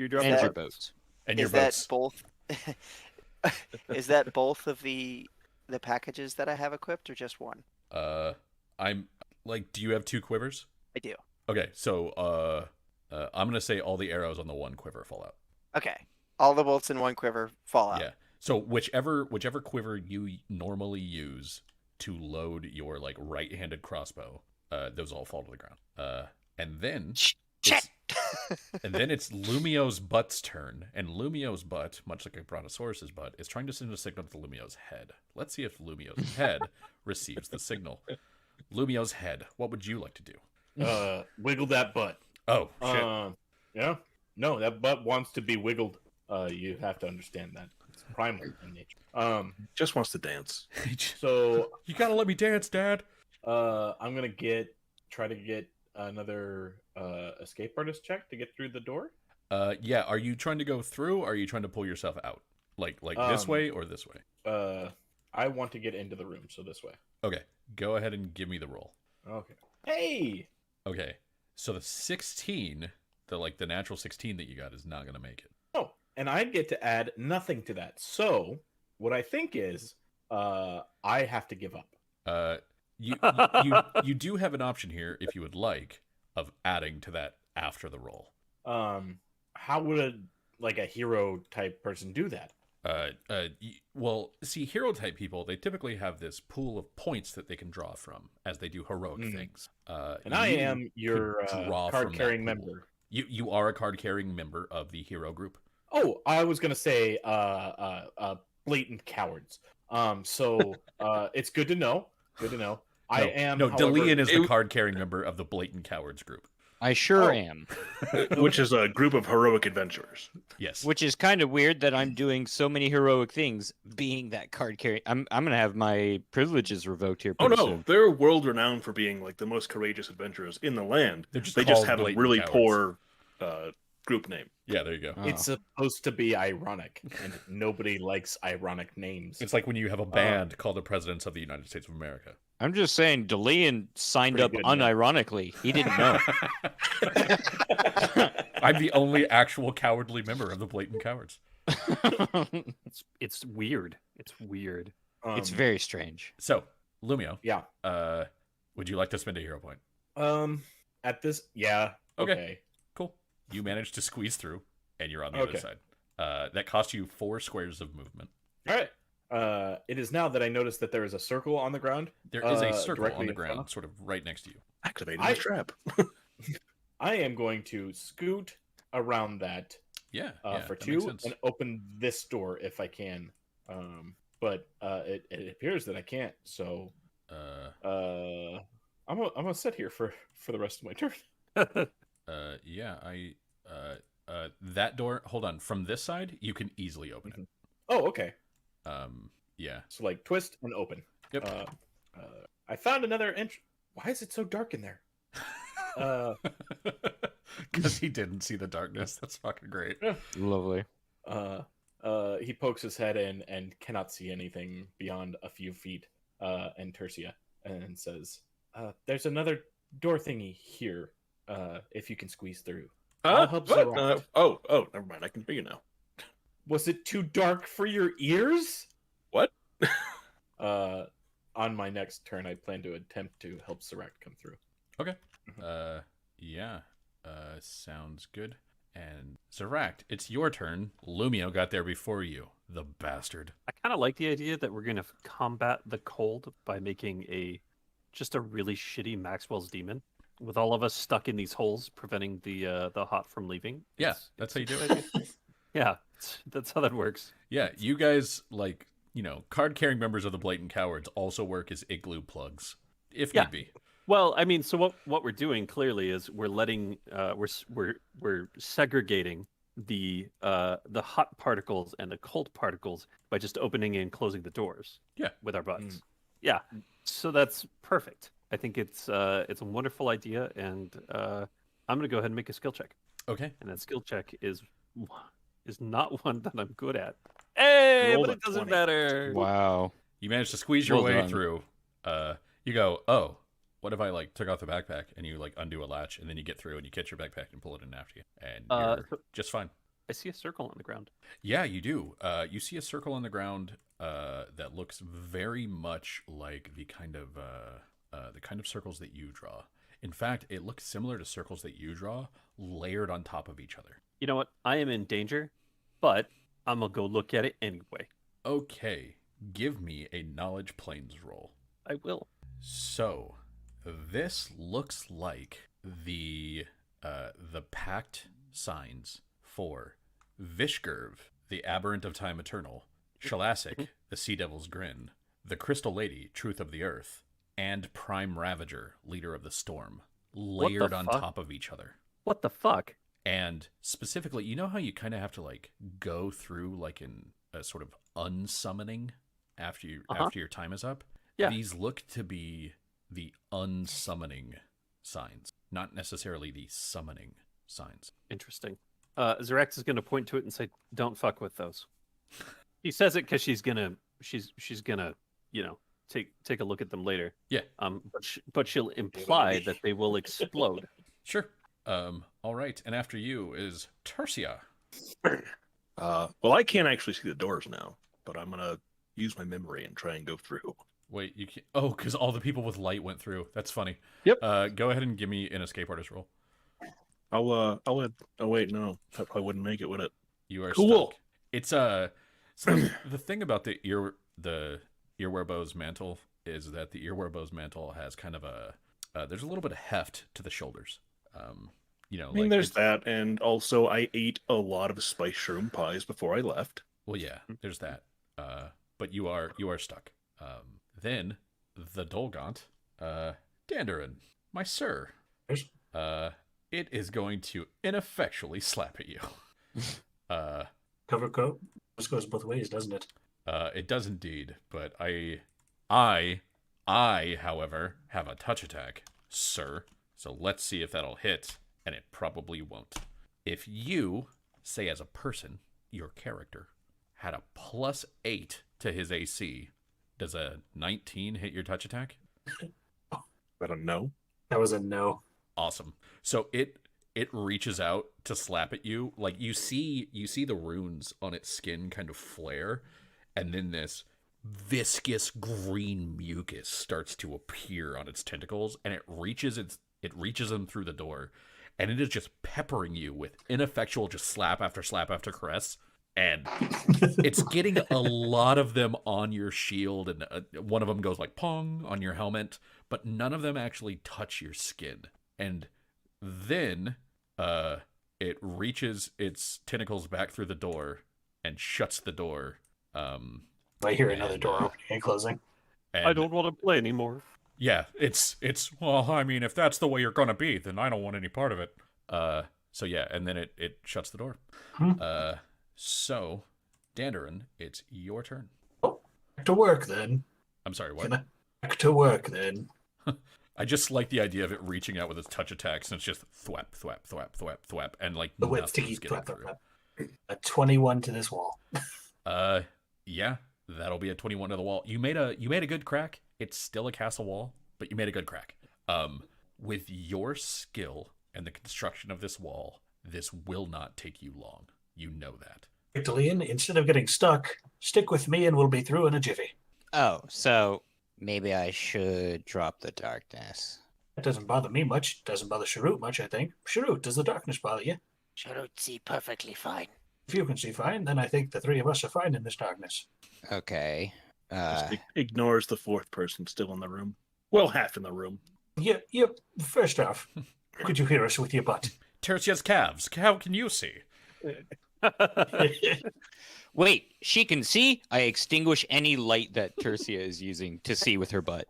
drop And that- your boats. And your Is that boats. both? Is that both of the packages that I have equipped, or just one? I'm like, do you have 2 quivers? I do. Okay, so I'm gonna say all the arrows on the 1 quiver fall out. Okay. All the bolts in one quiver fall out. Yeah. So whichever quiver you normally use to load your like right-handed crossbow, those all fall to the ground. And then Shit. and then it's Lumio's butt's turn, and Lumio's butt, much like a Brontosaurus's butt, is trying to send a signal to Lumio's head. Let's see if Lumio's head receives the signal. Lumio's head, what would you like to do? Wiggle that butt. Oh shit! Yeah. No, that butt wants to be wiggled. You have to understand that. It's primal in nature. Just wants to dance. So You gotta let me dance, Dad. I'm gonna try to get another escape artist check to get through the door. Yeah. Are you trying to go through, or are you trying to pull yourself out? Like this way or this way? I want to get into the room, so this way. Okay. Go ahead and give me the roll. Okay. Hey. Okay. So the 16, the natural 16 that you got is not gonna make it. Oh, and I get to add nothing to that. So what I think is, I have to give up. You do have an option here if you would like of adding to that after the roll. How would a hero type person do that? Well, see, hero type people, they typically have this pool of points that they can draw from as they do heroic things. And I am your draw from card carrying that pool. member. You are a card carrying member of the hero group. Oh, I was gonna say blatant cowards. So it's good to know. Good to know. I am. No, however, Delian is the card carrying member of the blatant cowards group. I sure Oh. am. Which is a group of heroic adventurers. Yes. Which is kind of weird that I'm doing so many heroic things being that card carry. I'm gonna have my privileges revoked here Oh pretty no, soon. they're world renowned for being like the most courageous adventurers in the land. They're just They just called have a blatant really cowards. poor group name. Yeah, there you go. Oh. It's supposed to be ironic, and nobody likes ironic names. It's like when you have a band called the Presidents of the United States of America. I'm just saying, DeLeon signed Pretty up good, man. unironically. He didn't know. I'm the only actual cowardly member of the Blatant Cowards. It's weird. It's weird. It's very strange. So, Lumio, Yeah. would you like to spend a hero point? At this, yeah. Okay. Okay. Cool. You managed to squeeze through, and you're on the other Okay. side. That cost you 4 squares of movement. All right. It is now that I notice that there is a circle on the ground. There is a Uh, circle directly on the in front ground, of- sort of right next to you. Activating I- the trap. I am going to scoot around that Yeah, for that makes 2 sense. and open this door if I can. But it appears that I can't. So I'm gonna sit here for the rest of my turn. That door. Hold on. From this side, you can easily open it. Oh, okay. Yeah. So like twist and open. Yep. I found another entry. Why is it so dark in there? Because he didn't see the darkness. That's fucking great. Lovely. He pokes his head in and cannot see anything beyond a few feet. And Tertia and says, "There's another door thingy here. If you can squeeze through." I'll help What? Zorak. Never mind. I can hear you now. Was it too dark for your ears? What? On my next turn, I plan to attempt to help Zorak come through. Okay. Yeah. Sounds good. And Zorak, it's your turn. Lumio got there before you. The bastard. I kind of like the idea that we're going to combat the cold by making just a really shitty Maxwell's demon, with all of us stuck in these holes, preventing the hot from leaving. Yeah, It's- that's how you do it's a it. good idea. Yeah, that's how that works. Yeah, you guys, like, card-carrying members of the Blatant Cowards also work as igloo plugs, if Yeah. need be. Well, I mean, so what we're doing clearly is we're letting we're segregating the hot particles and the cold particles by just opening and closing the doors. Yeah. With our butts. Yeah. So that's perfect. I think it's a wonderful idea, and I'm gonna go ahead and make a skill check. Okay. And that skill check is not one that I'm good at. Hey, Roll but a it doesn't 20. matter. Wow. You managed to squeeze your Well way done. through. You go, oh, what if I, took off the backpack, and you, undo a latch, and then you get through, and you catch your backpack and pull it in after you, and you're So just fine. I see a circle on the ground. Yeah, you do. You see a circle on the ground that looks very much like the kind of circles that you draw. In fact, it looks similar to circles that you draw, layered on top of each other. You know what? I am in danger, but I'm gonna go look at it anyway. Okay, give me a knowledge planes roll. I will. So, this looks like the pact signs for Vishgurv, the Aberrant of Time Eternal, Shalasic, the Sea Devil's Grin, the Crystal Lady, Truth of the Earth, and Prime Ravager, Leader of the Storm, layered on fuck? top of each other. What the fuck? And specifically, you know how you kind of have to go through in a sort of unsummoning after your time is up? Yeah. These look to be the unsummoning signs, not necessarily the summoning signs. Interesting. Zarex is gonna point to it and say, "Don't fuck with those." He says it because she's gonna, take a look at them later. Yeah. But she'll imply that they will explode. Sure. All right. And after you is Tertia. Well, I can't actually see the doors now, but I'm gonna use my memory and try and go through. Wait, you can't. Oh, because all the people with light went through. That's funny. Yep. Go ahead and give me an escape artist roll. I'll let. Oh wait, no, that probably wouldn't make it, would it? You are Cool. stuck. It's so the thing about the earwear bow's mantle is that the earwear bow's mantle has kind of there's a little bit of heft to the shoulders. I mean, there's that, and also I ate a lot of spice shroom pies before I left. Well, yeah, there's that. But you are stuck. Then the Dolgaunt, Dandarin, my sir. Yes? It is going to ineffectually slap at you. Cover coat. This goes both ways, doesn't it? It does indeed, but I, however, have a touch attack, sir. So let's see if that'll hit, and it probably won't. If you, say as a person, your character, had a +8 to his AC, does a 19 hit your touch attack? I don't know. That was a no. Awesome. So it reaches out to slap at you. Like you see the runes on its skin kind of flare, and then this viscous green mucus starts to appear on its tentacles, and it reaches them through the door, and it is just peppering you with ineffectual just slap after caress. And it's getting a lot of them on your shield, and one of them goes like pong on your helmet, but none of them actually touch your skin. And then it reaches its tentacles back through the door and shuts the door. I hear another door opening and closing. And, I don't want to play anymore. Yeah, it's well, I mean, if that's the way you're gonna be, then I don't want any part of it. So yeah, and then it shuts the door. So, Dandarin, it's your turn. Oh, back to work then. I'm sorry, what? Back to work then. I just like the idea of it reaching out with its touch attacks, and it's just thwap, thwap, thwap, thwap, thwap, and like The width to nothing's keep getting thwap, through. thwap. A 21 to this wall. Yeah, that'll be a 21 to the wall. You made a good crack. It's still a castle wall, but you made a good crack. With your skill and the construction of this wall, this will not take you long. You know that. Delian, instead of getting stuck, stick with me and we'll be through in a jiffy. Oh, so maybe I should drop the darkness. That doesn't bother me much. Doesn't bother Sharut much, I think. Sharut, does the darkness bother you? Sharut see perfectly fine. If you can see fine, then I think the three of us are fine in this darkness. Okay. Just ignores the fourth person still in the room. Well, half in the room. Yep. First off, could you hear us with your butt? Tertia's calves. How can you see? Wait, she can see? I extinguish any light that Tercia is using to see with her butt.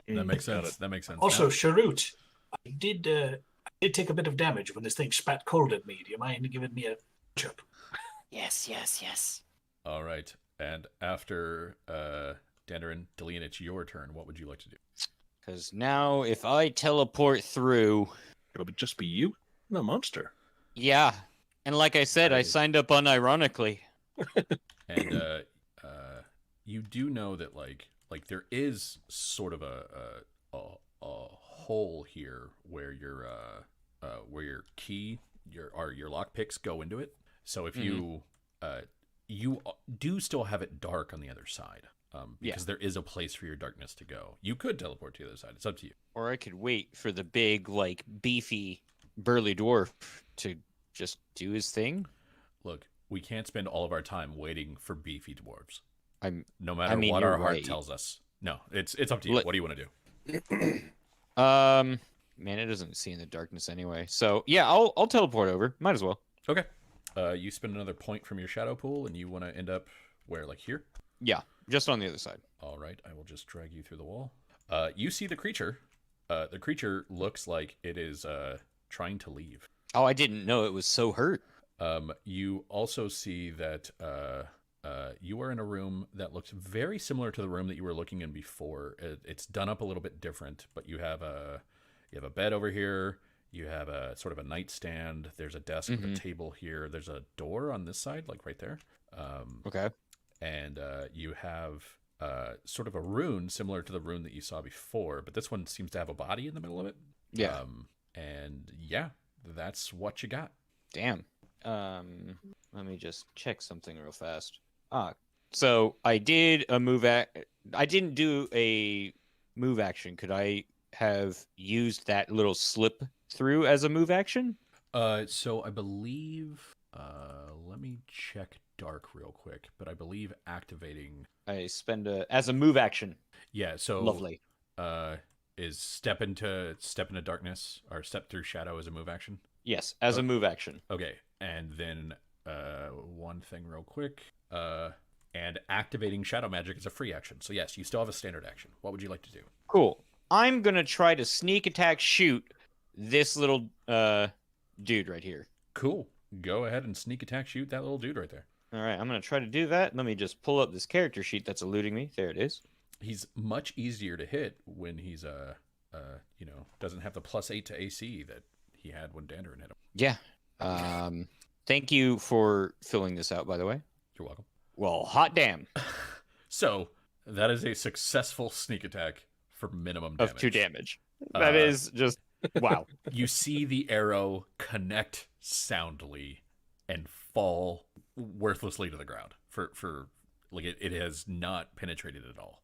That makes sense. That makes sense. Also, Now, Sharut, I did take a bit of damage when this thing spat cold at me. Do you mind giving me a chip? Yes. all right. And after Dandarin, Delian, it's your turn. What would you like to do? Because now, if I teleport through, It'll just be you and a monster. yeah. And like I said, I signed up unironically. And you do know that like there is sort of a hole here where your key your lock picks go into it. So if you do still have it dark on the other side, because there is a place for your darkness to go. You could teleport to the other side. It's up to you. Or I could wait for the big, like, beefy, burly dwarf to just do his thing. Look, we can't spend all of our time waiting for beefy dwarves. No I matter mean, what you're our heart right. tells us. No, it's up to you. Look- What do you want to do? Man, it doesn't see in the darkness anyway. So yeah, I'll teleport over. Might as well. Okay. You spend another point from your shadow pool, and you want to end up where, like here? Yeah, just on the other side. All right, I will just drag you through the wall. You see the creature. The creature looks like it is trying to leave. Oh, I didn't know it was so hurt. You also see that you are in a room that looks very similar to the room that you were looking in before. It's done up a little bit different, but you have a bed over here. You have a sort of a nightstand. There's a desk with a table here. There's a door on this side, like right there. Okay. And you have sort of a rune similar to the rune that you saw before, but this one seems to have a body in the middle of it. Yeah. And yeah, that's what you got. Damn. Let me just check something real fast. So I did a move. I didn't do a move action. Could I have used that little slip through as a move action? So I believe. Let me check dark real quick, but I believe activating. I spend as a move action. Yeah. So Lovely. Is step into darkness or step through shadow as a move action? Yes, as a move action. Okay, and then one thing real quick. And activating shadow magic is a free action. So yes, you still have a standard action. What would you like to do? Cool. I'm gonna try to sneak attack shoot this little dude right here. Cool. Go ahead and sneak attack shoot that little dude right there. All right, I'm gonna try to do that. Let me just pull up this character sheet that's eluding me. There it is. He's much easier to hit when he's doesn't have the +8 to AC that he had when Dandarin hit him. Yeah. Thank you for filling this out, by the way. You're welcome. Well, hot damn. So that is a successful sneak attack for minimum damage. Of 2 damage. That is just wow. You see the arrow connect soundly and fall worthlessly to the ground. For like it has not penetrated at all.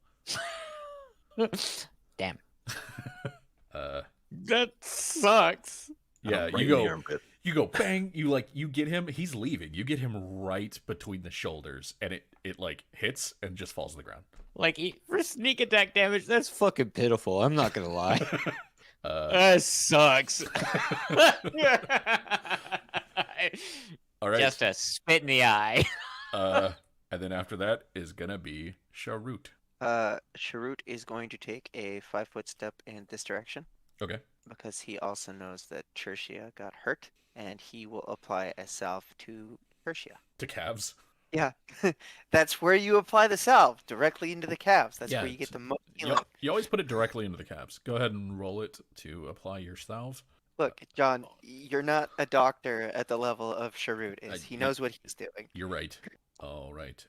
Damn. Uh, That sucks. yeah, Right you in the go. armpit. You go bang. You get him. He's leaving. You get him right between the shoulders, and it like hits and just falls to the ground. Like for sneak attack damage, that's fucking pitiful. I'm not gonna lie. Uh, That sucks. all right. Just a spit in the eye. And then after that is gonna be Sharut. Sharut is going to take a 5-foot step in this direction Okay. because he also knows that Tertia got hurt, and he will apply a salve to Tertia. To calves. Yeah, that's where you apply the salve, directly into the calves. That's Yeah, where you get the most You, healing. you always put it directly into the calves. Go ahead and roll it to apply your salve. Look, John, you're not a doctor at the level of Sharut is. He yeah. knows what he's doing. You're right. All right.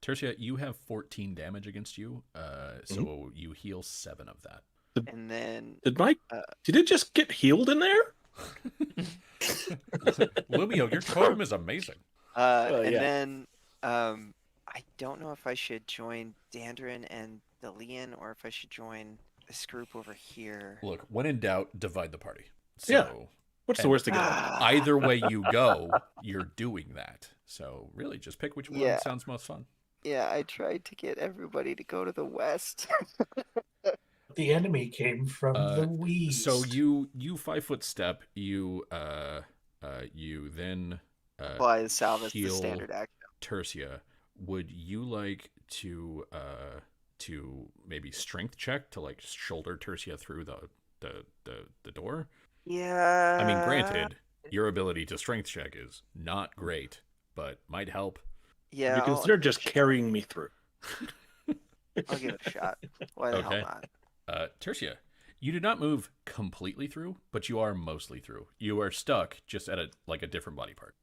Tertia, you have 14 damage against you. So you heal 7 of that. And then Did it just get healed in there? Lumio, your totem is amazing. then I don't know if I should join Dandrin and Delian or if I should join this group over here. Look, when in doubt, divide the party. So Yeah. What's the worst that could happen? either way you go, you're doing that. So really, just pick which one Yeah. sounds most fun. Yeah, I tried to get everybody to go to the west. The enemy came from the west. So you 5-foot step. You then Apply the salve as the heal standard action. Tertia. Would you like to maybe strength check to like shoulder Tertia through the door? Yeah. I mean, granted, your ability to strength check is not great, but might help. Yeah. You I'll consider just carrying me through. give it a shot. Why the Okay. hell not? Tertia, you do not move completely through, but you are mostly through. You are stuck just at a different body part.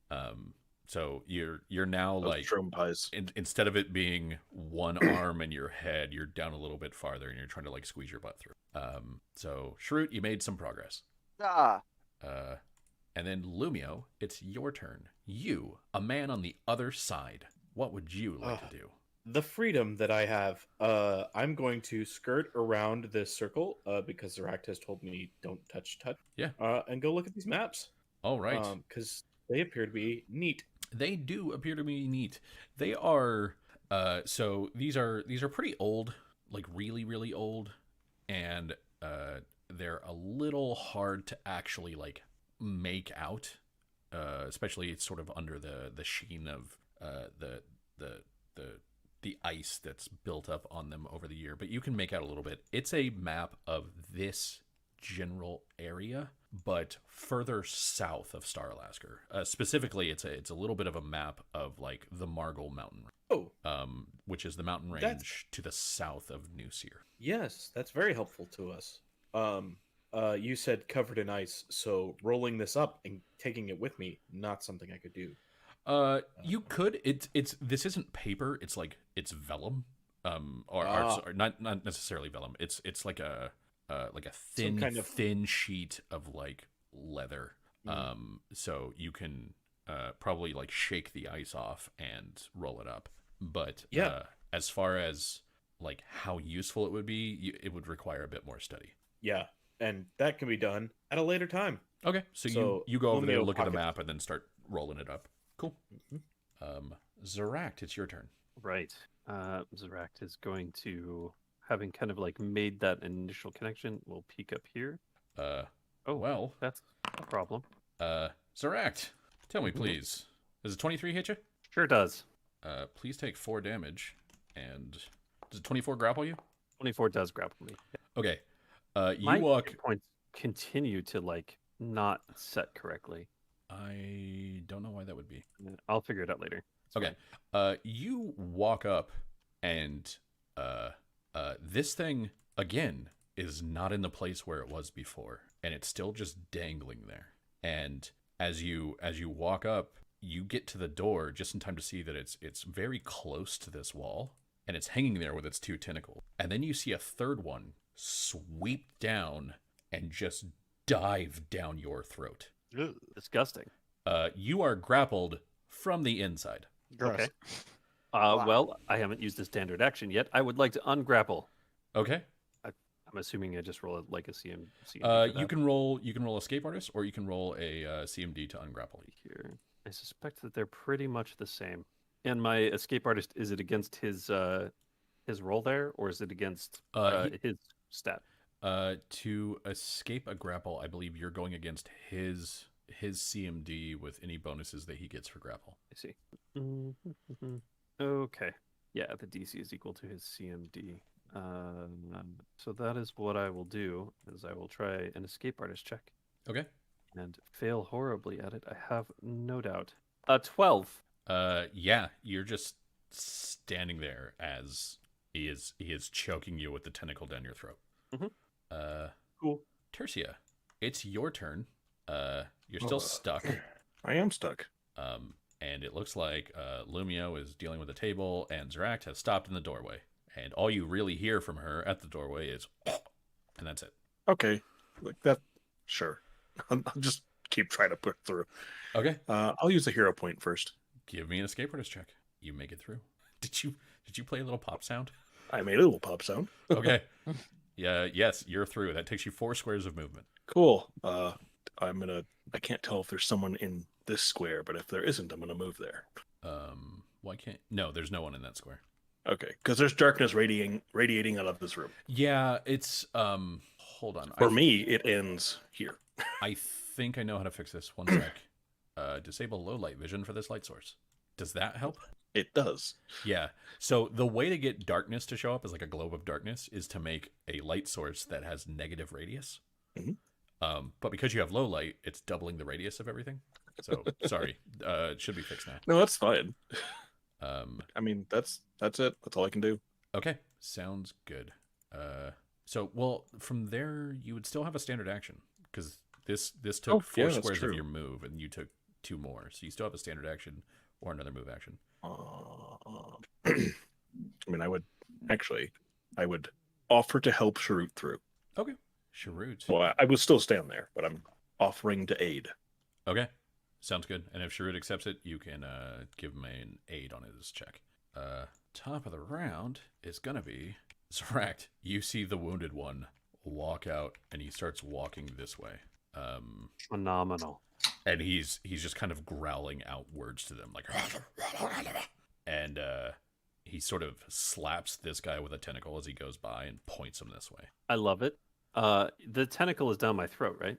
So you're now like Drum pies. instead of it being one arm and your head, you're down a little bit farther and you're trying to like squeeze your butt through. So Shrewd, you made some progress. Ah. And then Lumio, it's your turn. You, a man on the other side. What would you like to do? The freedom that I have, I'm going to skirt around this circle because Zeract has told me don't touch. Yeah. And go look at these maps. All right. Because they appear to be neat. They do appear to be neat. They are so these are pretty old, like really, really old, and they're a little hard to actually like make out. Especially it's sort of under the sheen of the ice that's built up on them over the year, but you can make out a little bit. It's a map of this general area, but further south of Starlasker. Specifically, it's a little bit of a map of like the Margle Mountain, which is the mountain range to the south of Newseer. Yes, that's very helpful to us. You said covered in ice, so rolling this up and taking it with me, not something I could do. You could. It's this isn't paper. It's vellum. Or not necessarily vellum. It's like a thin kind of thin sheet of like leather. So you can probably like shake the ice off and roll it up. But as far as like how useful it would be, it would require a bit more study. Yeah, and that can be done at a later time. Okay, so you go over there, Lumio look at the pocket. map, and then start rolling it up. Cool. Zeract, it's your turn. Right. Zeract is going to, having kind of like made that initial connection, will peek up here. Oh well, That's a problem. Zeract, tell me please, does a 23 hit you? Sure does. Please take 4 damage, and does a 24 grapple you? 24 does grapple me. Okay. You My walk. hit points continue to like not set correctly. I don't know why that would be. I'll figure it out later. It's Okay. You walk up, and this thing again is not in the place where it was before, and it's still just dangling there. And As you walk up, you get to the door just in time to see that it's very close to this wall, and it's hanging there with its two tentacles. And then you see a third one sweep down and just dive down your throat. Disgusting. You are grappled from the inside. Gross. Okay. Well, I haven't used the standard action yet. I would like to ungrapple. Okay. I'm assuming I just roll like a CMD for You that. can roll escape artist, or you can roll a CMD to ungrapple. Here. I suspect that they're pretty much the same. And my escape artist, is it against his roll there, or is it against his stat? To escape a grapple, I believe you're going against his CMD with any bonuses that he gets for grapple. I see. Okay. Yeah, the DC is equal to his CMD. So that is what I will do, is I will try an escape artist check Okay. and fail horribly at it. I have no doubt. 12. Yeah, you're just standing there as he is choking you with the tentacle down your throat. Cool. Tertia, it's your turn. You're still stuck. I am stuck. And it looks like Lumio is dealing with the table, and Zeract has stopped in the doorway. And all you really hear from her at the doorway is, and that's it. Okay, like that. Sure, I'll just keep trying to push through. Okay. I'll use a hero point first. Give me an escape artist check. You make it through. Did you play a little pop sound? I made a little pop sound. Okay. Yeah. Yes, you're through. That takes you 4 squares of movement. Cool. I can't tell if there's someone in this square, but if there isn't, I'm gonna move there. Why can't? No, there's no one in that square. Okay, because there's darkness radiating out of this room. Yeah, it's hold on. For me, it ends here. I think I know how to fix this. One sec. Disable low light vision for this light source. Does that help? It does. Yeah. So the way to get darkness to show up as like a globe of darkness is to make a light source that has negative radius. Mhm. But because you have low light, it's doubling the radius of everything. So sorry, it should be fixed now. No, that's fine. Um, I mean, that's it. That's all I can do. okay, sounds good. Well, from there you would still have a standard action because this took 4 that's squares of true. your move, and you took 2 more, so you still have a standard action or another move action. I mean, I would offer to help Sharut through. Okay, Sharut. Well, I would still stand there, but I'm offering to aid. Okay, sounds good. And if Sharut accepts it, you can give him an aid on his check. Top of the round is gonna be Zeract. You see the wounded one walk out, and he starts walking this way. Phenomenal. And he's just kind of growling out words to them, like, and he sort of slaps this guy with a tentacle as he goes by and points him this way. I love it. The tentacle is down my throat, right?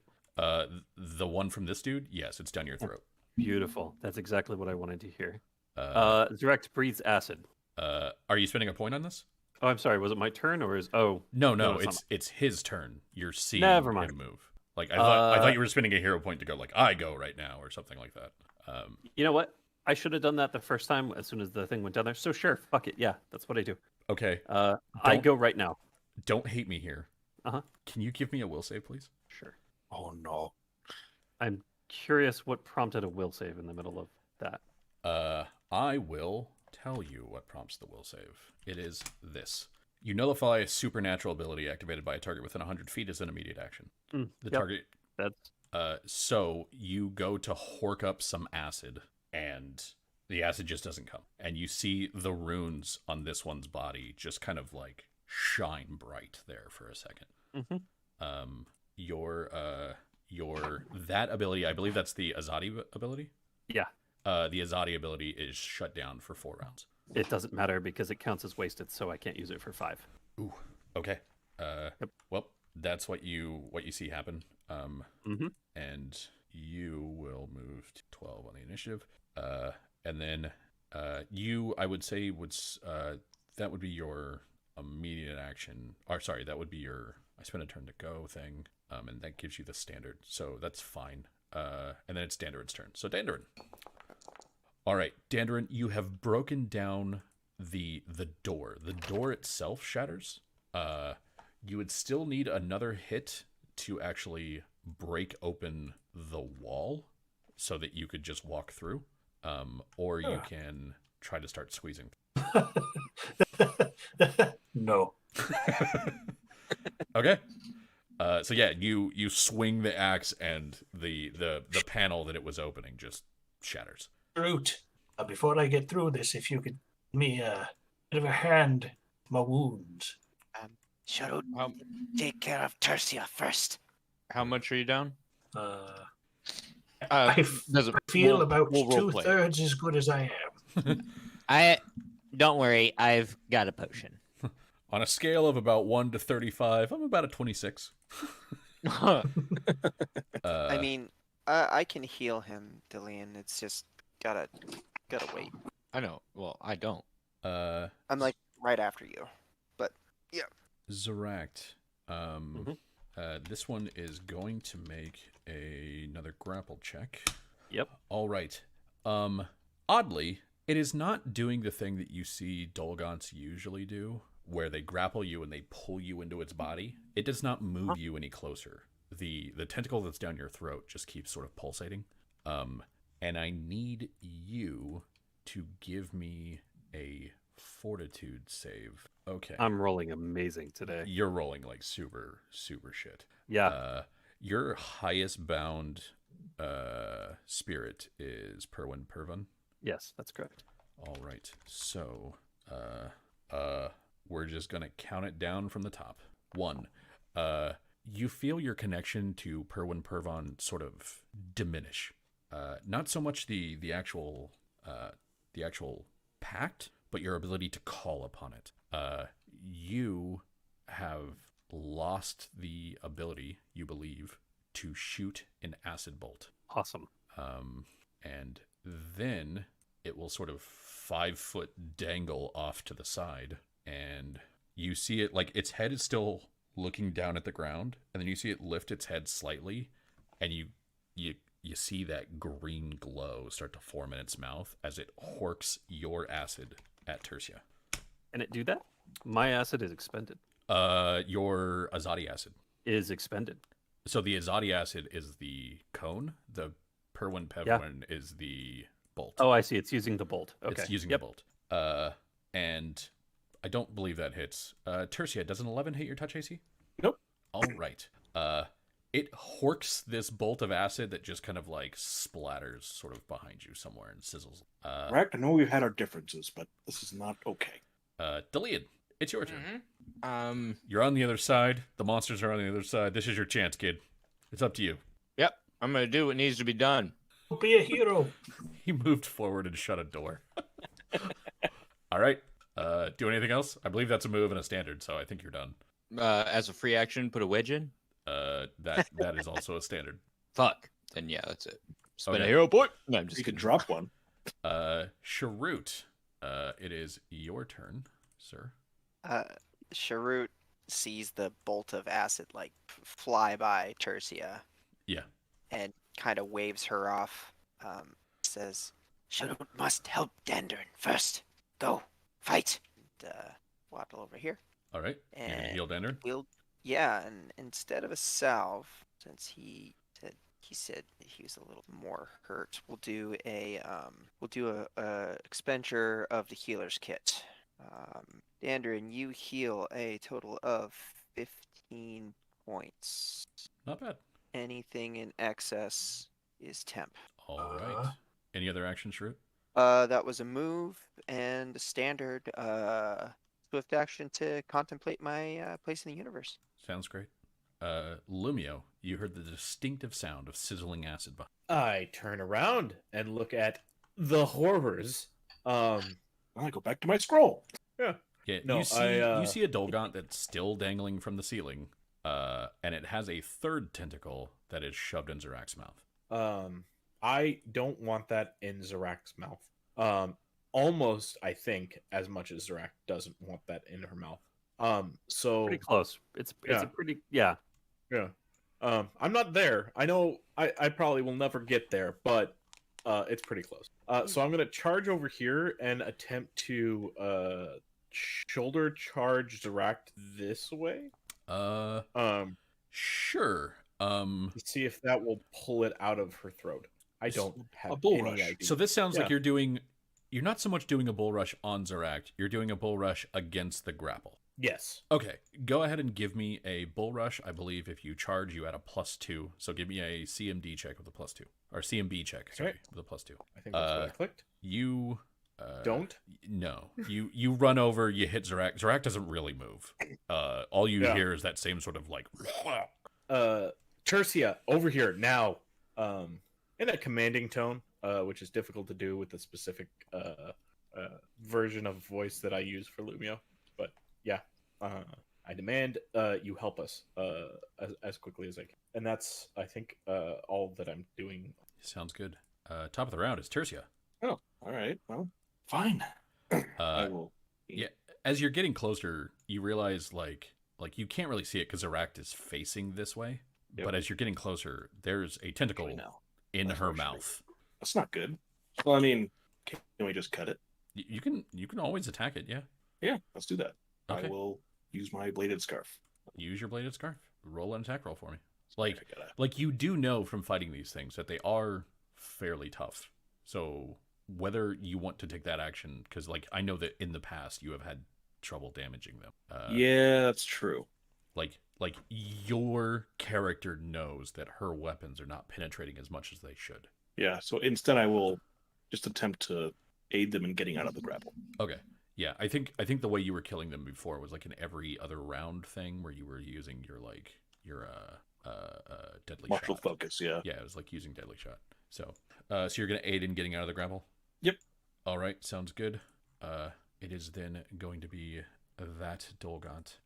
The one from this dude, yes, it's down your throat. Beautiful. That's exactly what I wanted to hear. Zeract breathes acid. Are you spending a point on this? Oh, I'm sorry. Was it my turn or is? Oh, No, No, it's his turn. You're seeing Never mind. him move. Like I thought you were spending a hero point to go like I go right now or something like that. you know what? I should have done that the first time as soon as the thing went down there. So sure, fuck it. Yeah, that's what I do. Okay. I Don't- go right now. Don't hate me here. Uh-huh. Can you give me a will save, please? Sure. Oh no. I'm curious what prompted a will save in the middle of that. I will tell you what prompts the will save. It is this. You nullify a supernatural ability activated by a target within 100 feet as an immediate action. The Yep. target. That's So you go to hork up some acid, and the acid just doesn't come. And you see the runes on this one's body just kind of like shine bright there for a second. Mhm. Your that ability, I believe that's the Azadi ability. yeah. The Azadi ability is shut down for 4 rounds. It doesn't matter because it counts as wasted, so I can't use it for 5. Ooh. Okay. Yep. Well, that's what you see happen. Mm-hmm. And you will move to 12 on the initiative. And then you, I would say, that would be your immediate action. Or sorry, that would be your I spend a turn to go thing. And that gives you the standard. So that's fine. And then it's Dandarin's turn. So Dandarin. All right, Dandarin, you have broken down the door. The door itself shatters. You would still need another hit to actually break open the wall, so that you could just walk through, or you can try to start squeezing. No. Okay. So yeah, you swing the axe, and the panel that it was opening just shatters. Root. Before I get through this, if you could give me a bit of a hand with my wounds. Sharut, take care of Tercia first. How much are you down? I feel we'll- about we'll role play. 2/3 as good as I am. Don't worry, I've got a potion. On a scale of about 1 to 35, I'm about a 26. I mean, I can heal him, Dillian. It's just gotta wait. I know. Well, I don't. I'm like right after you, but yeah. Zeract. This one is going to make another grapple check. Yep. All right. Oddly, it is not doing the thing that you see Dolgons usually do, where they grapple you and they pull you into its body. It does not move you any closer. The tentacle that's down your throat just keeps sort of pulsating. And I need you to give me a fortitude save. Okay. I'm rolling amazing today. You're rolling like super shit. Yeah. Your highest bound spirit is Perwin Pervun. Yes, that's correct. All right. So, we're just going to count it down from the top. 1. You feel your connection to Perwin Pervon sort of diminish. Not so much the actual pact, but your ability to call upon it. You have lost the ability, you believe, to shoot an acid bolt. Awesome. And then it will sort of 5-foot dangle off to the side, and you see it, like, its head is still looking down at the ground, and then you see it lift its head slightly, and you see that green glow start to form in its mouth as it horks your acid at Tercia. And it do that? My acid is expended. Your Azadi acid Is expended. So the Azadi acid is the cone. The Perwin Pevwin is the bolt. Oh, I see. It's using the bolt. Okay. It's using the bolt. And I don't believe that hits. Tercia, does an 11 hit your touch AC? Nope. All right. It horks this bolt of acid that just kind of like splatters sort of behind you somewhere and sizzles. Right? I know we've had our differences, but this is not okay. Delian, it's your turn. Mm-hmm. You're on the other side. The monsters are on the other side. This is your chance, kid. It's up to you. Yep. I'm gonna do what needs to be done. Be a hero. He moved forward and shut a door. All right. Do anything else? I believe that's a move and a standard, so I think you're done. As a free action, put a wedge in. That is also a standard. Fuck. Then yeah, that's it. Spin Okay. a hero point. No, I'm just You could kidding. drop one. Sharut, it is your turn, sir. Sharut sees the bolt of acid like fly by Tercia Yeah. and kind of waves her off. Says, Sharut must help Dandern first. Go, fight. And, waddle over here. All right. You're gonna And heal Dander. Yeah, and instead of a salve, since he said he was a little more hurt, we'll do a expenditure of the healer's kit. Dandrin, you heal a total of 15 points. Not bad. Anything in excess is temp. All right. Any other actions, Sharut? That was a move and a standard swift action to contemplate my place in the universe. Sounds great. Lumio, you heard the distinctive sound of sizzling acid behind. I turn around and look at the horrors. I go back to my scroll. Yeah, No, you see a Dolgont that's still dangling from the ceiling, and it has a third tentacle that is shoved in Zerak's mouth. I don't want that in Zerak's mouth. Almost, I think, as much as Zerak doesn't want that in her mouth. So Pretty close. It's Yeah. a pretty yeah. yeah. I'm not there. I know I probably will never get there, but it's pretty close. So I'm gonna charge over here and attempt to shoulder charge Zerak this way. Sure. To see if that will pull it out of her throat. I don't have bull any rush. idea. So this sounds like Yeah. you're not so much doing a bull rush on Zeract, you're doing a bull rush against the grapple. Yes. Okay, go ahead and give me a bull rush. I believe if you charge, you add a +2. So give me a CMD check with a +2. Or CMB check, sorry, Okay. with a +2. I think that's what I clicked. You Don't? No. You run over, you hit Zeract. Zeract doesn't really move. All you Yeah. hear is that same sort of like Tercia, over here now. In a commanding tone, which is difficult to do with the specific version of voice that I use for Lumio. But yeah, I demand you help us as quickly as I can. And that's, I think, all that I'm doing. Sounds good. Top of the round is Tercia. Oh, all right. Well, fine. I Uh, will. yeah, as you're getting closer, you realize like you can't really see it because Zeract is facing this way. Yep. But as you're getting closer, there's a tentacle now. in That's her what I should mouth. That's not good. Well, I mean, can we just cut it? You can always attack it. Yeah. Yeah, let's do that. Okay. I will use my bladed scarf. Use your bladed scarf. Roll an attack roll for me. I Like gotta- you do know from fighting these things that they are fairly tough. So whether you want to take that action, because like I know that in the past you have had trouble damaging them. yeah, that's true. Like your character knows that her weapons are not penetrating as much as they should. Yeah, so instead I will just attempt to aid them in getting out of the grapple. Okay. Yeah, I think the way you were killing them before was like an every other round thing where you were using your deadly Martial shot. focus, yeah. Yeah, it was like using deadly shot. So so you're gonna aid in getting out of the grapple? Yep. All right, sounds good. It is then going to be that Dolgaunt.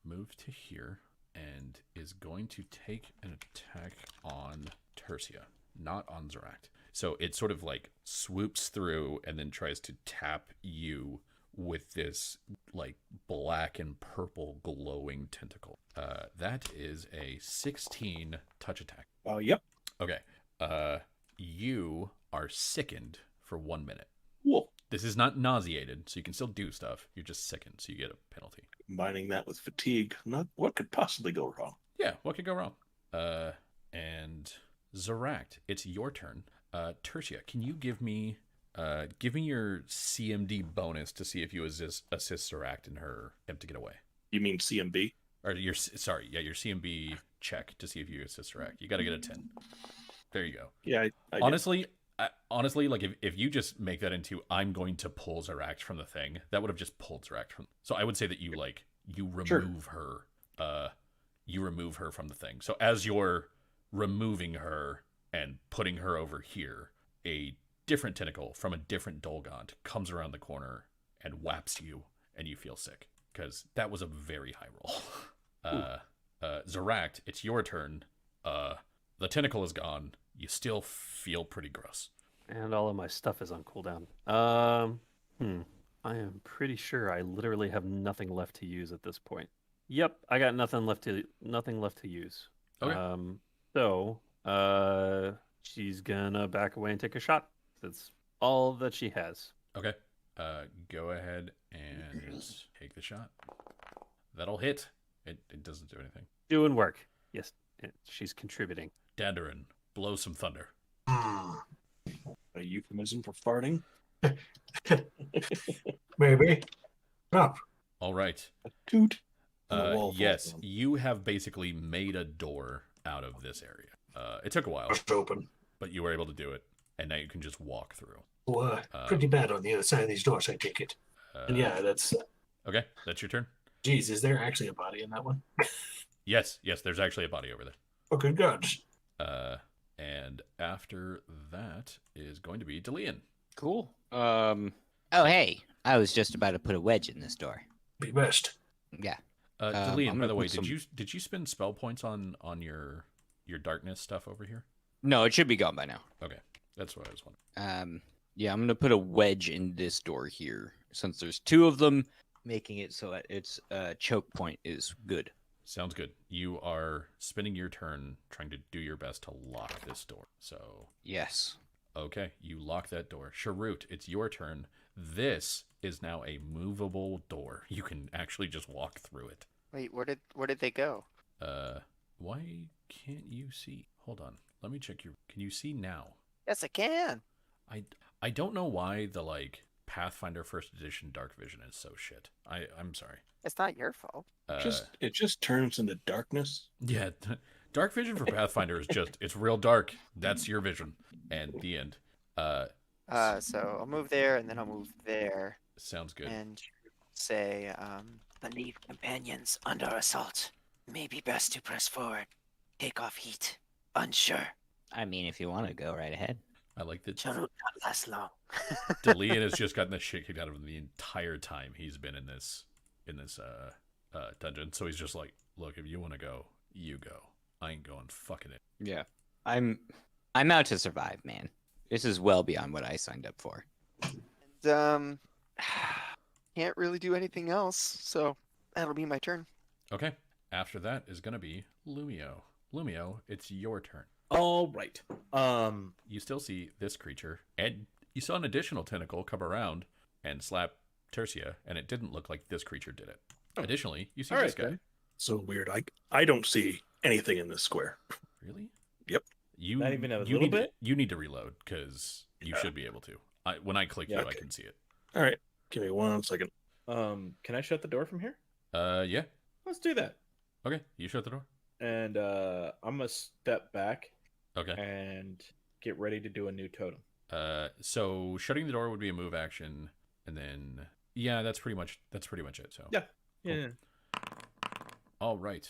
Move to here and is going to take an attack on Tercia, not on Zeract. So it sort of like swoops through and then tries to tap you with this like black and purple glowing tentacle. That is a 16 touch attack. Yep. Okay. You are sickened for 1 minute. Cool. This is not nauseated, so you can still do stuff. You're just sickened, so you get a penalty. Combining that with fatigue, what could possibly go wrong? Yeah, what could go wrong? And Zeract, it's your turn. Tertia, can you give me your CMD bonus to see if you assist Zeract in her attempt to get away? You mean CMB? Or your CMB check to see if you assist Zeract. You got to get a 10. There you go. Yeah, I Honestly, like if you just make that into I'm going to pull Zeract from the thing, that would have just pulled Zeract from. So I would say that you remove her. You remove her from the thing. So as you're removing her and putting her over here, a different tentacle from a different Dolgaunt comes around the corner and whaps you, and you feel sick because that was a very high roll. Zeract, it's your turn. The tentacle is gone. You still feel pretty gross. And all of my stuff is on cooldown. I am pretty sure I literally have nothing left to use at this point. Yep, I got nothing left to use. Okay. So she's gonna back away and take a shot. That's all that she has. Okay. Go ahead and take the shot. That'll hit. It doesn't do anything. Doing work. Yes, she's contributing. Dandarin, blow some thunder. a euphemism for farting. Maybe. Up. All right. A toot. And the wall falls Yes, down. you have basically made a door out of this area. It took a while, Just open. but you were able to do it, and now you can just walk through. Oh, pretty bad on the other side of these doors, I take it. And yeah, that's. Okay, that's your turn. Geez, is there actually a body in that one? Yes, there's actually a body over there. Oh, good gods. And after that is going to be Delian. Cool. Oh, hey. I was just about to put a wedge in this door. Be best. Yeah. Delian, I'm by gonna the way, put did you spend spell points on your darkness stuff over here? No, it should be gone by now. Okay, that's what I was wondering. Yeah, I'm gonna put a wedge in this door here since there's two of them, making it so that its choke point is good. Sounds good. You are spending your turn trying to do your best to lock this door. So, Yes. okay, you lock that door. Sharut, it's your turn. This is now a movable door. You can actually just walk through it. Wait, where did they go? Why can't you see? Hold on. Let me check your. Can you see now? Yes, I can. I don't know why the like Pathfinder First Edition Dark Vision is so shit. I'm sorry. It's not your fault. It just turns into darkness. Yeah, Dark Vision for Pathfinder is just it's real dark. That's your vision, and the end. So I'll move there, and then I'll move there, Sounds good. and say, the lead companions under assault. Maybe best to press forward. Take off heat. Unsure. I mean, if you want to go right ahead. I like that. Shall not last long. Delian has just gotten the shit kicked out of him the entire time he's been in this dungeon. So he's just like, look, if you want to go, you go. I ain't going fucking it. Yeah. I'm out to survive, man. This is well beyond what I signed up for. And, can't really do anything else, so that'll be my turn. Okay. After that is gonna be Lumio. Lumio, it's your turn. All right. You still see this creature, and you saw an additional tentacle come around and slap Tertia, and it didn't look like this creature did it. Additionally, you see All this right, guy. then. So weird. I don't see anything in this square. Really? Yep. You Not even a you little need bit? you need to reload because you should be able to. When I click Yeah, you, I okay. can see it. All right. Give me 1 second. Can I shut the door from here? Yeah. Let's do that. Okay. You shut the door. And I'm gonna step back Okay. and get ready to do a new totem. So shutting the door would be a move action, and then yeah, that's pretty much it. So Yeah. Cool. Yeah. All right.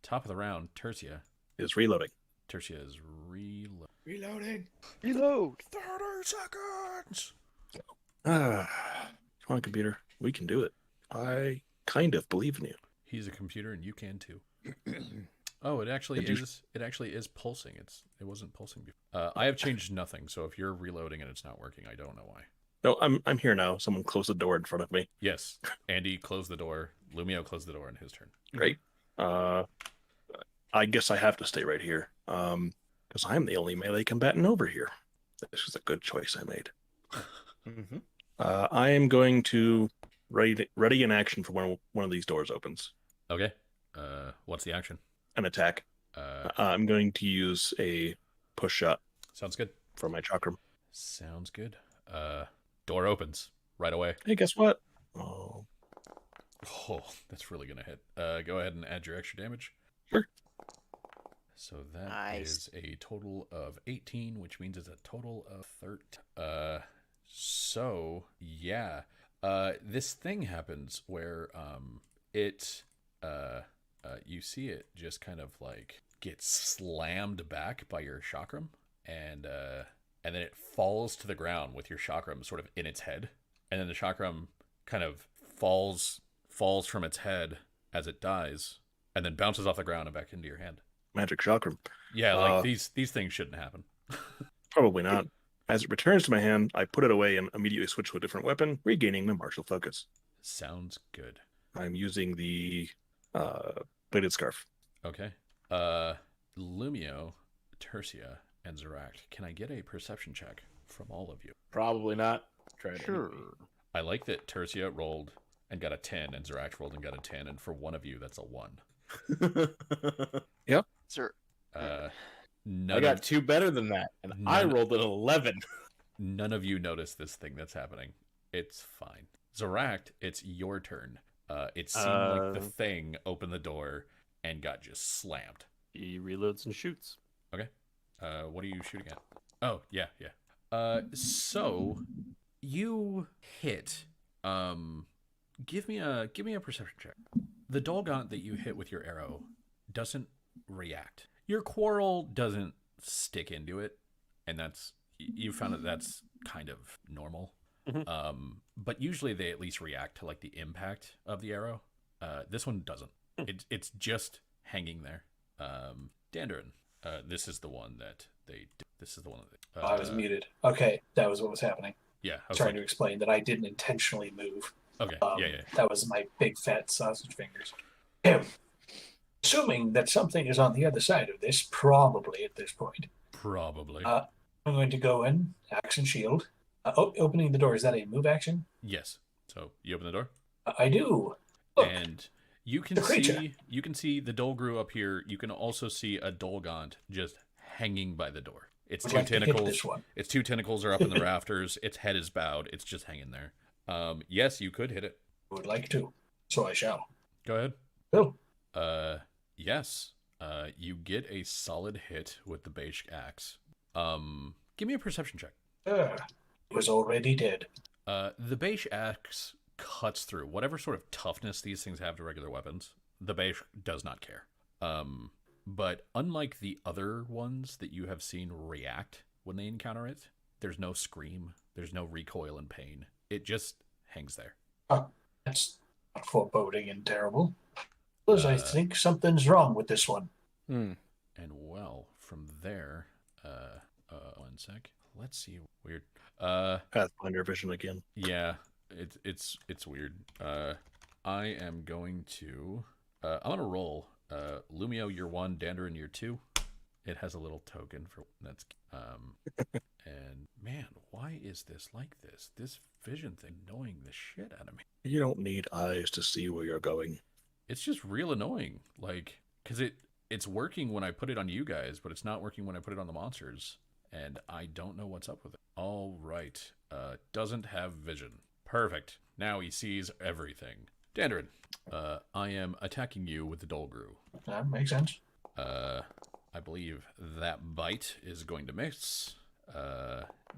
Top of the round, Tertia. Is reloading. Tertia is Reloading. Reload. 30 seconds. Come on, computer. We can do it. I kind of believe in you. He's a computer, and you can too. Oh, it actually Did you- is. It actually is pulsing. It wasn't pulsing before. I have changed nothing. So if you're reloading and it's not working, I don't know why. No, I'm here now. Someone closed the door in front of me. Yes, Andy closed the door. Lumio closed the door in his turn. Great. I guess I have to stay right here. Because I'm the only melee combatant over here. This is a good choice I made. Mm-hmm. I am going to ready in action for when one of these doors opens. Okay. What's the action? An attack. I'm going to use a push shot Sounds good. for my chakram. Sounds good. Door opens right away. Hey, guess what? Oh, Oh, that's really gonna hit. Go ahead and add your extra damage. Sure. So that Nice. is a total of 18, which means it's a total of 13. So yeah, this thing happens where you see it just kind of like get slammed back by your chakram, and then it falls to the ground with your chakram sort of in its head, and then the chakram kind of falls from its head as it dies, and then bounces off the ground and back into your hand. magic chakram. Yeah, like these things shouldn't happen. Probably not. As it returns to my hand, I put it away and immediately switch to a different weapon, regaining my martial focus. Sounds good. I'm using the bladed scarf. Okay. Lumio, Tertia, and Zeract, can I get a perception check from all of you? Probably not. Try it. Sure. I like that Tertia rolled and got a 10, and Zeract rolled and got a 10, and for one of you, that's a 1. Yep. Sir, None I got of, 2 better than that, and I None- rolled an 11. none of you notice this thing that's happening. It's fine. Zeract, it's your turn. It seemed like the thing opened the door and got just slammed. He reloads and shoots. Okay. What are you shooting at? Oh, yeah. So you hit. Give me a perception check. The Dolgaunt that you hit with your arrow doesn't react. Your quarrel doesn't stick into it, and you found that's kind of normal. Mhm. But usually they at least react to like the impact of the arrow. This one doesn't. It's just hanging there. Dandrin, this is the one that they. This is the one that. I was muted. Okay, that was what was happening. Yeah, I was Trying like, to explain that I didn't intentionally move. okay, yeah. That was my big fat sausage fingers. Assuming that something is on the other side of this, probably at this point. Probably. I'm going to go in, action shield. Opening the door, is that a move action? Yes. So you open the door, I do. Look, and You can The creature. see the Dolgru up here. You can also see a Dolgaunt just hanging by the door. Its Would two like to hit tentacles. this one. Its two tentacles are up in the rafters. Its head is bowed. It's just hanging there. Yes, you could hit it. Would like to. So I shall. Go ahead. Oh, Yes. You get a solid hit with the beige axe. Give me a perception check. it was already dead. The beige axe cuts through whatever sort of toughness these things have to regular weapons. The beige does not care. But unlike the other ones that you have seen react when they encounter it, there's no scream, there's no recoil and pain. It just hangs there. That's not foreboding and terrible. Because I think something's wrong with this one. And well, from there, one sec. Let's see. Weird. Pathfinder vision again. Yeah, it's weird. I am going to. I'm gonna roll. Lumio, you're 1. Dandarin, you're 2. It has a little token for that's. And man, why is this like this? This vision thing annoying the shit out of me. You don't need eyes to see where you're going. It's just real annoying. Like, cause it's working when I put it on you guys, but it's not working when I put it on the monsters. And I don't know what's up with it. All right. Doesn't have vision. Perfect. Now he sees everything. Dandarin, I am attacking you with the Dolgru. That makes sense. I believe that bite is going to miss.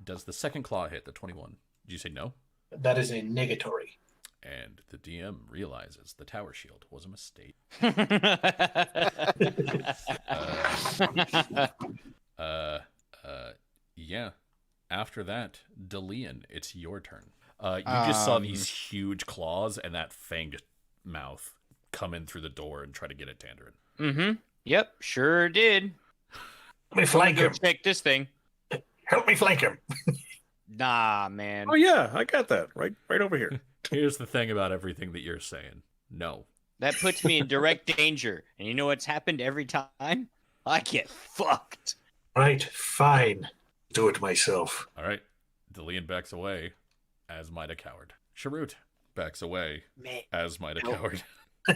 Does the second claw hit the 21? Did you say no? That is a negatory. And the DM realizes the tower shield was a mistake. Yeah. After that, Delian, it's your turn. You just saw these huge claws and that fanged mouth come in through the door and try to get at Dandarin. Mm-hmm. Yep, sure did. Help me flank Go him. check this thing. Help me flank him. Nah, man. Oh yeah, I got that right over here. Here's the thing about everything that you're saying. No. That puts me in direct danger. And you know what's happened every time? I get fucked. Right, fine. Do it myself. All right. Delian backs away, as might a coward. Sharut backs away, as might a coward.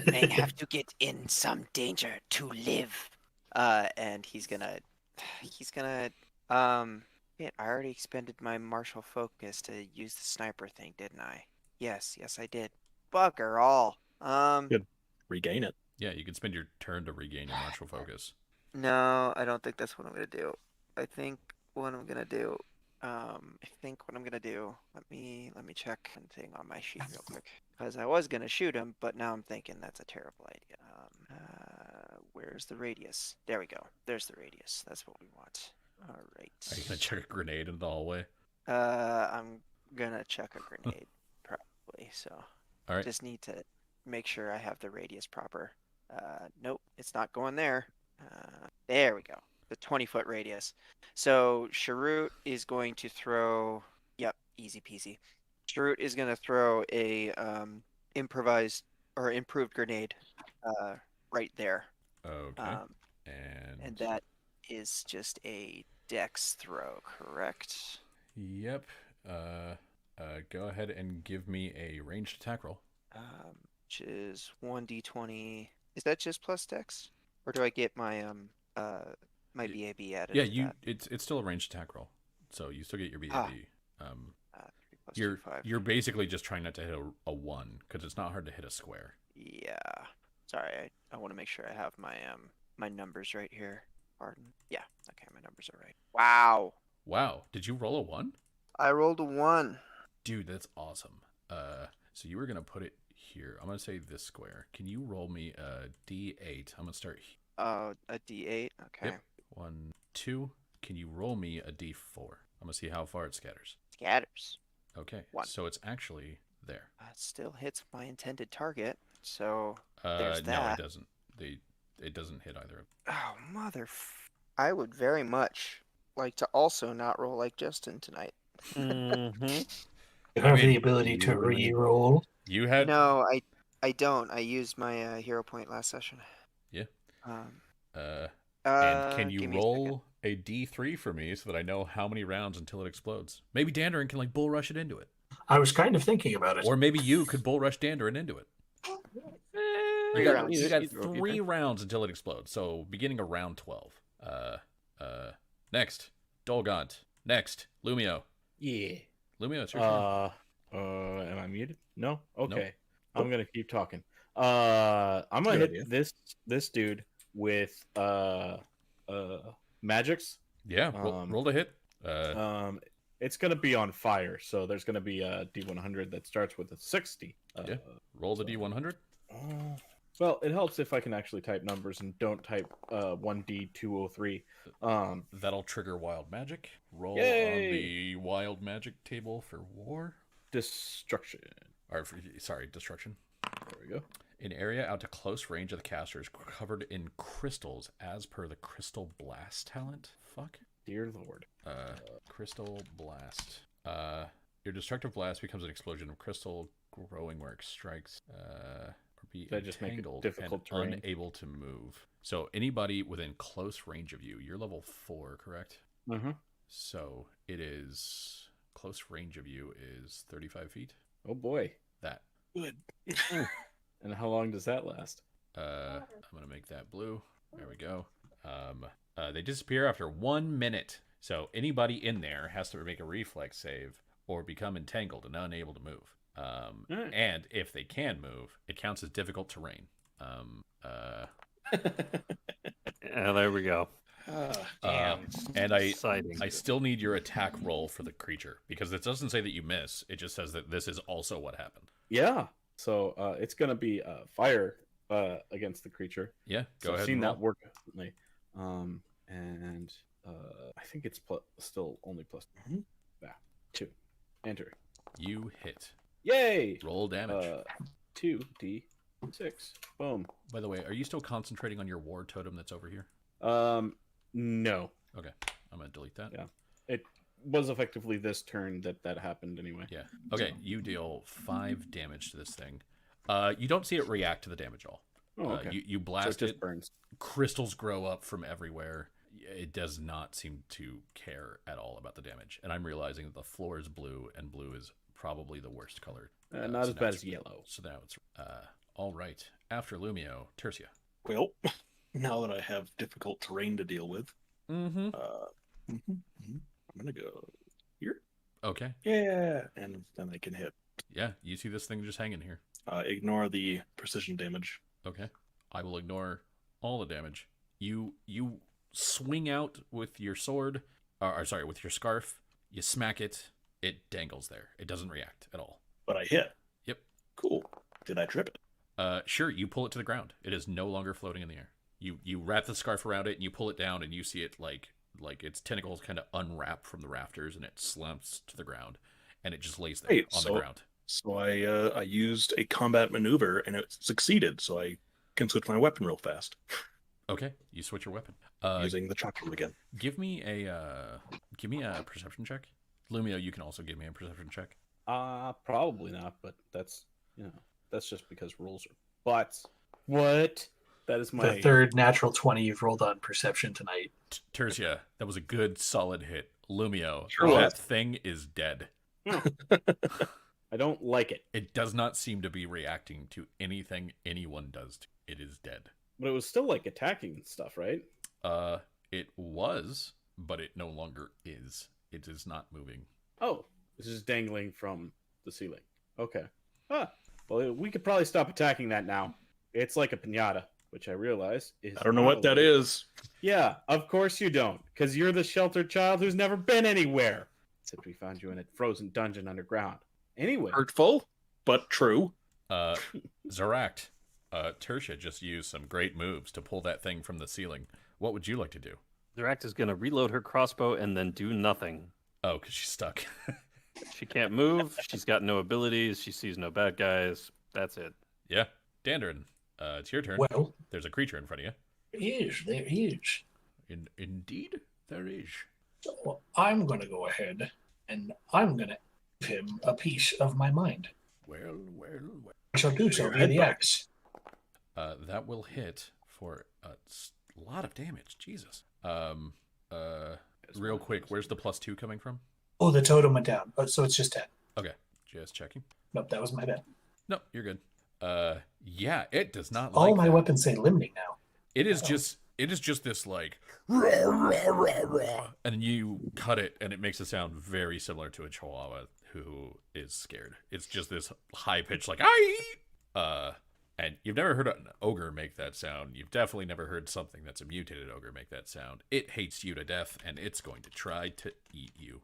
May have to get in some danger to live. And he's gonna, shit, I already expended my martial focus to use the sniper thing, didn't I? Yes, I did. Bugger all. Good. Regain it. Yeah, you can spend your turn to regain your martial focus. No, I don't think that's what I'm gonna do. I think what I'm gonna do, let me check one thing on my sheet real quick. Because I was gonna shoot him, but now I'm thinking that's a terrible idea. Where's the radius? There we go. There's the radius. That's what we want. All right. Are you going to check a grenade in the hallway? I'm gonna check a grenade, probably. So All right. just need to make sure I have the radius proper. Nope, it's not going there. There we go. The 20-foot radius. So Sharut is going to throw. Yep, easy peasy. Sharut is going to throw a improvised or improved grenade right there. Okay. And that is just a dex throw, correct? Yep. Go ahead and give me a ranged attack roll. Which is 1d20. Is that just plus dex, or do I get my my BAB added? Yeah, to that? it's still a ranged attack roll, so you still get your BAB. 3 plus 2, 5. You're basically just trying not to hit a 1 because it's not hard to hit a square. Yeah. Sorry, I want to make sure I have my my numbers right here. Pardon. Yeah. Okay, my numbers are right. Wow. Wow, did you roll a 1? I rolled a 1. Dude, that's awesome. So you were gonna put it here. I'm gonna say this square. Can you roll me a D8? I'm gonna start. A D8. Okay. Yep. 1, 2. Can you roll me a D4? I'm gonna see how far it scatters. Scatters. Okay. 1. So it's actually there. That still hits my intended target. So there's that. No, it doesn't. It doesn't hit either. Oh, I would very much like to also not roll like Justin tonight. Mm-hmm. You have the ability to re-roll. You had No, I don't. I used my hero point last session. Yeah. And can you give me a second. roll a D3 for me so that I know how many rounds until it explodes? Maybe Dandarin can like bull rush it into it, I was kind of thinking about it. or maybe you could bull rush Dandarin into it. Three You rounds. got Either of you 3 turn. rounds until it explodes. So beginning of round 12. Next, Dolgaunt. Next, Lumio. Yeah. Lumio, it's your turn. Am I muted? No. Okay. Nope. I'm gonna keep talking. I'm gonna Good hit idea. this dude with magics. Yeah, um, roll to hit. It's gonna be on fire, so there's gonna be a D100 that starts with a 60. Yeah. Roll the D100. Well, it helps if I can actually type numbers and don't type 1D203. That'll trigger wild magic. Roll Yay! on the wild magic table for war. Destruction. Or sorry, destruction. There we go. An area out to close range of the caster is covered in crystals as per the crystal blast talent. Fuck. Dear Lord. Crystal blast. Your destructive blast becomes an explosion of crystal growing where it strikes. Or be That just make it entangled difficult and terrain. unable to move. So anybody within close range of you, you're level 4, correct? Mm-hmm. So it is close range of you is 35 feet. Oh boy. That. Good. And how long does that last? I'm gonna make that blue. There we go. They disappear after 1 minute. So anybody in there has to make a reflex save or become entangled and unable to move. Right. And if they can move, it counts as difficult terrain. Yeah, there we go. Damn. And I Exciting. still need your attack roll for the creature because it doesn't say that you miss. It just says that this is also what happened. Yeah. So it's gonna be fire against the creature. Yeah, So go I've ahead. seen And that roll. work recently. And I think it's still only plus. Mhm. Yeah. 2. Enter. You hit. Yay! Roll damage. 2d6. Boom. By the way, are you still concentrating on your war totem that's over here? No. Okay, I'm gonna delete that. Yeah. It was effectively this turn that happened anyway. Yeah. Okay, you deal 5 damage to this thing. You don't see it react to the damage at all. Oh, okay. You So blast it just it. burns. Crystals grow up from everywhere. It does not seem to care at all about the damage. And I'm realizing that the floor is blue, and blue is probably the worst colored. Not so as now bad it's- as yellow. So now it's all right. After Lumio, Tertia. Well, now that I have difficult terrain to deal with, Mm-hmm. I'm gonna go here. Okay. Yeah, and then I can hit. Yeah, you see this thing just hanging here. Ignore the precision damage. Okay. I will ignore all the damage. You swing out with your sword, or sorry, with your scarf. You smack it. It dangles there. It doesn't react at all. But I hit. Yep. Cool. Did I trip it? Sure. You pull it to the ground. It is no longer floating in the air. You wrap the scarf around it and you pull it down and you see it like its tentacles kind of unwrap from the rafters and it slumps to the ground and it just lays there Wait, on so- the ground. So I used a combat maneuver and it succeeded. So I can switch my weapon real fast Okay. You switch your weapon. using the chocolate again. Give me a perception check. Lumio, you can also give me a perception check. Probably not, but that's just because rules are. But what? That is my The third natural 20 you've rolled on perception tonight. Tertia, that was a good solid hit. Lumio, Sure that was. thing is dead. I don't like it, It does not seem to be reacting to anything anyone does. It is dead. but it was still like attacking and stuff, right? It was, but it no longer is. It is not moving. Oh, it's just dangling from the ceiling. Okay. Well, we could probably stop attacking that now. It's like a pinata, which I realize is. I don't know what that is. Yeah, of course you don't, because you're the sheltered child who's never been anywhere. Except we found you in a frozen dungeon underground. Anyway, Hurtful, but true. Zaract, Tertia just used some great moves to pull that thing from the ceiling. What would you like to do? Zeract is going to reload her crossbow and then do nothing. Oh, because she's stuck. She can't move. She's got no abilities. She sees no bad guys. That's it. Yeah. Dandrin, it's your turn. Well, There's a creature in front of there is. you. Indeed, there is. So I'm going to go ahead and I'm going to give him a piece of my mind. Well. I shall do so Your via head the back. axe. That will hit for a lot of damage. Jesus. Real quick, where's the +2 coming from? Oh, the totem went down. Oh, so it's just 10. Okay, just checking. Nope, that was my bad. No, you're good. Yeah, it does not All like my that. weapons say limning now. It is just this like and you cut it and it makes a sound very similar to a chihuahua who is scared. It's just this high pitched like "Aye!" And you've never heard an ogre make that sound. You've definitely never heard something that's a mutated ogre make that sound. It hates you to death and it's going to try to eat you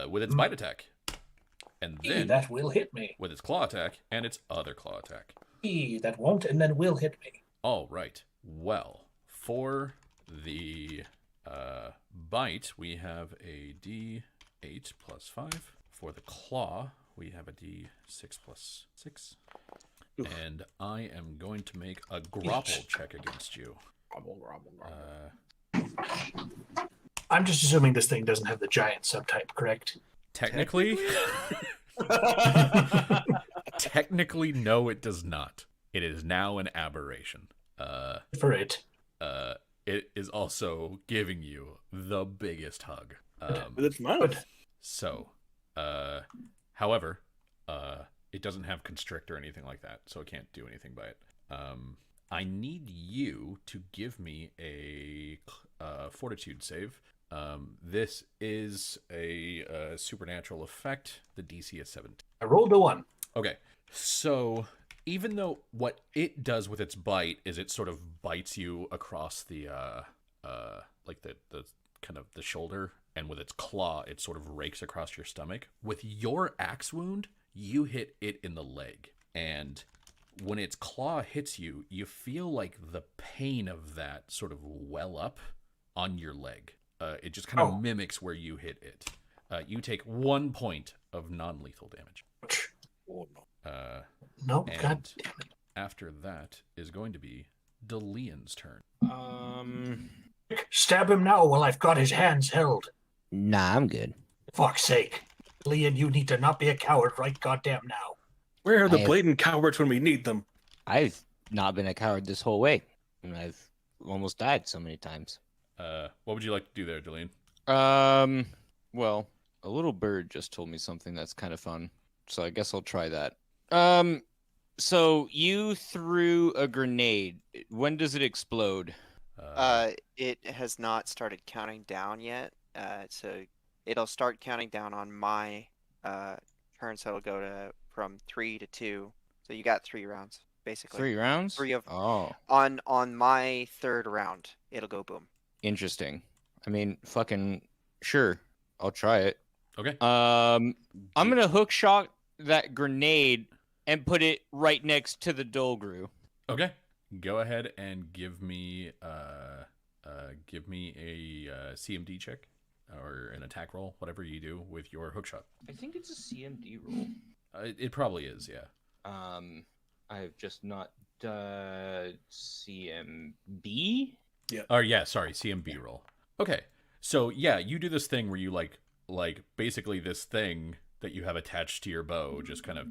with its bite attack. And then That will hit me. with its claw attack and its other claw attack. That won't and then will hit me. All right. Well, for the bite, we have a D8 plus 5. For the claw, we have a D6 plus 6. Oof. And I am going to make a grapple check against you. I'm just assuming this thing doesn't have the giant subtype, correct? Technically, technically, no, it does not. It is now an aberration. For it. It is also giving you the biggest hug. With its mouth. So, however, it doesn't have constrict or anything like that, so it can't do anything by it. I need you to give me a fortitude save. This is a supernatural effect. The DC is 17. I rolled a 1. Okay, so even though what it does with its bite is it sort of bites you across the like the kind of the shoulder, and with its claw it sort of rakes across your stomach. With your axe wound, you hit it in the leg, and when its claw hits you, you feel like the pain of that sort of well up on your leg. It just kind of mimics where you hit it. You take 1 point of non-lethal damage. Oh, no. No, And God damn it. after that is going to be Delian's turn. Stab him now while I've got his hands held. Nah, I'm good. Fuck's sake. Leon, you need to not be a coward right goddamn now. Where are the I have- blatant cowards when we need them? I've not been a coward this whole way, and I've almost died so many times. What would you like to do there, Delian? Well, a little bird just told me something that's kind of fun, so I guess I'll try that. So you threw a grenade. When does it explode? It has not started counting down yet. So it'll start counting down on my turn. So it'll go from 3 to 2. So you got 3 rounds basically. 3 rounds? 3 of Oh, on my 3rd round. It'll go boom. interesting. I mean, fucking sure. I'll try it. Okay. I'm gonna hook shot that grenade and put it right next to the Dolgru. Okay. Go ahead and give me a CMD check or an attack roll, whatever you do with your hookshot. I think it's a CMD roll. It probably is, yeah. I have just not done CMB. Or yeah, sorry, CMB roll. Okay. So yeah, you do this thing where you like basically this thing that you have attached to your bow just kind of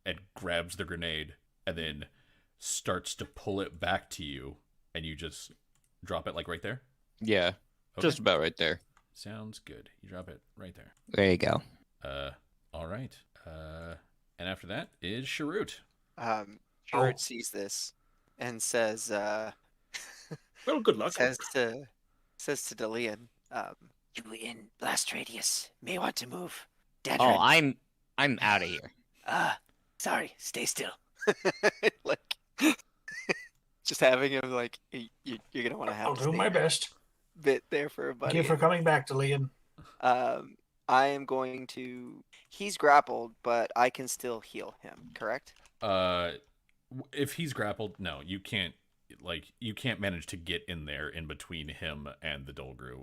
and grabs the grenade and then starts to pull it back to you, and you just drop it like right there. Yeah, Okay. just about right there. Sounds good. You drop it right there. There you go. All right. And after that is Sharut. Sharut sees this and says, Well, good luck. says to Delian, you in blast radius may want to move. Dead Oh, I'm out of here. sorry, stay still. Like, just having him like, you're gonna want to have I'll to do stay my a best. bit there for a Thank buddy. you for coming back, Delian. I am going to. He's grappled, but I can still heal him. Correct? If he's grappled, no, you can't. Like, you can't manage to get in there in between him and the Dolgru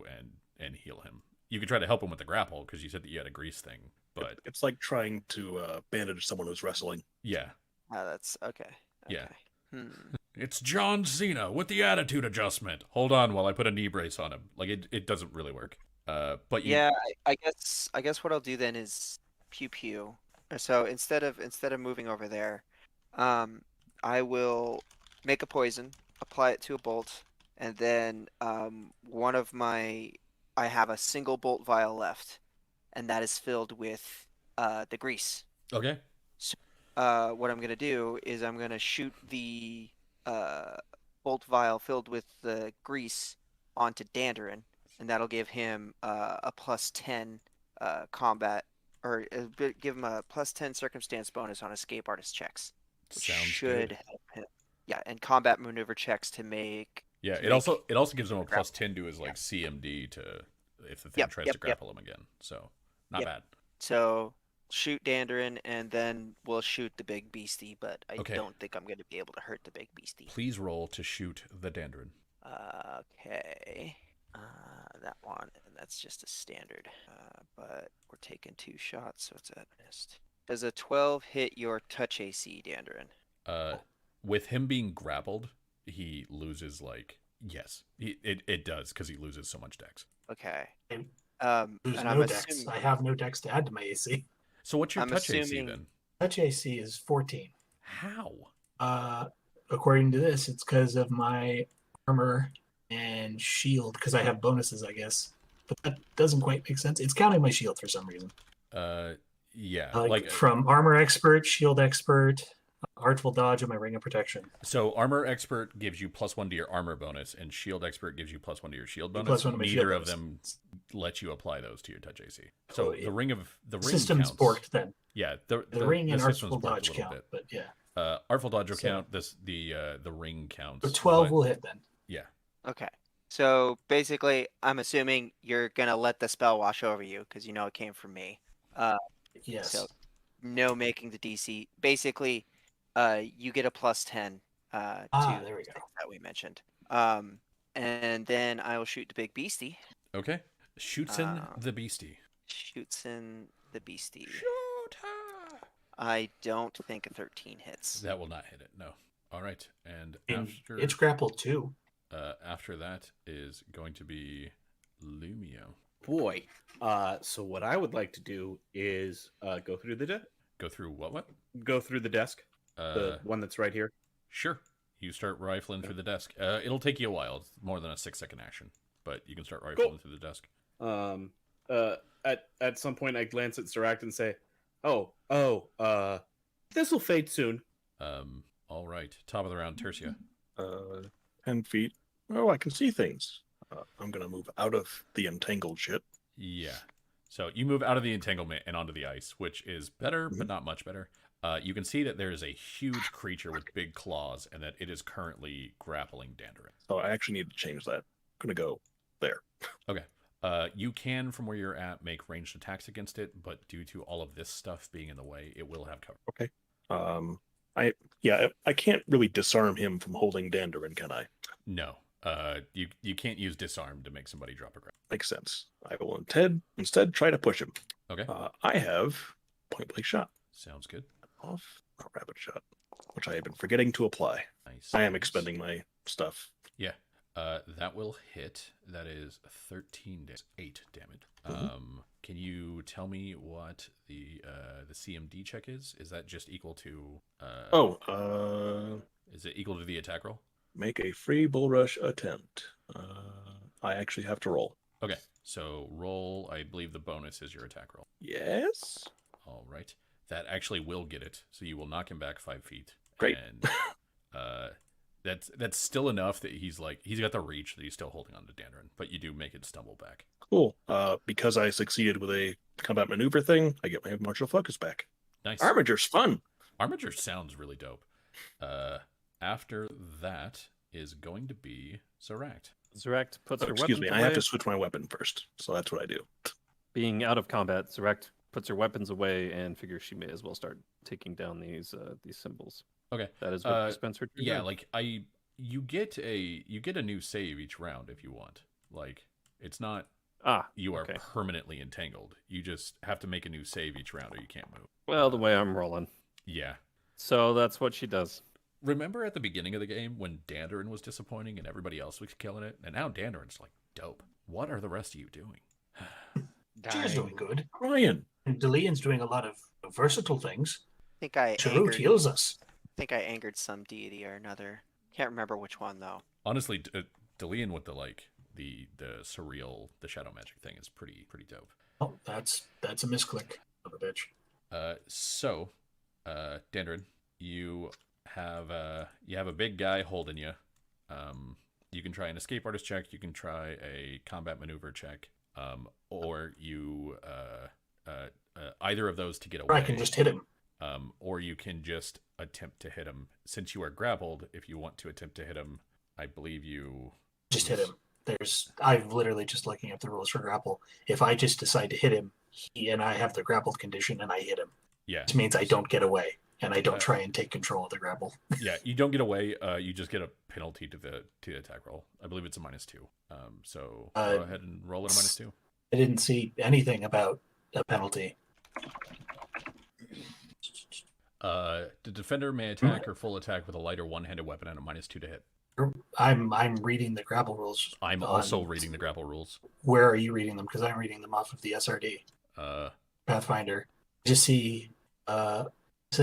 and heal him. You could try to help him with the grapple because you said that you had a grease thing, but It's like trying to bandage someone who's wrestling. yeah, That's okay. Yeah. Hmm. it's John Cena with the attitude adjustment. Hold on while I put a knee brace on him. Like it doesn't really work. But you, Yeah, I guess what I'll do then is pew pew. So instead of moving over there, I will make a poison, apply it to a bolt, and then I have a single bolt vial left, and that is filled with the grease. okay. what I'm gonna do is I'm gonna shoot the bolt vial filled with the grease onto Dandarin, and that'll give him a +10 combat, or give him a +10 circumstance bonus on escape artist checks, which Sounds should good. help him. Yeah, and combat maneuver checks to make. Yeah, to it also make gives him a grapple. +10 to his like CMD to if the thing Yep, tries yep, to yep. grapple him again. So not Yep. bad. So shoot Dandarin, and then we'll shoot the big beastie. But I Okay. don't think I'm going to be able to hurt the big beastie. Please roll to shoot the Dandarin. Okay. That one, and that's just a standard. But we're taking 2 shots, so it's at missed. Does a 12 hit your touch AC, Dandarin? With him being grappled, he loses it does because he loses so much dex. Okay. There's And I'm no dex. assuming I have no dex to add to my AC. So what's your I'm touch AC assuming- then? Touch AC is 14. How? According to this, it's because of my armor and shield, because I have bonuses, I guess. But that doesn't quite make sense. It's counting my shield for some reason. Yeah. Like from armor expert, shield expert, artful dodge, and my ring of protection. So armor expert gives you +1 to your armor bonus, and shield expert gives you +1 to your shield bonus. +1 to my Neither shield of bonus. them let you apply those to your touch AC. So Oh, the ring System's counts. borked then. Yeah, The ring and system's artful borked dodge a little count, bit. but yeah. Artful dodge will So- count. The ring counts. So 12 but- will hit then. Yeah. Okay. So basically, I'm assuming you're gonna let the spell wash over you because you know it came from me. Yes. So no making the DC. Basically, you get a +10 to There we go. that we mentioned. And then I will shoot the big beastie. Okay. Shoots in Uh, the beastie. Shoots in the beastie. Shoot her! I don't think a 13 hits. That will not hit it. No. All right. And And after it's grappled too. after that is going to be Lumio. Boy. So what I would like to do is go through the Go through what? go through the desk, the one that's right here. Sure. You start rifling through the desk. It'll take you a while. It's more than a 6-second action, but you can start rifling through the desk. At some point, I glance at Seract and say, this will fade soon. All right. Top of the round, Tertia. 10 feet. Oh, I can see things. I'm going to move out of the entangled shit. Yeah. So you move out of the entanglement and onto the ice, which is better, but not much better. You can see that there is a huge creature with big claws, and that it is currently grappling Dandarin. So I actually need to change that. I'm going to go there. Okay. You can, from where you're at, make ranged attacks against it, but due to all of this stuff being in the way, it will have cover. Okay. I can't really disarm him from holding Dandarin, can I? No. You can't use disarm to make somebody drop a grab. Makes sense. I will instead try to push him. Okay. I have point blank shot Sounds good. off, not rapid shot, which I have been forgetting to apply. Nice. I am expending my stuff. Yeah. That will hit. That is 8 damage. Can you tell me what the CMD check is? Is that just equal to? Is it equal to the attack roll? Make a free bull rush attempt. I actually have to roll. Okay. So roll. I believe the bonus is your attack roll. Yes. All right. That actually will get it. So you will knock him back 5 feet. Great. And that's still enough that he's got the reach that he's still holding on to Dandarin, but you do make it stumble back. Cool. Because I succeeded with a combat maneuver thing, I get my martial focus back. Nice. Armature's fun. Armature sounds really dope. After that is going to be Seract. Zeract puts her Excuse weapons me, away. I have to switch my weapon first, so that's what I do. Being out of combat, Zeract puts her weapons away and figures she may as well start taking down these symbols. Okay. That is what Spencer. Yeah, like you get a new save each round if you want. Like it's not you are okay. permanently entangled. You just have to make a new save each round or you can't move. Well, the way I'm rolling. Yeah. So that's what she does. Remember at the beginning of the game when Dandarin was disappointing and everybody else was killing it? And now Dandarin's like dope. What are the rest of you doing? She's doing good. Ryan. And Delian's doing a lot of versatile things. I think I Chirrut angered. heals us. I think I angered some deity or another. Can't remember which one though. Honestly, Delian with the surreal, the shadow magic thing is pretty dope. Oh, that's a misclick of a bitch. So Dandrin, you have a big guy holding you. You can try an escape artist check. You can try a combat maneuver check. Or you either of those to get away. Or I can just hit him. Or you can just attempt to hit him. Since you are grappled, if you want to attempt to hit him, I believe you Just hit him. I'm literally just looking at the rules for grapple. If I just decide to hit him, and I have the grappled condition, and I hit him, yeah. which means I don't get away, and I don't try and take control of the grapple. Yeah, you don't get away. You just get a penalty to the attack roll. I believe it's a -2. So go ahead and roll it a -2. I didn't see anything about a penalty. The defender may attack or full attack with a light or one-handed weapon and a -2 to hit. I'm reading the grapple rules. I'm also reading the grapple rules. Where are you reading them? Because I'm reading them off of the SRD. Pathfinder. Just see, instead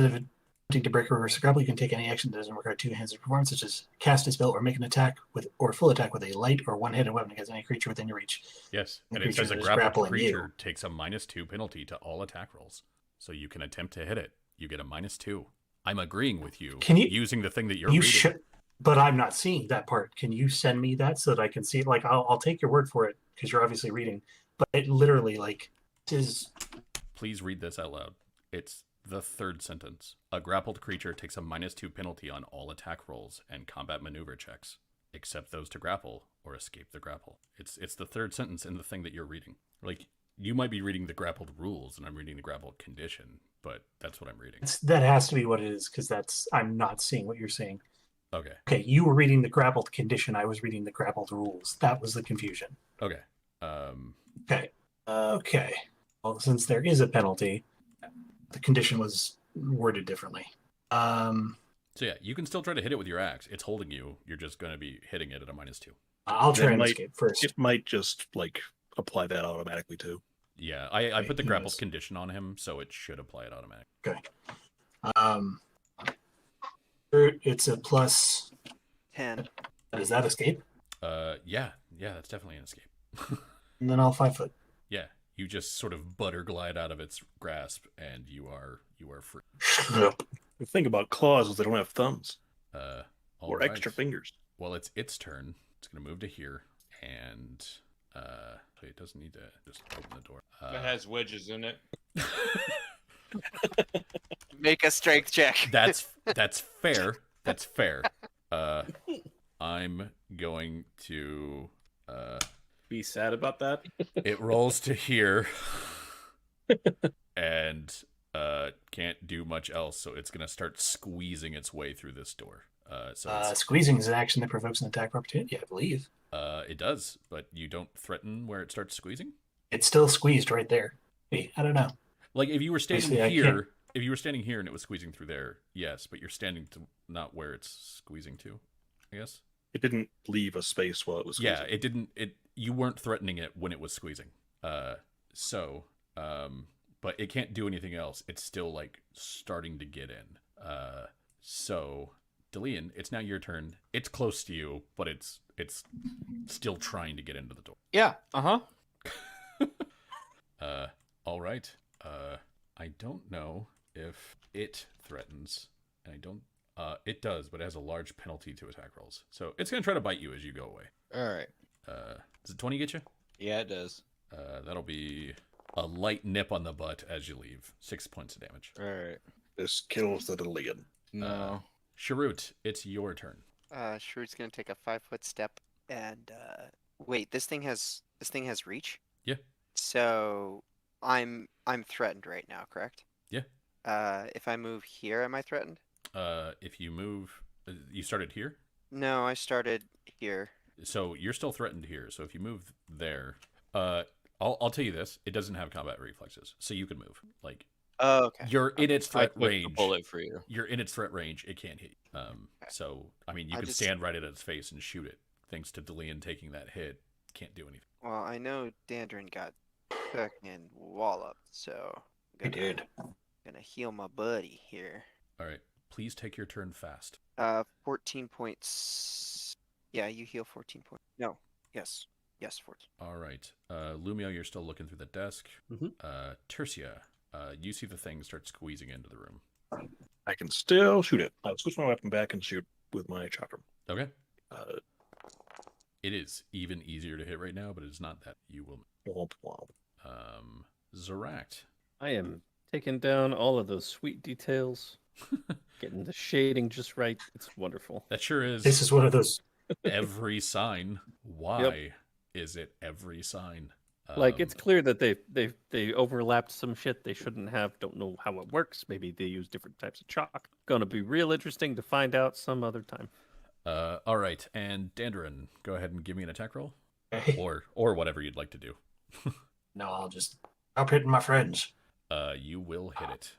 of attempting to break or reverse the grapple, you can take any action that doesn't require two hands of performance, such as cast a spell or make an attack with or full attack with a light or one-handed weapon against any creature within your reach. Yes, The and it says a creature that is grappled grappling you. creature takes a -2 penalty to all attack rolls. So you can attempt to hit it. You get a -2. I'm agreeing with you. Can you- using the thing that you're You reading? should, but I'm not seeing that part. Can you send me that so that I can see it? Like, I'll take your word for it because you're obviously reading. But it literally, like, is Please read this out loud. It's the third sentence. A grappled creature takes a -2 penalty on all attack rolls and combat maneuver checks, except those to grapple or escape the grapple. It's the third sentence in the thing that you're reading. Like, you might be reading the grappled rules and I'm reading the grappled condition, but that's what I'm reading. that has to be what it is because I'm not seeing what you're saying. Okay. Okay, you were reading the grappled condition. I was reading the grappled rules. That was the confusion. Okay. Okay. Well, since there is a penalty, the condition was worded differently. So yeah, you can still try to hit it with your axe. It's holding you. You're just going to be hitting it at a -2. I'll try That and might- escape first. It might just like apply that automatically too. Yeah, I put the He grappled knows. condition on him, so it should apply it automatically. Okay. It's a plus. 10. Does that escape? Yeah, that's definitely an escape. And then I'll 5 foot. Yeah, you just sort of butter glide out of its grasp, and you are free. The thing about claws is they don't have thumbs All or right. extra fingers. Well, it's its turn. It's going to move to here, and so it doesn't need to just open the door. It has wedges in it. Make a strength check. That's fair. That's fair. I'm going to. Be sad about that. It rolls to here, and can't do much else. So it's gonna start squeezing its way through this door. Squeezing is an action that provokes an attack of opportunity, I believe. It does, but you don't threaten where it starts squeezing. It's still squeezed right there. Wait, I don't know. Like if you were standing Actually, I here, if you were standing here and it was squeezing through there, yes, but you're standing to not where it's squeezing to, I guess. It didn't leave a space while it was squeezing. Yeah, it didn't. You weren't threatening it when it was squeezing. But it can't do anything else. It's still like starting to get in. So, Delian, it's now your turn. It's close to you, but it's still trying to get into the door. Yeah. All right. I don't know if it threatens. I don't. It does, but it has a large penalty to attack rolls. So it's gonna try to bite you as you go away. All right. Does a 20 get you? Yeah, it does. That'll be a light nip on the butt as you leave. 6 points of damage. All right. This kills the Delian. No. Sharut, it's your turn. Shrewd's gonna take a 5-foot step and wait. This thing has reach. Yeah. So I'm threatened right now, correct? Yeah. If I move here, am I threatened? If you move, you started here, No, I started here. so you're still threatened here. So if you move there, I'll tell you this: it doesn't have combat reflexes, so you can move. Like Oh, okay. you're in its I threat took the range. bullet for you. You're in its threat range. It can't hit you. So I mean, you I can just- stand right at its face and shoot it. Thanks to Delian taking that hit, can't do anything. Well, I know Dandrin got fucking walloped, so I did. gonna heal my buddy here. All right, please take your turn fast. 14 points. Yeah, you heal 14 points. No. Yes. Yes, 14. All right, Lumio, you're still looking through the desk. Mhm. Tertia, you see the thing start squeezing into the room. I can still shoot it. I'll switch my weapon back and shoot with my chopper. Okay. Uh, It is even easier to hit right now, but it's not that. You will. womp womp. Zoract. I am taking down all of those sweet details, getting the shading just right. It's wonderful. That sure is. This is one of those. Every sign. Why is it every sign? Like it's clear that they overlapped some shit they shouldn't have. Don't know how it works. Maybe they use different types of chalk. Gonna be real interesting to find out some other time. All right, and Dandrin, go ahead and give me an attack roll, Okay. or whatever you'd like to do. No, I'll just stop hitting my friends. You will hit it.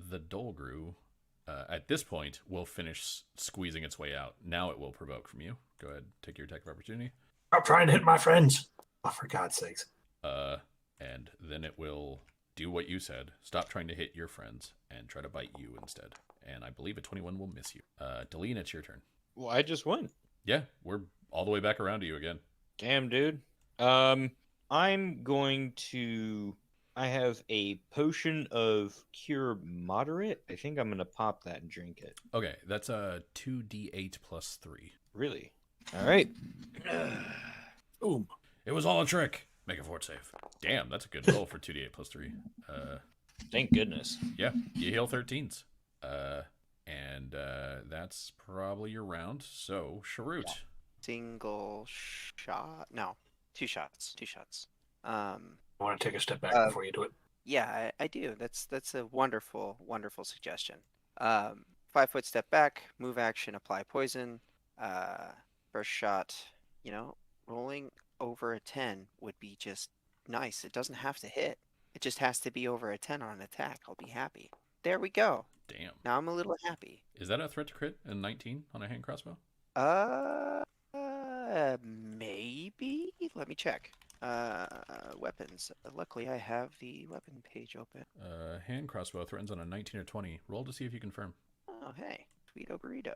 The Dolgru, at this point, will finish squeezing its way out. Now it will provoke from you. Go ahead, take your attack of opportunity. Stop trying to hit my friends. Oh, for God's sakes. And then it will do what you said. Stop trying to hit your friends and try to bite you instead. And I believe a 21 will miss you. Deline, it's your turn. Well, I just won. Yeah, we're all the way back around to you again. Damn, dude. I'm going to. I have a potion of cure moderate. I think I'm gonna pop that and drink it. Okay, that's a 2d8 plus 3. Really? All right. Boom. It was all a trick. Make a fort save. Damn, that's a good roll for 2d8 plus 3. Thank goodness. Yeah, you heal 13s. And that's probably your round. So, Sharut. Single shot? No, 2 shots. 2 shots. I want to take a step back before you do it. Yeah, I do. That's a wonderful, wonderful suggestion. 5-foot step back, move action, apply poison. First shot, rolling over a 10 would be just nice. It doesn't have to hit. It just has to be over a 10 on an attack. I'll be happy. There we go. Damn. Now I'm a little happy. Is that a threat to crit in 19 on a hand crossbow? Maybe. Let me check. Weapons. Luckily, I have the weapon page open. Hand crossbow threatens on a 19 or 20. Roll to see if you confirm. Oh, hey, sweet burrito.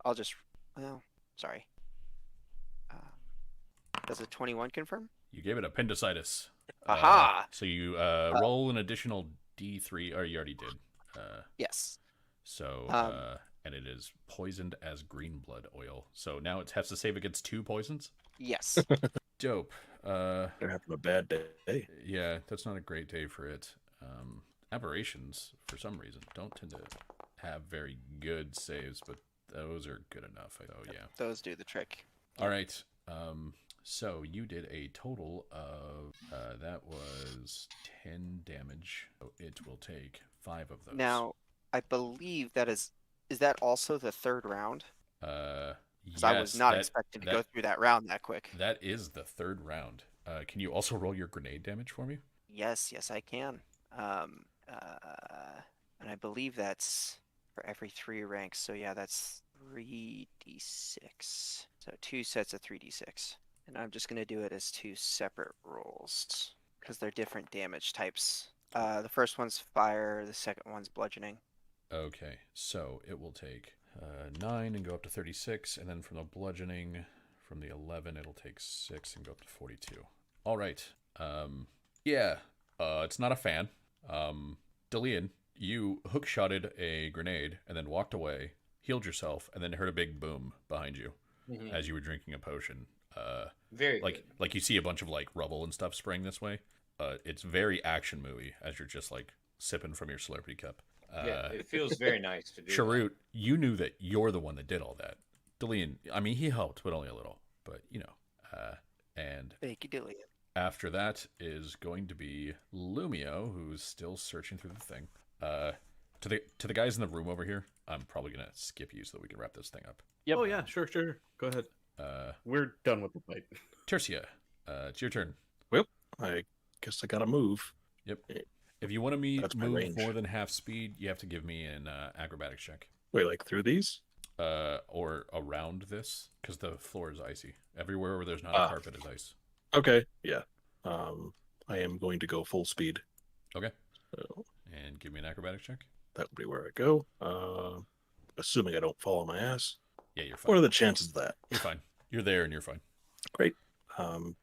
I'll just. Well, sorry. Does a 21 confirm? You gave it appendicitis. Aha! So you roll an additional d3, or you already did. Yes. So, and it is poisoned as green blood oil. So now it has to save against 2 poisons? Yes. Dope. They're having a bad day. Yeah, that's not a great day for it. Aberrations, for some reason, don't tend to have very good saves, but those are good enough. Oh, yeah. Those do the trick. All right. So you did a total of, that was 10 damage. So it will take 5 of those. Now, I believe that is that also the 3rd round? Yes, I was not expecting to go through that round that quick. That is the 3rd round. Can you also roll your grenade damage for me? Yes, I can. And I believe that's for every 3 ranks. So yeah, that's 3d6. So 2 sets of 3d6. And I'm just going to do it as 2 separate rolls because they're different damage types. The first one's fire, the second one's bludgeoning. Okay, so it will take 9 and go up to 36, and then from the bludgeoning, from the 11, it'll take 6 and go up to 42. All right. It's not a fan. Delian, you hook-shotted a grenade and then walked away, healed yourself, and then heard a big boom behind you as you were drinking a potion. Very like good. like you see a bunch of like rubble and stuff spraying this way. It's very action movie as you're just like sipping from your Slurpee cup. Yeah, it feels very nice to do. Sharut, you knew that you're the one that did all that. Delian, I mean, he helped, but only a little. But, and Thank you, Dillian. after that is going to be Lumio, who's still searching through the thing. To the guys in the room over here, I'm probably going to skip you so that we can wrap this thing up. Yep. Oh yeah, sure. Go ahead. We're done with the fight. Tercia, it's your turn. Well, I guess I gotta move. Yep. If you want to That's my move range. more than half speed, you have to give me an acrobatics check. Wait, like through these? Or around this, because the floor is icy. Everywhere where there's not a carpet is ice. Okay, yeah. I am going to go full speed. Okay. So And give me an acrobatics check. that would be where I go. Assuming I don't fall on my ass. Yeah, you're fine. What are the chances of that? You're fine. You're there and you're fine. Great. I'm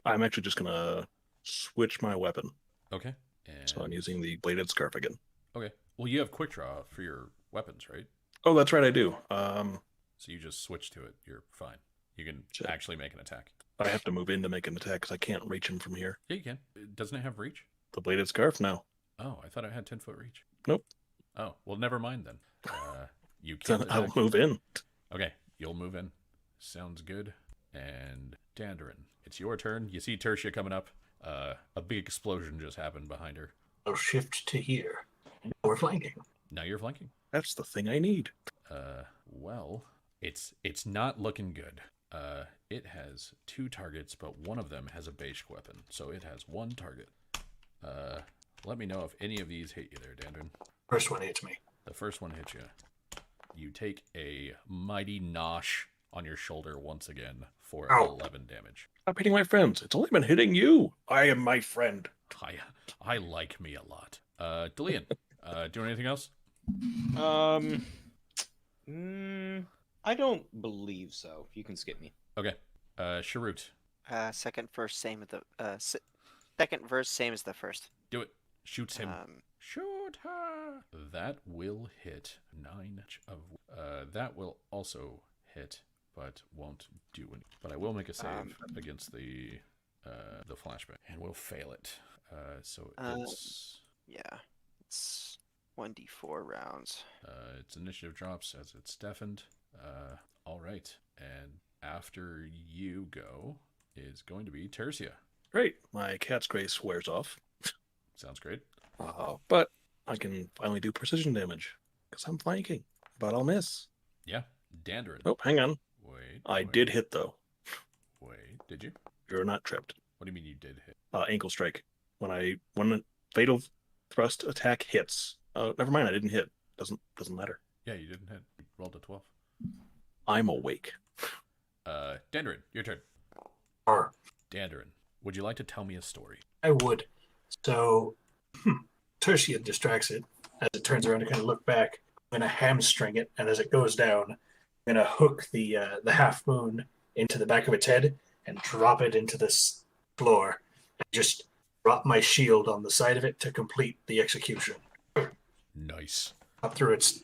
actually just gonna switch my weapon. Okay. And... So I'm using the bladed scarf again. Okay. Well, you have quick draw for your weapons, right? Oh, that's right, I do. So you just switch to it. You're fine. You can Sure. actually make an attack. I have to move in to make an attack because I can't reach him from here. Yeah, you can. Doesn't it have reach? The bladed scarf? No. Oh, I thought it had 10-foot reach. Nope. Oh, well, never mind then. You Then can't I'll attack. move in. Okay, you'll move in. Sounds good. And Dandrin, it's your turn. You see Tertia coming up. A big explosion just happened behind her. I'll shift to here. Now we're flanking. Now you're flanking. That's the thing I need. Well, it's not looking good. It has 2 targets, but one of them has a base weapon, so it has 1 target. Let me know if any of these hit you there, Dandrin. First one hits me. The first one hits you. You take a mighty nosh on your shoulder once again for Ow. 11 damage. Stop hitting my friends. It's only been hitting you. I am my friend. I like me a lot. Delian, doing anything else? I don't believe so. You can skip me. Okay. Sharut, Second verse, same as the second verse, same as the first. do it. Shoots him. Shoot her. That will hit 9 of. That will also hit, but won't do any. But I will make a save against the flashback, and we'll fail it. So it's Yeah, it's 1d4 rounds. its initiative drops as it's deafened. All right, and after you go is going to be Tertia. Great. My cat's grace wears off. Sounds great. But I can finally do precision damage because I'm flanking. But I'll miss. Yeah, Dandrin. Oh, hang on. Wait. I did hit, though. Wait, did you? You're not tripped. What do you mean you did hit? Ankle strike. When a fatal thrust attack hits. Never mind, I didn't hit. Doesn't matter. Yeah, you didn't hit. You rolled a 12. I'm awake. Dandrin, your turn. Or Dandrin, would you like to tell me a story? I would. So Tertia distracts it as it turns around to kind of look back. I'm going to hamstring it, and as it goes down, I'm going to hook the half moon into the back of its head and drop it into this floor. And just drop my shield on the side of it to complete the execution. Nice. Up through its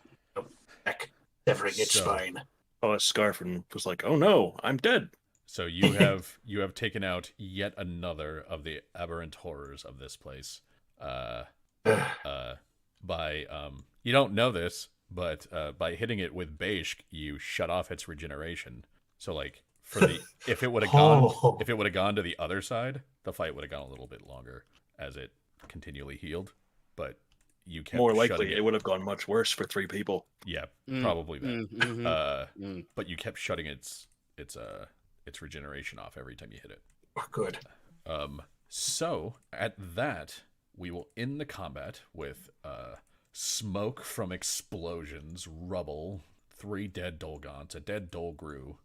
back, severing its So- spine. A scarf and was like, "Oh no, I'm dead." So you have taken out yet another of the aberrant horrors of this place. By you don't know this, but by hitting it with Bashk, you shut off its regeneration. So like for the if it would have gone to the other side, the fight would have gone a little bit longer as it continually healed. But you kept More shutting likely, it would have gone much worse for 3 people. Yeah, probably that. Mhm. But you kept shutting its regeneration off every time you hit it. Oh, good. So at that, we will end the combat with smoke from explosions, rubble, 3 dead Dolgons, a dead Dolgru.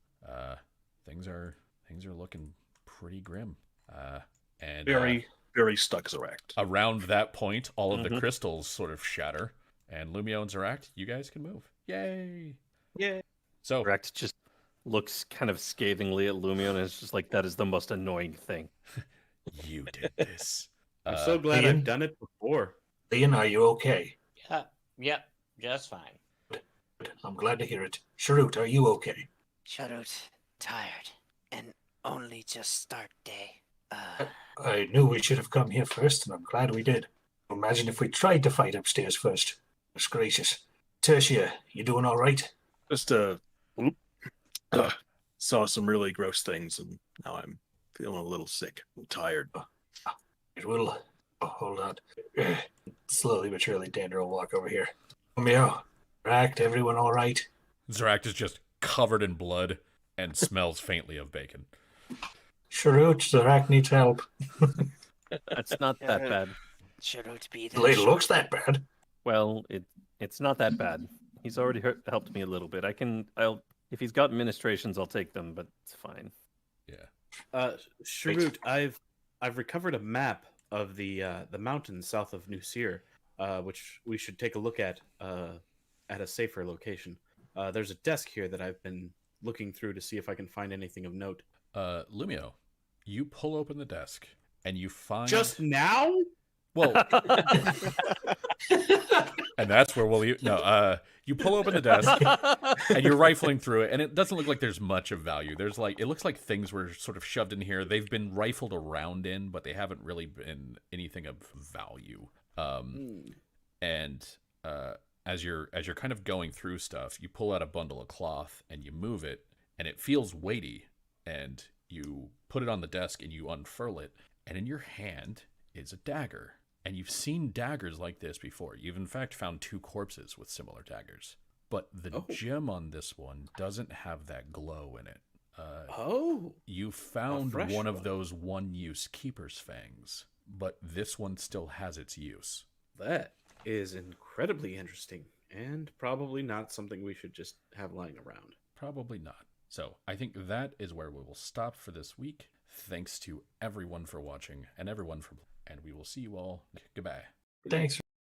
Things are looking pretty grim. And Very stuck Zoract. around that point, all of the crystals sort of shatter, and Lumio and Zoract, you guys can move. Yay! Yay. So Rex just looks kind of scathingly at Lumion and is just like, that is the most annoying thing. you did this. I'm so glad Ian? I've done it before. Leon, are you okay? Yep, just fine. I'm glad to hear it. Sharut, are you okay? Sharut, tired, and only just start day. I knew we should have come here first, and I'm glad we did. Imagine if we tried to fight upstairs first. It's gracious. Tertia, you doing all right? Just saw some really gross things, and now I'm feeling a little sick. I'm tired. It will. Oh, hold on. Slowly but surely, Dander will walk over here. Romeo, Ract, everyone all right? Zoract is just covered in blood and smells faintly of bacon. Sharut, Zorak needs help. It's not that bad. Sharut be It there. looks that bad. Well, it's not that bad. He's already helped me a little bit. I'll if he's got ministrations, I'll take them, but it's fine. Yeah. Sharut, I've recovered a map of the mountains south of Nusir, which we should take a look at a safer location. There's a desk here that I've been looking through to see if I can find anything of note. Lumio, you pull open the desk and you find Just now? Well, and that's where we'll you pull open the desk and you're rifling through it, and it doesn't look like there's much of value. It looks like things were sort of shoved in here. They've been rifled around in, but they haven't really been anything of value. And as you're kind of going through stuff, you pull out a bundle of cloth and you move it, and it feels weighty, and you put it on the desk and you unfurl it, and in your hand is a dagger. And you've seen daggers like this before. You've in fact found 2 corpses with similar daggers. But the gem on this one doesn't have that glow in it. You found one of those one-use keeper's fangs, but this one still has its use. That is incredibly interesting, and probably not something we should just have lying around. Probably not. So I think that is where we will stop for this week. Thanks to everyone for watching and we will see you all. Goodbye. Thanks.